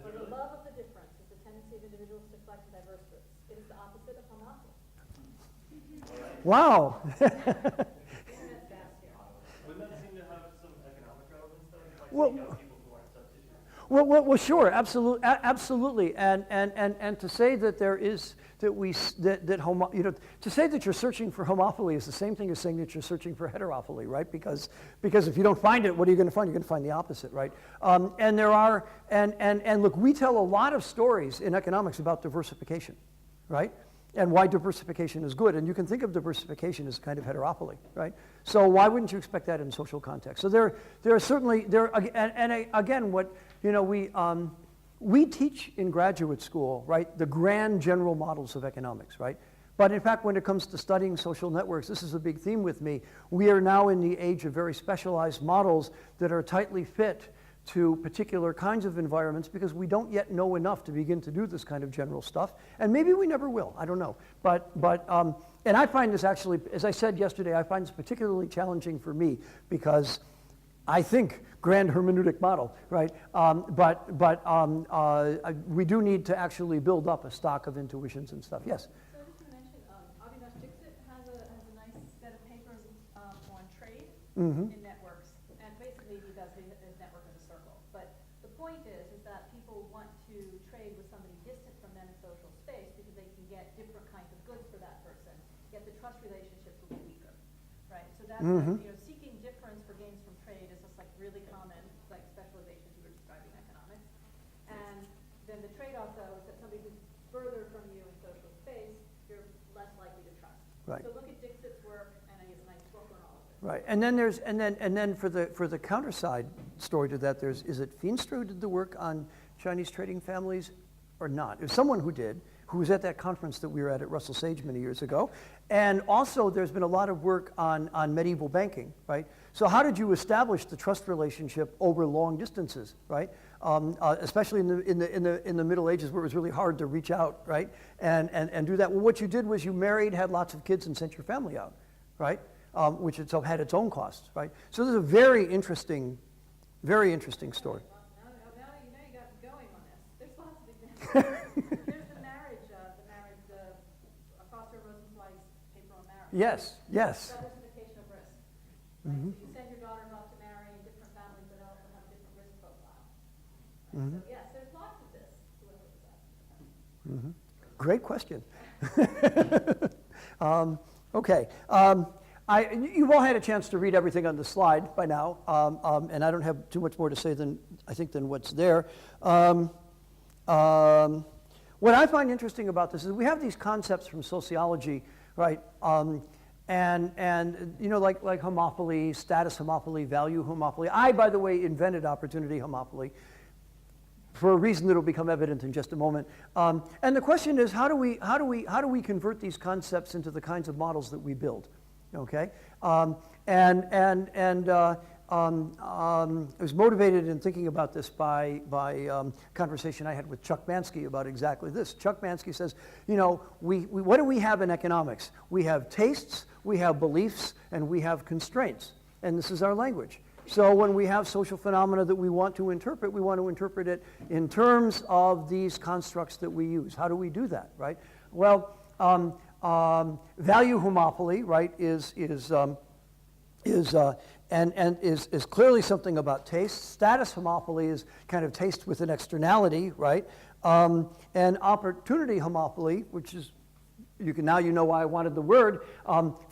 Or the love of the difference is the tendency of individuals to reflect diverse groups. It is the opposite of homophily. Wow. Internet's fast here. Wouldn't that seem to have some economic relevance, though? You might Well- seek out people who aren't substitutes. Well, sure, absolutely, and to say that there is to say that you're searching for homophily is the same thing as saying that you're searching for heterophily, right? Because if you don't find it, what are you going to find? You're going to find the opposite, right? And there are and look, we tell a lot of stories in economics about diversification, right? And why diversification is good. And you can think of diversification as kind of heterophily, right? So why wouldn't you expect that in social context? So there are certainly, again, what, we teach in graduate school, right, the grand general models of economics, right? But in fact, when it comes to studying social networks, this is a big theme with me. We are now in the age of very specialized models that are tightly fit to particular kinds of environments because we don't yet know enough to begin to do this kind of general stuff. And maybe we never will, I don't know. And I find this actually, as I said yesterday, I find this particularly challenging for me because I think grand hermeneutic model, right? We do need to actually build up a stock of intuitions and stuff. Yes? So I just want to mention, Avinash Dixit has a nice set of papers on trade in networks. And basically he does his network as a circle. But the point is that people want to trade with somebody distant from them in social space because they can get different kinds of goods for that person, yet the trust relationships will be weaker, right? So that's, seeking difference for gains from trade is just like really common, like specializations you were describing in economics. And then the trade-off, though, is that somebody who's further from you in social space, you're less likely to trust. Right. So look at Dixit's work, and he has a nice book on all of this. Right, and then for the counterside story to that, is it Feenstra who did the work on Chinese trading families or not? It was someone who did, who was at that conference that we were at Russell Sage many years ago. And also there's been a lot of work on medieval banking, right? So how did you establish the trust relationship over long distances, right? Especially in the Middle Ages where it was really hard to reach out, right? And do that. Well, what you did was you married, had lots of kids, and sent your family out, right? Which itself had its own costs, right? So this is a very interesting story. Now you got going on this. There's lots of examples. There's the marriage, Foster Rosenzweig's paper on marriage. Yes. Diversification of risk. Right? So you send your daughters off to marry in different families that also have a different risk profile. Right? So yes, there's lots of this to look at. Great question. Okay. You've all had a chance to read everything on the slide by now, and I don't have too much more to say than what's there. One what I find interesting about this is we have these concepts from sociology, right? And you know, like homophily, status homophily, value homophily. I, by the way, invented opportunity homophily for a reason that will become evident in just a moment. And the question is, how do we convert these concepts into the kinds of models that we build? Okay, I was motivated in thinking about this by conversation I had with Chuck Mansky about exactly this. Chuck Mansky says, you know, what do we have in economics? We have tastes, we have beliefs, and we have constraints. And this is our language. So when we have social phenomena that we want to interpret it in terms of these constructs that we use. How do we do that, right? Well, value homophily, right, is clearly something about taste. Status homophily is kind of taste with an externality, right? And opportunity homophily, which is, now you know why I wanted the word.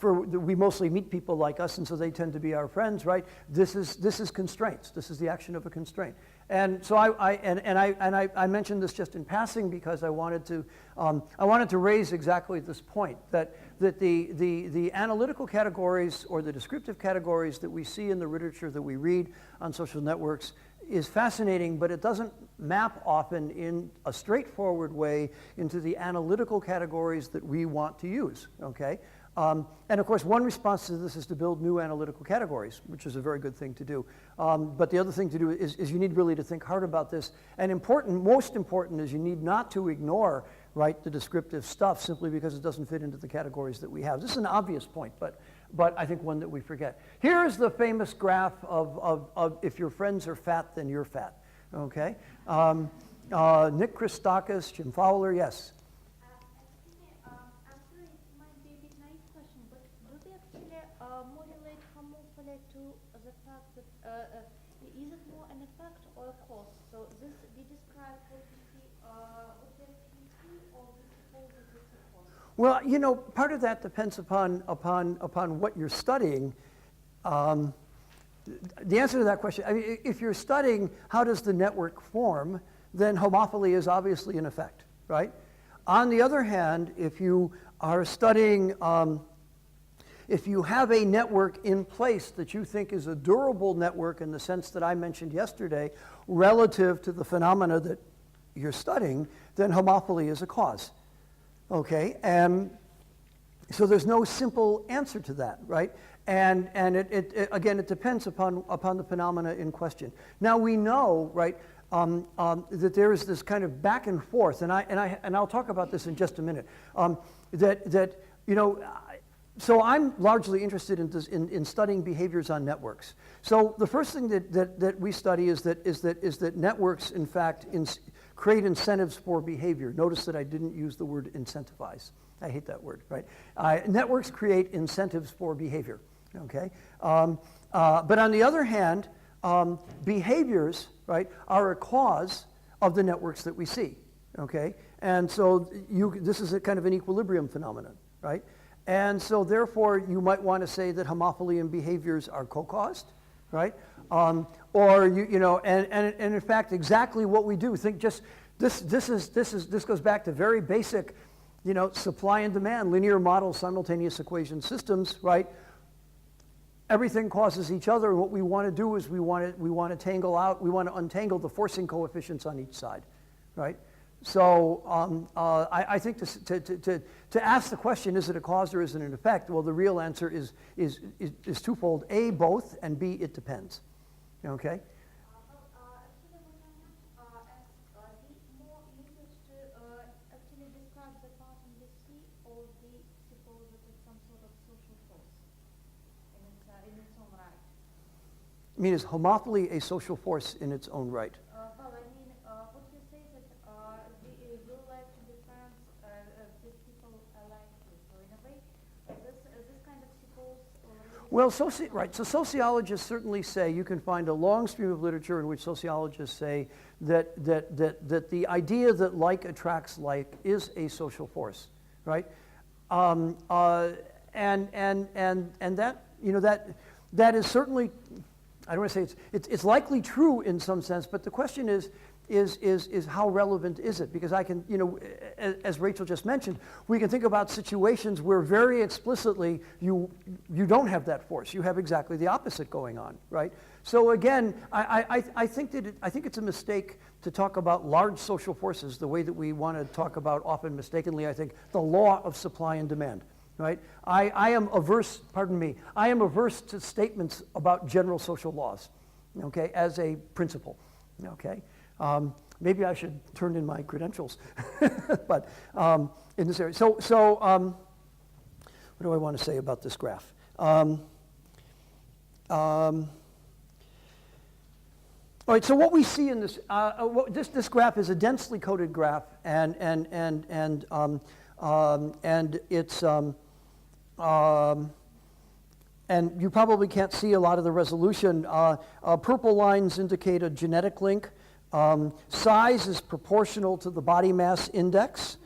We mostly meet people like us, and so they tend to be our friends, right? This is constraints. This is the action of a constraint. And so I mentioned this just in passing because I wanted to raise exactly this point that the analytical categories or the descriptive categories that we see in the literature that we read on social networks is fascinating, but it doesn't map often in a straightforward way into the analytical categories that we want to use, okay? And of course, one response to this is to build new analytical categories, which is a very good thing to do. But the other thing to do is you need really to think hard about this. And most important is you need not to ignore, right, the descriptive stuff simply because it doesn't fit into the categories that we have. This is an obvious point, but I think one that we forget. Here's the famous graph of if your friends are fat, then you're fat, okay? Nick Christakis, Jim Fowler, yes? Excuse me, actually, it might be a bit naive question, but do they actually modulate homophily to the fact that is it more an effect or a cause? So this we describe what you see, what they actually see, or we suppose that it's a cause? Well, you know, part of that depends upon what you're studying. The answer to that question, I mean, if you're studying how does the network form, then homophily is obviously an effect, right? On the other hand, if you are studying, if you have a network in place that you think is a durable network in the sense that I mentioned yesterday, relative to the phenomena that you're studying, then homophily is a cause. Okay, and so there's no simple answer to that, right? And again, it depends upon the phenomena in question. Now we know, right, that there is this kind of back and forth, and I'll talk about this in just a minute. That you know, so I'm largely interested in studying behaviors on networks. So the first thing that we study is that networks, in fact, create incentives for behavior. Notice that I didn't use the word incentivize. I hate that word, right? Networks create incentives for behavior, okay? But on the other hand, behaviors, right, are a cause of the networks that we see, okay? And so this is a kind of an equilibrium phenomenon, right? And so therefore, you might want to say that homophily and behaviors are co-caused, right? Or you know, and in fact, exactly what we do. Think just this goes back to very basic, you know, supply and demand, linear model, simultaneous equation systems, right? Everything causes each other, and what we want to do is we want to untangle the forcing coefficients on each side, right? So I think to ask the question, is it a cause or is it an effect? Well, the real answer is twofold: A, both, and B, it depends. Okay. Actually, what I meant as the more usage to actually describe the pattern we see, or we suppose that it's some sort of social force in its own right. I mean, is homophily a social force in its own right? Well, I mean, what you say that you like to be friends with people like you. So in a way, this kind of suppose. Well, right. So sociologists certainly say, you can find a long stream of literature in which sociologists say that the idea that like attracts like is a social force, right? And that, you know, that is certainly, I don't want to say it's likely true in some sense, but the question is, is how relevant is it? Because I can, as Rachel just mentioned, we can think about situations where very explicitly you don't have that force. You have exactly the opposite going on, right? So again, I think it's a mistake to talk about large social forces the way that we want to talk about, often mistakenly, I think, the law of supply and demand. Right? I am averse to statements about general social laws, okay, as a principle, okay? Maybe I should turn in my credentials, but in this area. So what do I want to say about this graph? All right, so what we see in this, this graph is a densely coded graph, and it's and you probably can't see a lot of the resolution. Purple lines indicate a genetic link. Size is proportional to the body mass index.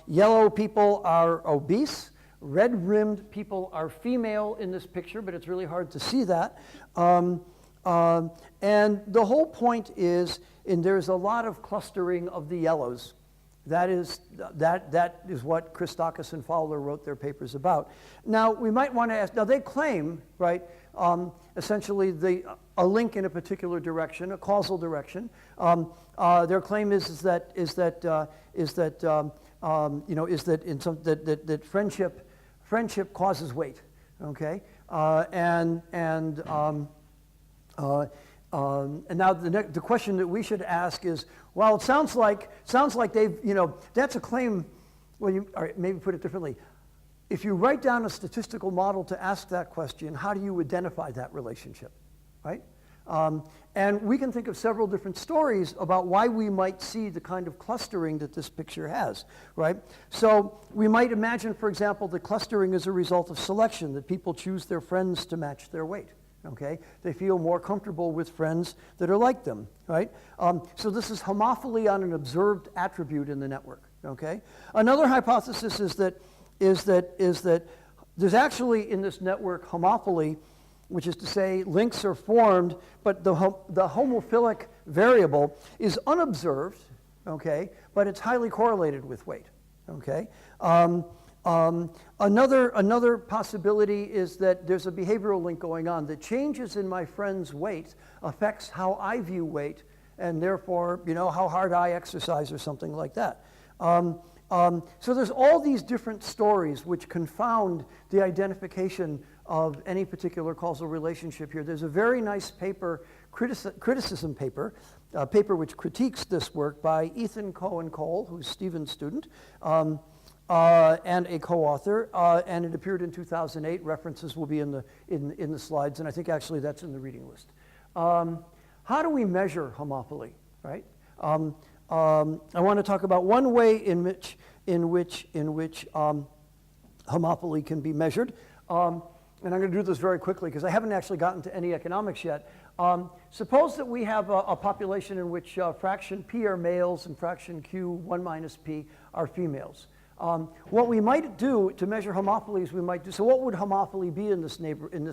Yellow people are obese. Red-rimmed people are female in this picture, but it's really hard to see that. And the whole point is, and there's a lot of clustering of the yellows. That is what Christakis and Fowler wrote their papers about. Now, we might want to ask, now they claim, right, essentially a link in a particular direction, a causal direction. Their claim is that friendship causes weight, okay? And now the question that we should ask is, well, it sounds like they've, that's a claim. Well, all right, maybe put it differently. If you write down a statistical model to ask that question, how do you identify that relationship, right? And we can think of several different stories about why we might see the kind of clustering that this picture has, right? So we might imagine, for example, that clustering is a result of selection, that people choose their friends to match their weight. Okay, they feel more comfortable with friends that are like them, right? So this is homophily on an observed attribute in the network. Okay, another hypothesis is that there's actually in this network homophily, which is to say links are formed, but the homophilic variable is unobserved. Okay, but it's highly correlated with weight. Okay. Another possibility is that there's a behavioral link going on. The changes in my friend's weight affects how I view weight, and therefore, how hard I exercise or something like that. So there's all these different stories which confound the identification of any particular causal relationship here. There's a very nice paper, criticism paper, a paper which critiques this work by Ethan Cohen Cole, who's Stephen's student, and a co-author, and it appeared in 2008. References will be in the slides, and I think actually that's in the reading list. How do we measure homophily, right? I want to talk about one way in which homophily can be measured, and I'm going to do this very quickly because I haven't actually gotten to any economics yet. Suppose that we have a population in which fraction P are males and fraction Q, 1 minus P, are females. What we might do to measure homophily is so what would homophily be in this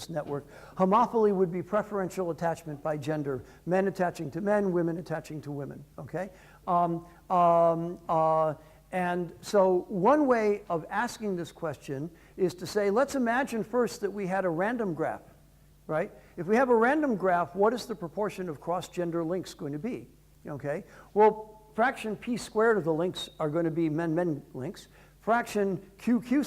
network? Homophily would be preferential attachment by gender, men attaching to men, women attaching to women, okay? And so one way of asking this question is to say, let's imagine first that we had a random graph, right? If we have a random graph, what is the proportion of cross-gender links going to be, okay? Well, fraction p squared of the links are going to be men-men links. Fraction q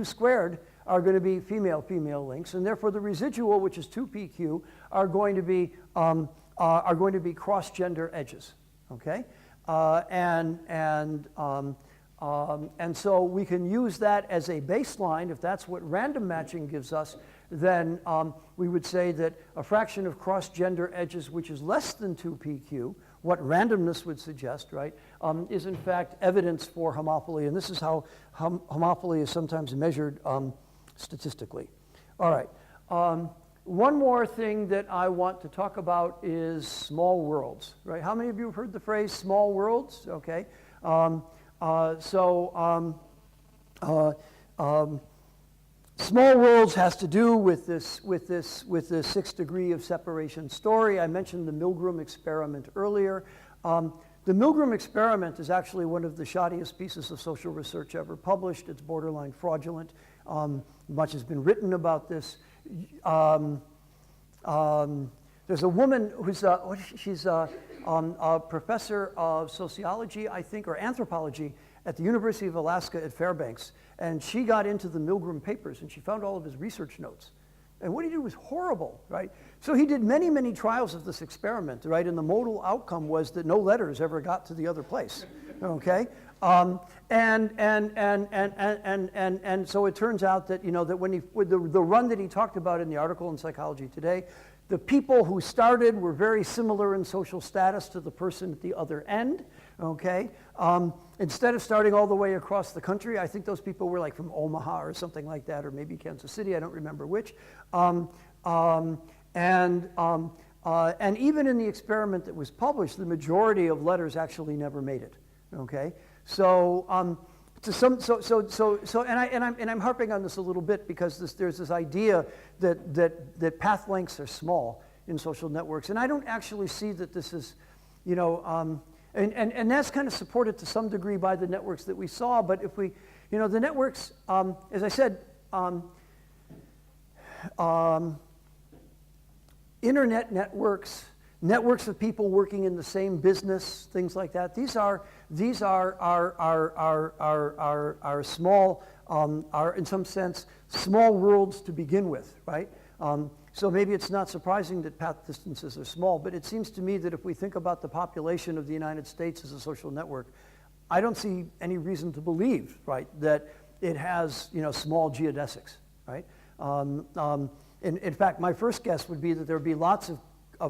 squared are going to be female-female links, and therefore the residual, which is 2pq, are going to be cross-gender edges. Okay, and so we can use that as a baseline. If that's what random matching gives us, then we would say that a fraction of cross-gender edges, which is less than 2pq, what randomness would suggest, right, is in fact evidence for homophily, and this is how homophily is sometimes measured statistically. All right. One more thing that I want to talk about is small worlds, right? How many of you have heard the phrase small worlds? Okay. Small worlds has to do with this 6th degree of separation story. I mentioned the Milgram experiment earlier. The Milgram experiment is actually one of the shoddiest pieces of social research ever published. It's borderline fraudulent. Much has been written about this. There's a woman who's she's a professor of sociology, I think, or anthropology at the University of Alaska at Fairbanks. And she got into the Milgram papers, and she found all of his research notes. And what he did was horrible, right? So he did many, many trials of this experiment, right? And the modal outcome was that no letters ever got to the other place, okay? And so it turns out that, you know, that when with the run that he talked about in the article in Psychology Today, the people who started were very similar in social status to the person at the other end, okay? Instead of starting all the way across the country, I think those people were like from Omaha or something like that, or maybe Kansas City, I don't remember which. And even in the experiment that was published, the majority of letters actually never made it, okay? So, I'm harping on this a little bit because there's this idea that path lengths are small in social networks, and I don't actually see that this is, you know, and that's kind of supported to some degree by the networks that we saw. But if we, you know, the networks, as I said, internet networks. Networks of people working in the same business, things like that. These are small, are in some sense small worlds to begin with, right? So maybe it's not surprising that path distances are small, but it seems to me that if we think about the population of the United States as a social network, I don't see any reason to believe, right, that it has, you know, small geodesics, right? In fact, my first guess would be that there would be lots of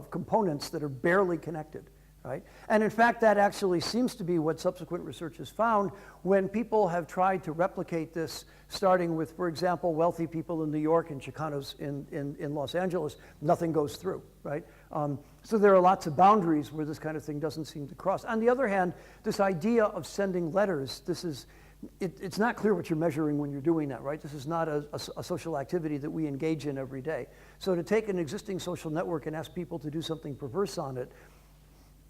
components that are barely connected, right? And in fact, that actually seems to be what subsequent research has found when people have tried to replicate this, starting with, for example, wealthy people in New York and Chicanos in Los Angeles. Nothing goes through, right? So there are lots of boundaries where this kind of thing doesn't seem to cross. On the other hand, this idea of sending letters, this is, it's not clear what you're measuring when you're doing that, right? This is not a social activity that we engage in every day. So to take an existing social network and ask people to do something perverse on it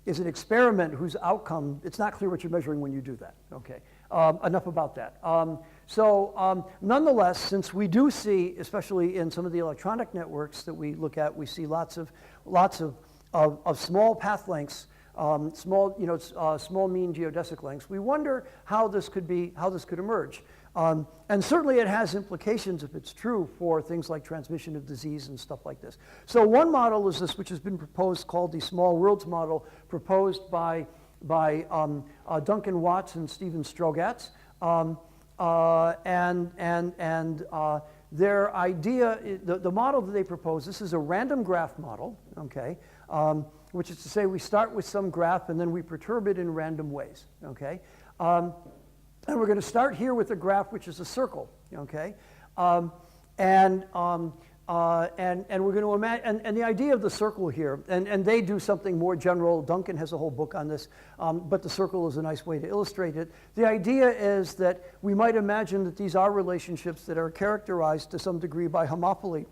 is an experiment whose outcome, it's not clear what you're measuring when you do that, okay? Enough about that. Nonetheless, since we do see, especially in some of the electronic networks that we look at, we see lots of small path lengths, small mean geodesic lengths. We wonder how this could emerge. And certainly it has implications, if it's true, for things like transmission of disease and stuff like this. So one model is this, which has been proposed, called the small worlds model, proposed by Duncan Watts and Stephen Strogatz. Their idea, the model that they propose, this is a random graph model, okay, which is to say we start with some graph and then we perturb it in random ways, okay? And we're going to start here with a graph which is a circle, okay? And we're going to imagine, and the idea of the circle here, and they do something more general. Duncan has a whole book on this, but the circle is a nice way to illustrate it. The idea is that we might imagine that these are relationships that are characterized to some degree by homophily.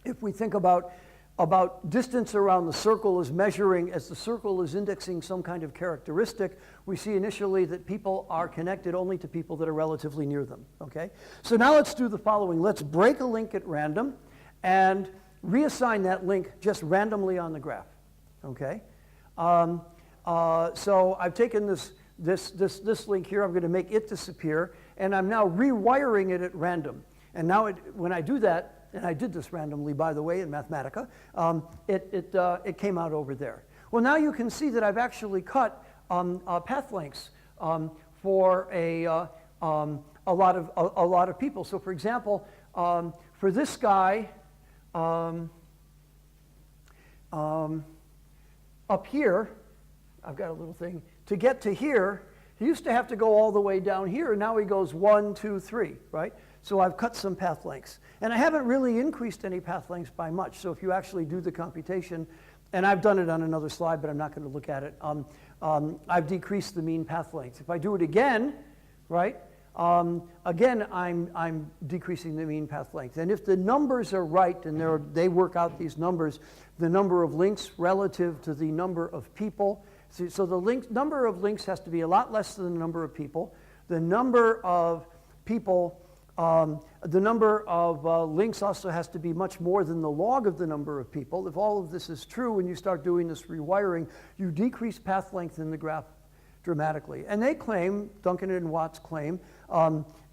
If we think about distance around the circle as measuring, as the circle is indexing some kind of characteristic, we see initially that people are connected only to people that are relatively near them, okay? So now let's do the following. Let's break a link at random and reassign that link just randomly on the graph, okay? So I've taken this link here, I'm going to make it disappear, and I'm now rewiring it at random. And now when I do that, and I did this randomly, by the way, in Mathematica, it came out over there. Well, now you can see that I've actually cut path lengths for a lot of people. So, for example, for this guy up here, I've got a little thing. To get to here, he used to have to go all the way down here, and now he goes 1, 2, 3, right? So I've cut some path lengths. And I haven't really increased any path lengths by much. So if you actually do the computation, and I've done it on another slide, but I'm not going to look at it, I've decreased the mean path length. If I do it again, right, again, I'm decreasing the mean path length. And if the numbers are right, and they work out these numbers, the number of links relative to the number of people So the number of links has to be a lot less than the number of people. The number of people, the number of links also has to be much more than the log of the number of people. If all of this is true, when you start doing this rewiring, you decrease path length in the graph dramatically. And they claim, Duncan and Watts claim,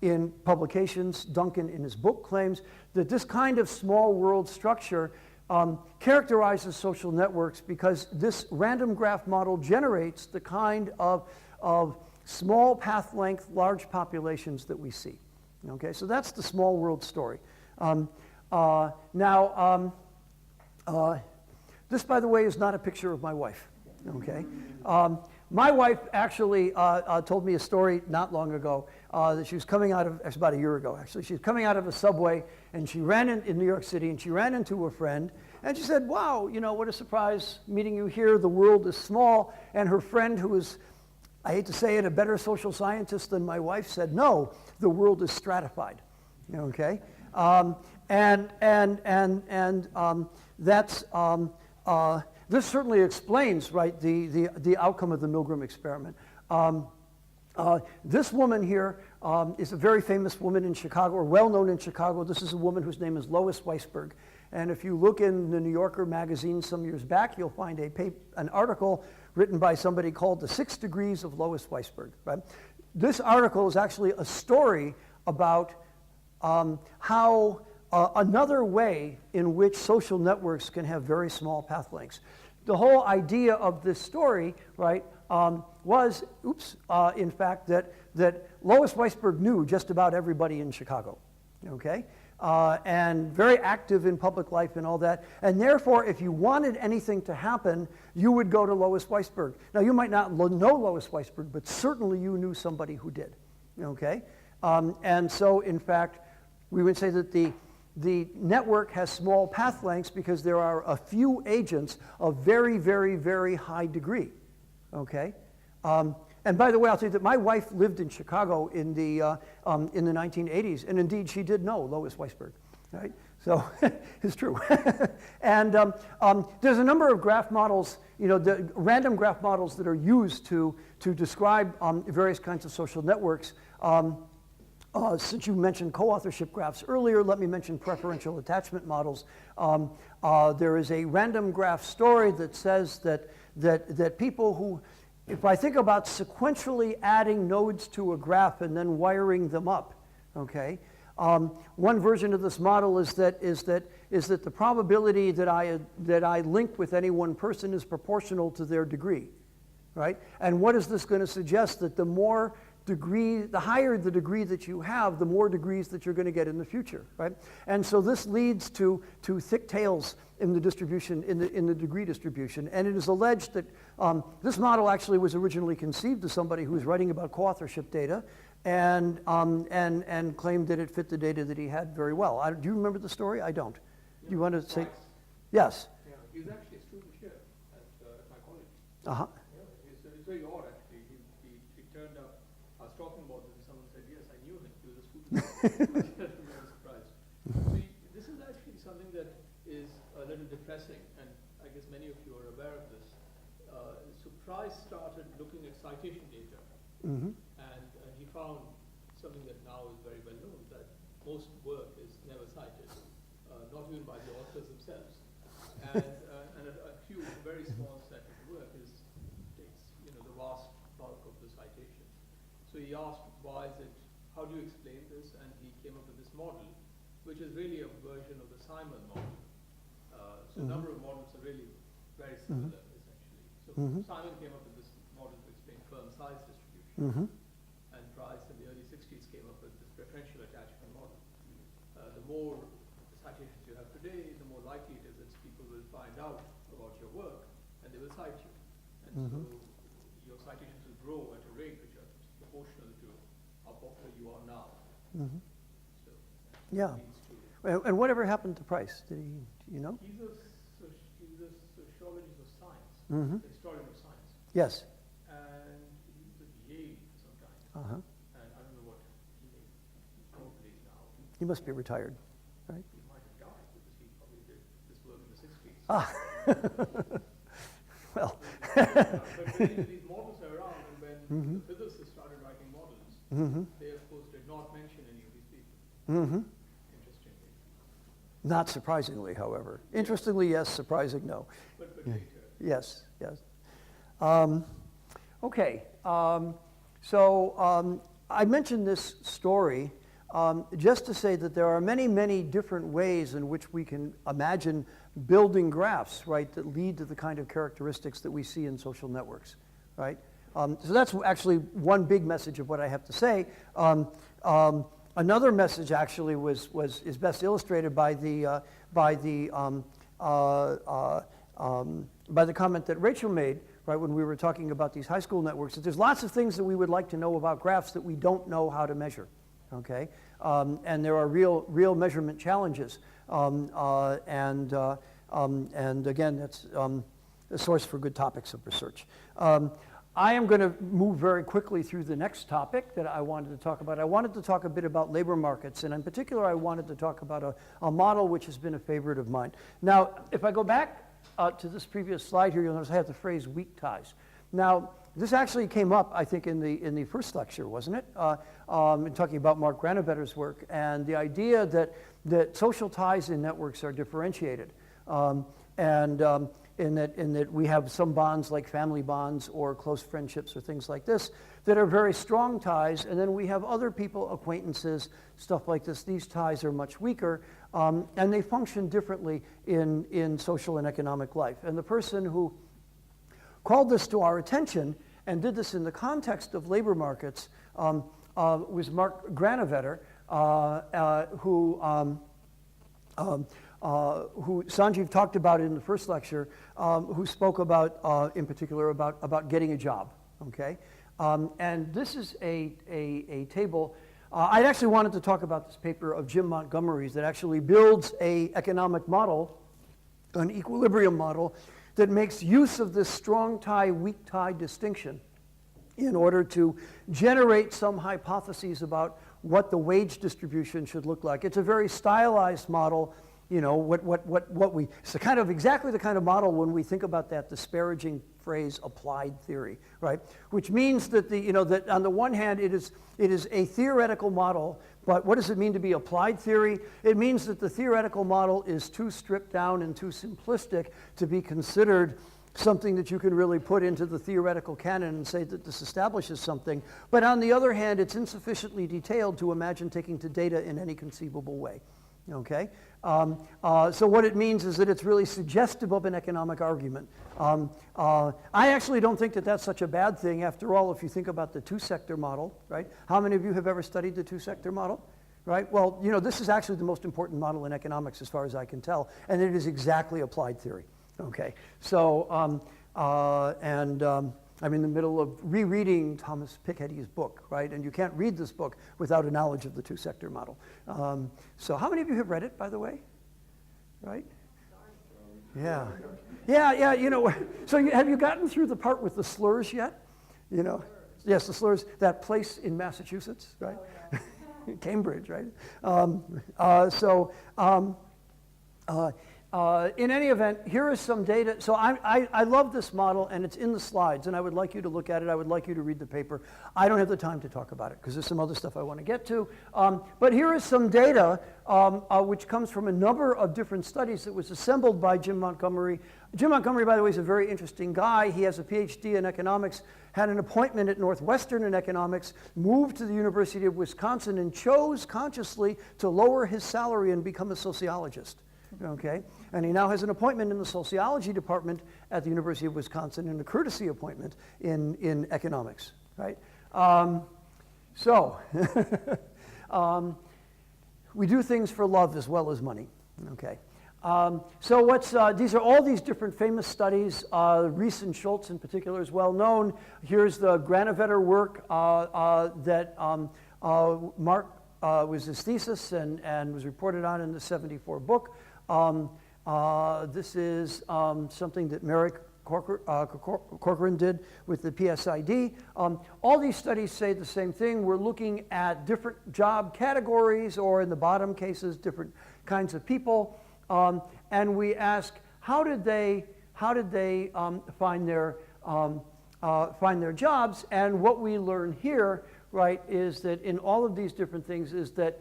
in publications, Duncan in his book claims, that this kind of small world structure characterizes social networks because this random graph model generates the kind of small path length, large populations that we see. Okay, so that's the small world story. This, by the way, is not a picture of my wife. Okay, my wife actually told me a story not long ago that she was coming out of, actually about a year ago actually, she was coming out of a subway and she ran in New York City and she ran into a friend and she said, wow, you know, what a surprise meeting you here, the world is small. And her friend, who was, I hate to say it, a better social scientist than my wife, said, no, the world is stratified. Okay, this certainly explains, right, the outcome of the Milgram experiment. This woman here is a very famous woman in Chicago, or well-known in Chicago. This is a woman whose name is Lois Weisberg. And if you look in the New Yorker magazine some years back, you'll find an article written by somebody called The 6 Degrees of Lois Weisberg. Right? This article is actually a story about how another way in which social networks can have very small path lengths. The whole idea of this story, right, was, in fact, that Lois Weisberg knew just about everybody in Chicago, okay, and very active in public life and all that. And therefore, if you wanted anything to happen, you would go to Lois Weisberg. Now, you might not know Lois Weisberg, but certainly you knew somebody who did, okay? And so, in fact, we would say that the network has small path lengths because there are a few agents of very, very, very high degree, okay? And by the way, I'll tell you that my wife lived in Chicago in the 1980s, and indeed she did know Lois Weisberg, right? So it's true. And there's a number of graph models, you know, the random graph models that are used to describe various kinds of social networks. Since you mentioned co-authorship graphs earlier, let me mention preferential attachment models. There is a random graph story that says that people who, if I think about sequentially adding nodes to a graph and then wiring them up, okay, one version of this model is that the probability that I link with any one person is proportional to their degree, right? And what is this going to suggest? That the higher the degree that you have, the more degrees that you're going to get in the future, right? And so this leads to thick tails in the distribution, in the degree distribution. And it is alleged that this model actually was originally conceived as somebody who was writing about co-authorship data and claimed that it fit the data that he had very well. Do you remember the story? I don't. Do you want to say? Yes. Yeah, he's actually a student here at my college. Uh-huh. Yeah, it's very odd actually. He turned up. I was talking about this and someone said, yes, I knew him. He was a student. I was very surprised. So this is actually something that is a little depressing, and I guess many of you are aware of this. So Price started looking at citation data, and he found something that now is very well known, that most work is never cited, not even by the authors themselves. And a few, very small set of the work takes, you know, the vast bulk of the citations. So he asked, why is it, how do you explain this? And he came up with this model, which is really a version of the Simon model. So a number of models are really very similar, essentially. So Simon came up with this model to explain firm size distribution. And Price in the early 60s came up with this preferential attachment model. The more citations you have today, the more likely it is that people will find out about your work and they will cite you. And so your citations will grow at a rate which are proportional to how popular you are now. So Yeah. And whatever happened to Price? Did he, do you know? He's a sociologist of science, historian of science. Yes. And he was at Yale for some time. And I don't know what he may probably now. He must be retired, right? He might have died because he probably did this work in the 60s. Well, But when these models are around, and when the physicists started writing models, they of course did not mention any of these people. Interestingly. Not surprisingly, however. Interestingly, yes. Surprising, no. But later. Yes, yes. Okay, so I mentioned this story just to say that there are many, many different ways in which we can imagine building graphs, right, that lead to the kind of characteristics that we see in social networks, right? So that's actually one big message of what I have to say. Another message actually is best illustrated by the comment that Rachel made, right, when we were talking about these high school networks, that there's lots of things that we would like to know about graphs that we don't know how to measure, okay? And there are real measurement challenges. And again, that's a source for good topics of research. I am going to move very quickly through the next topic that I wanted to talk about. I wanted to talk a bit about labor markets, and in particular, I wanted to talk about a model which has been a favorite of mine. Now, if I go back to this previous slide here, you'll notice I have the phrase weak ties. Now, this actually came up, I think, in the first lecture, wasn't it? In talking about Mark Granovetter's work, and the idea that social ties in networks are differentiated. In that we have some bonds like family bonds or close friendships or things like this that are very strong ties, and then we have other people, acquaintances, stuff like this. These ties are much weaker, and they function differently in social and economic life. And the person who called this to our attention and did this in the context of labor markets was Mark Granovetter, who Sanjeev talked about in the first lecture, who spoke about, in particular, about getting a job, okay? And this is a table. I actually wanted to talk about this paper of Jim Montgomery's that actually builds an economic model, an equilibrium model, that makes use of this strong tie, weak tie distinction in order to generate some hypotheses about what the wage distribution should look like. It's a very stylized model. You know, it's kind of exactly the kind of model when we think about that disparaging phrase applied theory, right? Which means that that on the one hand it is a theoretical model, but what does it mean to be applied theory? It means that the theoretical model is too stripped down and too simplistic to be considered something that you can really put into the theoretical canon and say that this establishes something. But on the other hand, it's insufficiently detailed to imagine taking to data in any conceivable way. Okay? So what it means is that it's really suggestive of an economic argument. I actually don't think that that's such a bad thing. After all, if you think about the two-sector model, right? How many of you have ever studied the two-sector model? Right? Well, you know, this is actually the most important model in economics as far as I can tell, and it is exactly applied theory. Okay? So, I'm in the middle of rereading Thomas Piketty's book, right? And you can't read this book without a knowledge of the two-sector model. So how many of you have read it, by the way? Right? Yeah. Yeah, you know, so have you gotten through the part with the slurs yet? You know, yes, the slurs, that place in Massachusetts, right? Oh, yeah. Cambridge, right? In any event, here is some data. So I love this model, and it's in the slides, and I would like you to look at it. I would like you to read the paper. I don't have the time to talk about it because there's some other stuff I want to get to. But here is some data which comes from a number of different studies that was assembled by Jim Montgomery. Jim Montgomery, by the way, is a very interesting guy. He has a PhD in economics, had an appointment at Northwestern in economics, moved to the University of Wisconsin, and chose consciously to lower his salary and become a sociologist. Okay, and he now has an appointment in the sociology department at the University of Wisconsin and a courtesy appointment in economics, right? We do things for love as well as money, okay? So these are all these different famous studies. Rees and Schultz in particular is well known. Here's the Granovetter work that Mark was his thesis and was reported on in the '74 book. This is something that Merrick Corcoran did with the PSID. All these studies say the same thing. We're looking at different job categories, or in the bottom cases, different kinds of people, and we ask, how did they find their find their jobs. And what we learn here, right, is that in all of these different things is that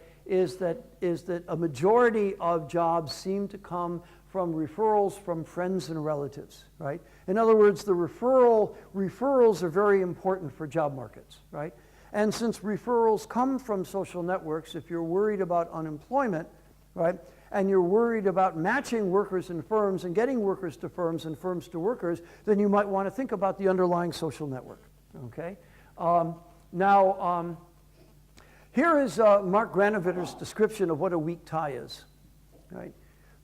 a majority of jobs seem to come from referrals from friends and relatives, right? In other words, the referrals are very important for job markets, right? And since referrals come from social networks, if you're worried about unemployment, right, and you're worried about matching workers and firms and getting workers to firms and firms to workers, then you might want to think about the underlying social network, okay? Here is Mark Granovitter's description of what a weak tie is, right?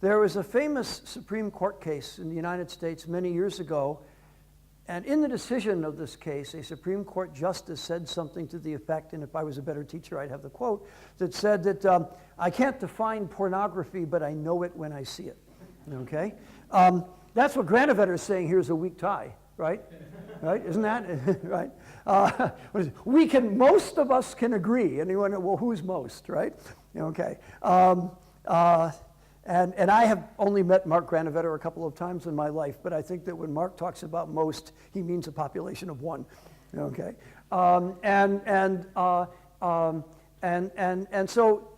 There was a famous Supreme Court case in the United States many years ago, and in the decision of this case, a Supreme Court justice said something to the effect, and if I was a better teacher, I'd have the quote, that said that I can't define pornography, but I know it when I see it, okay? That's what Granovetter is saying here is a weak tie, right? Right, isn't that, right? Most of us can agree. Anyone, well, who's most, right? Okay. And I have only met Mark Granovetter a couple of times in my life, but I think that when Mark talks about most, he means a population of one, okay? And so,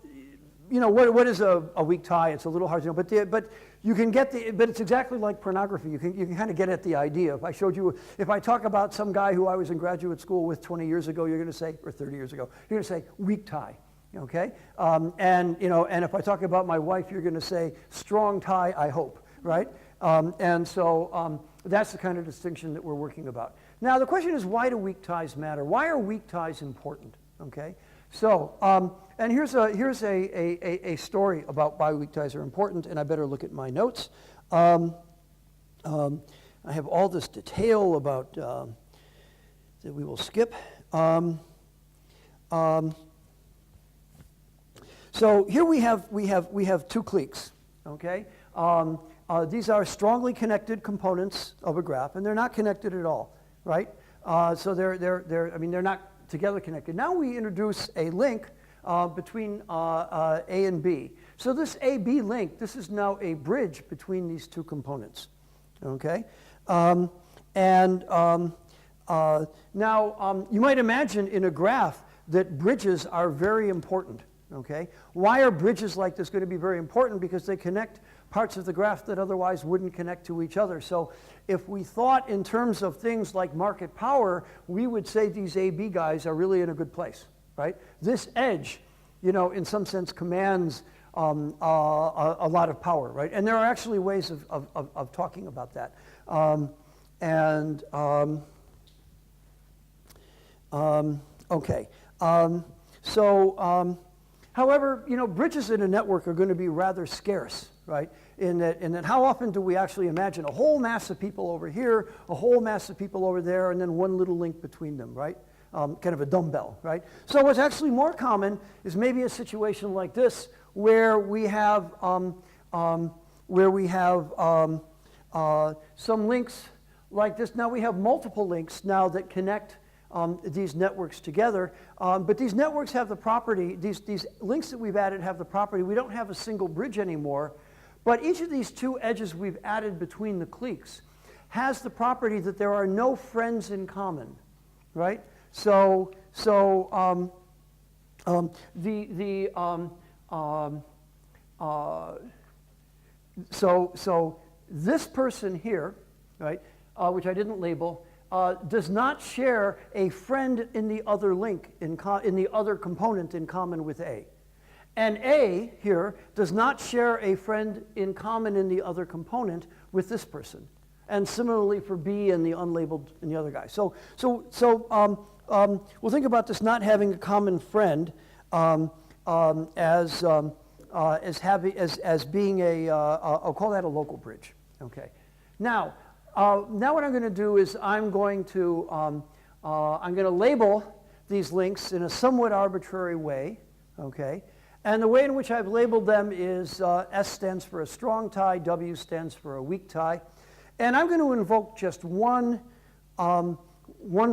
you know, what is a weak tie? It's a little hard to know, but you can get but it's exactly like pornography. You can kind of get at the idea. If I talk about some guy who I was in graduate school with 20 years ago, you're going to say, or 30 years ago, you're going to say weak tie. Okay, and if I talk about my wife, you're going to say strong tie, I hope, right? And so that's the kind of distinction that we're working about. Now the question is, why do weak ties matter? Why are weak ties important? Okay, so and here's a story about why weak ties are important, and I better look at my notes. I have all this detail about that we will skip. So here we have two cliques, okay? These are strongly connected components of a graph, and they're not connected at all, right? So they're not together connected. Now we introduce a link between A and B. So this A-B link, this is now a bridge between these two components, okay? Now you might imagine in a graph that bridges are very important. Okay? Why are bridges like this going to be very important? Because they connect parts of the graph that otherwise wouldn't connect to each other. So if we thought in terms of things like market power, we would say these AB guys are really in a good place, right? This edge, you know, in some sense commands a lot of power, right? And there are actually ways of talking about that. However, you know, bridges in a network are going to be rather scarce, right? In that how often do we actually imagine a whole mass of people over here, a whole mass of people over there, and then one little link between them, right? Kind of a dumbbell, right? So what's actually more common is maybe a situation like this, where we have some links like this. Now we have multiple links now that connect these networks together, but these networks have the property, these links that we've added have the property, we don't have a single bridge anymore, but each of these two edges we've added between the cliques has the property that there are no friends in common, right? So this person here, right, which I didn't label, does not share a friend in the other link, in the other component in common with A. And A here does not share a friend in common in the other component with this person. And similarly for B and the unlabeled and the other guy. So we'll think about this not having a common friend as being I'll call that a local bridge. Okay. Now what I'm going to do is I'm going to label these links in a somewhat arbitrary way, okay? And the way in which I've labeled them is S stands for a strong tie, W stands for a weak tie, and I'm going to invoke just one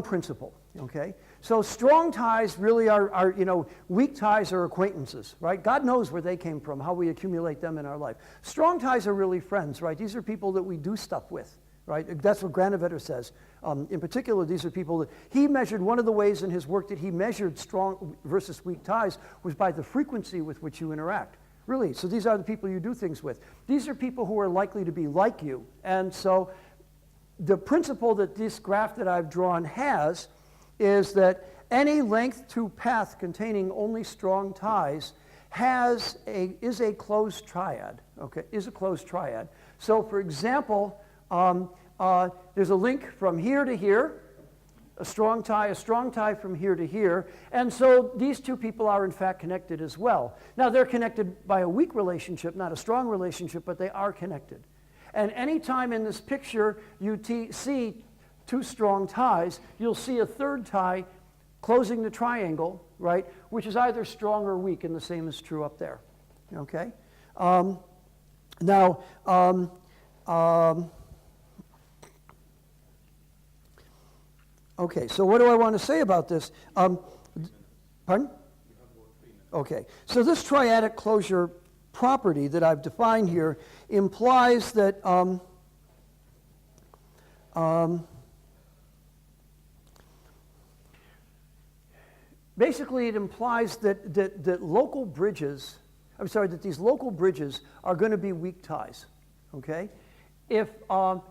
principle, okay? So strong ties really are, you know, weak ties are acquaintances, right? God knows where they came from, how we accumulate them in our life. Strong ties are really friends, right? These are people that we do stuff with. right? That's what Granovetter says. In particular, these are people that he measured. One of the ways in his work that he measured strong versus weak ties was by the frequency with which you interact. Really, so these are the people you do things with. These are people who are likely to be like you. And so the principle that this graph that I've drawn has is that any length to path containing only strong ties is a closed triad, okay, is a closed triad. So for example, there's a link from here to here, a strong tie from here to here, and so these two people are in fact connected as well. Now they're connected by a weak relationship, not a strong relationship, but they are connected. And anytime in this picture you see two strong ties, you'll see a third tie closing the triangle, right, which is either strong or weak, and the same is true up there, okay? Okay, so what do I want to say about this? Pardon? Okay, so this triadic closure property that I've defined here implies that basically it implies that local bridges, that these local bridges are going to be weak ties, okay? If the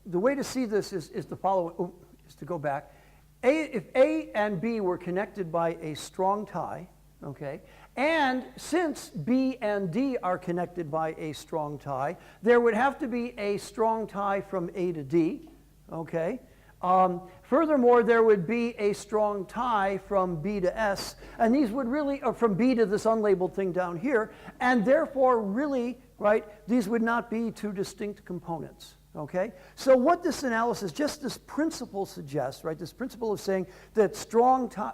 way to see this is the following, is to go back. If A and B were connected by a strong tie, okay, and since B and D are connected by a strong tie, there would have to be a strong tie from A to D, okay? Furthermore, there would be a strong tie from B to S, and these would really, or from B to this unlabeled thing down here, and therefore really, right, these would not be two distinct components. Okay? So what this analysis, just this principle suggests, right, this principle of saying that strong tie,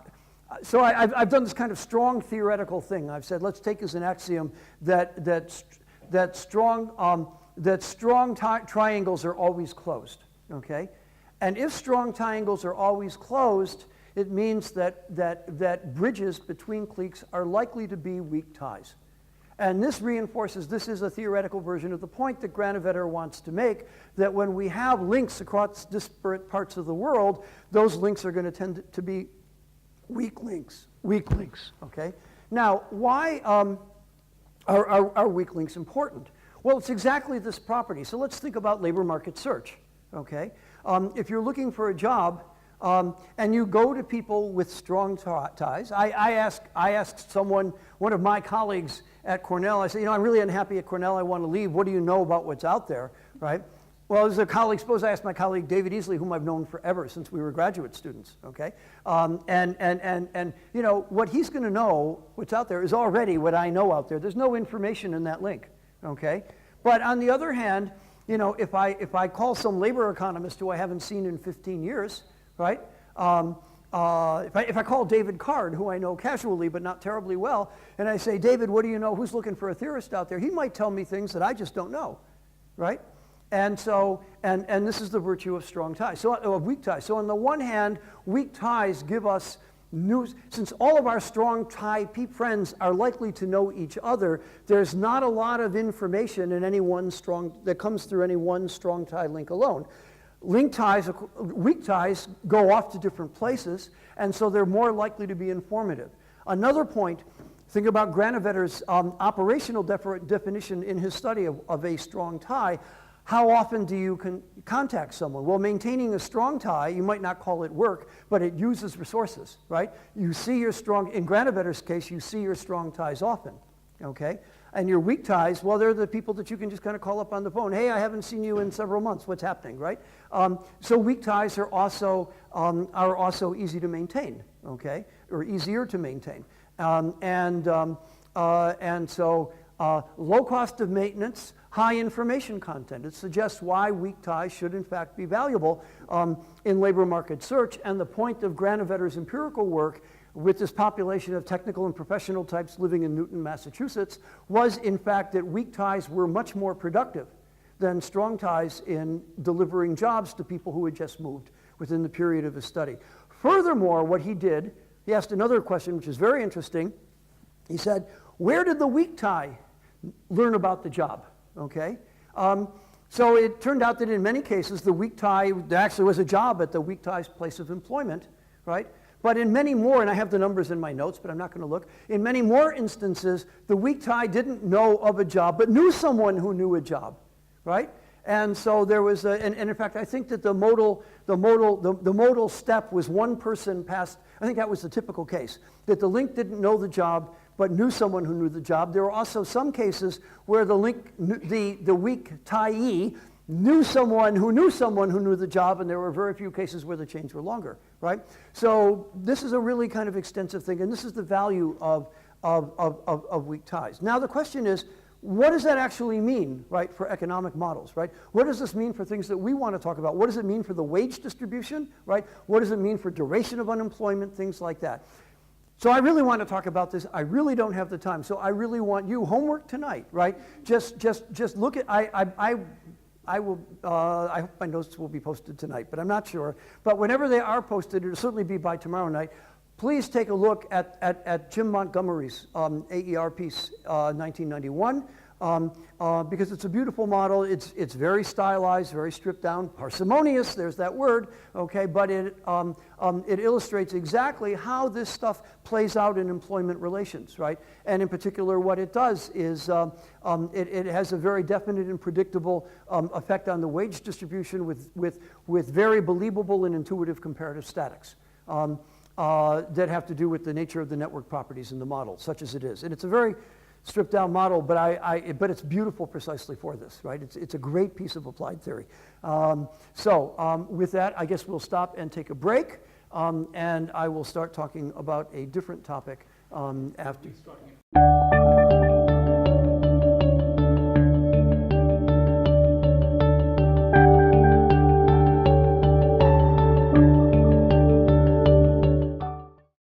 so I've done this kind of strong theoretical thing. I've said, let's take as an axiom that strong triangles are always closed, okay? And if strong triangles are always closed, it means that bridges between cliques are likely to be weak ties. And this reinforces, this is a theoretical version of the point that Granovetter wants to make, that when we have links across disparate parts of the world, those links are going to tend to be weak links, okay? Now, why are weak links important? Well, it's exactly this property. So let's think about labor market search, okay? If you're looking for a job, and you go to people with strong ties. I asked someone, one of my colleagues at Cornell, I said, I'm really unhappy at Cornell, I want to leave. What do you know about what's out there, right? Well, as a colleague, suppose I asked my colleague David Easley, whom I've known forever since we were graduate students, okay? And what he's going to know, what's out there, is already what I know out there. There's no information in that link, okay? But on the other hand, if I call some labor economist who I haven't seen in 15 years, right? If I call David Card, who I know casually but not terribly well, and I say, David, what do you know? Who's looking for a theorist out there? He might tell me things that I just don't know, right? And so, and this is the virtue of strong ties, of weak ties. So on the one hand, weak ties give us news. Since all of our strong tie friends are likely to know each other, there's not a lot of information in any one that comes through any one strong tie link alone. Weak ties go off to different places, and so they're more likely to be informative. Another point, think about Granovetter's operational definition in his study of a strong tie. How often do you contact someone? Well, maintaining a strong tie, you might not call it work, but it uses resources, right? You see your strong, in Granovetter's case, you see your strong ties often, okay? And your weak ties, well, they're the people that you can just kind of call up on the phone. Hey, I haven't seen you in several months. What's happening, right? So weak ties are also easy to maintain, okay, or easier to maintain. And so low cost of maintenance, high information content. It suggests why weak ties should in fact be valuable in labor market search. And the point of Granovetter's empirical work with this population of technical and professional types living in Newton, Massachusetts, was in fact that weak ties were much more productive than strong ties in delivering jobs to people who had just moved within the period of his study. Furthermore, what he did, he asked another question which is very interesting. He said, where did the weak tie learn about the job? Okay? So it turned out that in many cases, the weak tie, there actually was a job at the weak tie's place of employment, right? But in many more, and I have the numbers in my notes, but I'm not going to look, in many more instances, the weak tie didn't know of a job, but knew someone who knew a job, right? And so there was, and in fact, I think that the modal step was one person past, I think that was the typical case, that the link didn't know the job, but knew someone who knew the job. There were also some cases where the weak tie knew someone who knew the job, and there were very few cases where the chains were longer, right? So this is a really kind of extensive thing, and this is the value of weak ties. Now the question is, what does that actually mean, right, for economic models, right? What does this mean for things that we want to talk about? What does it mean for the wage distribution, right? What does it mean for duration of unemployment, things like that? So I really want to talk about this. I really don't have the time. So I really want you, homework tonight, right? Just look at, I hope my notes will be posted tonight, but I'm not sure. But whenever they are posted, it'll certainly be by tomorrow night. Please take a look at Jim Montgomery's AER piece, 1991, because it's a beautiful model. It's very stylized, very stripped down, parsimonious, there's that word, okay, but it illustrates exactly how this stuff plays out in employment relations, right? And in particular, what it does is it has a very definite and predictable effect on the wage distribution with very believable and intuitive comparative statics. That have to do with the nature of the network properties in the model, such as it is. And it's a very stripped down model, but it's beautiful precisely for this, right? It's a great piece of applied theory. With that, I guess we'll stop and take a break, and I will start talking about a different topic after.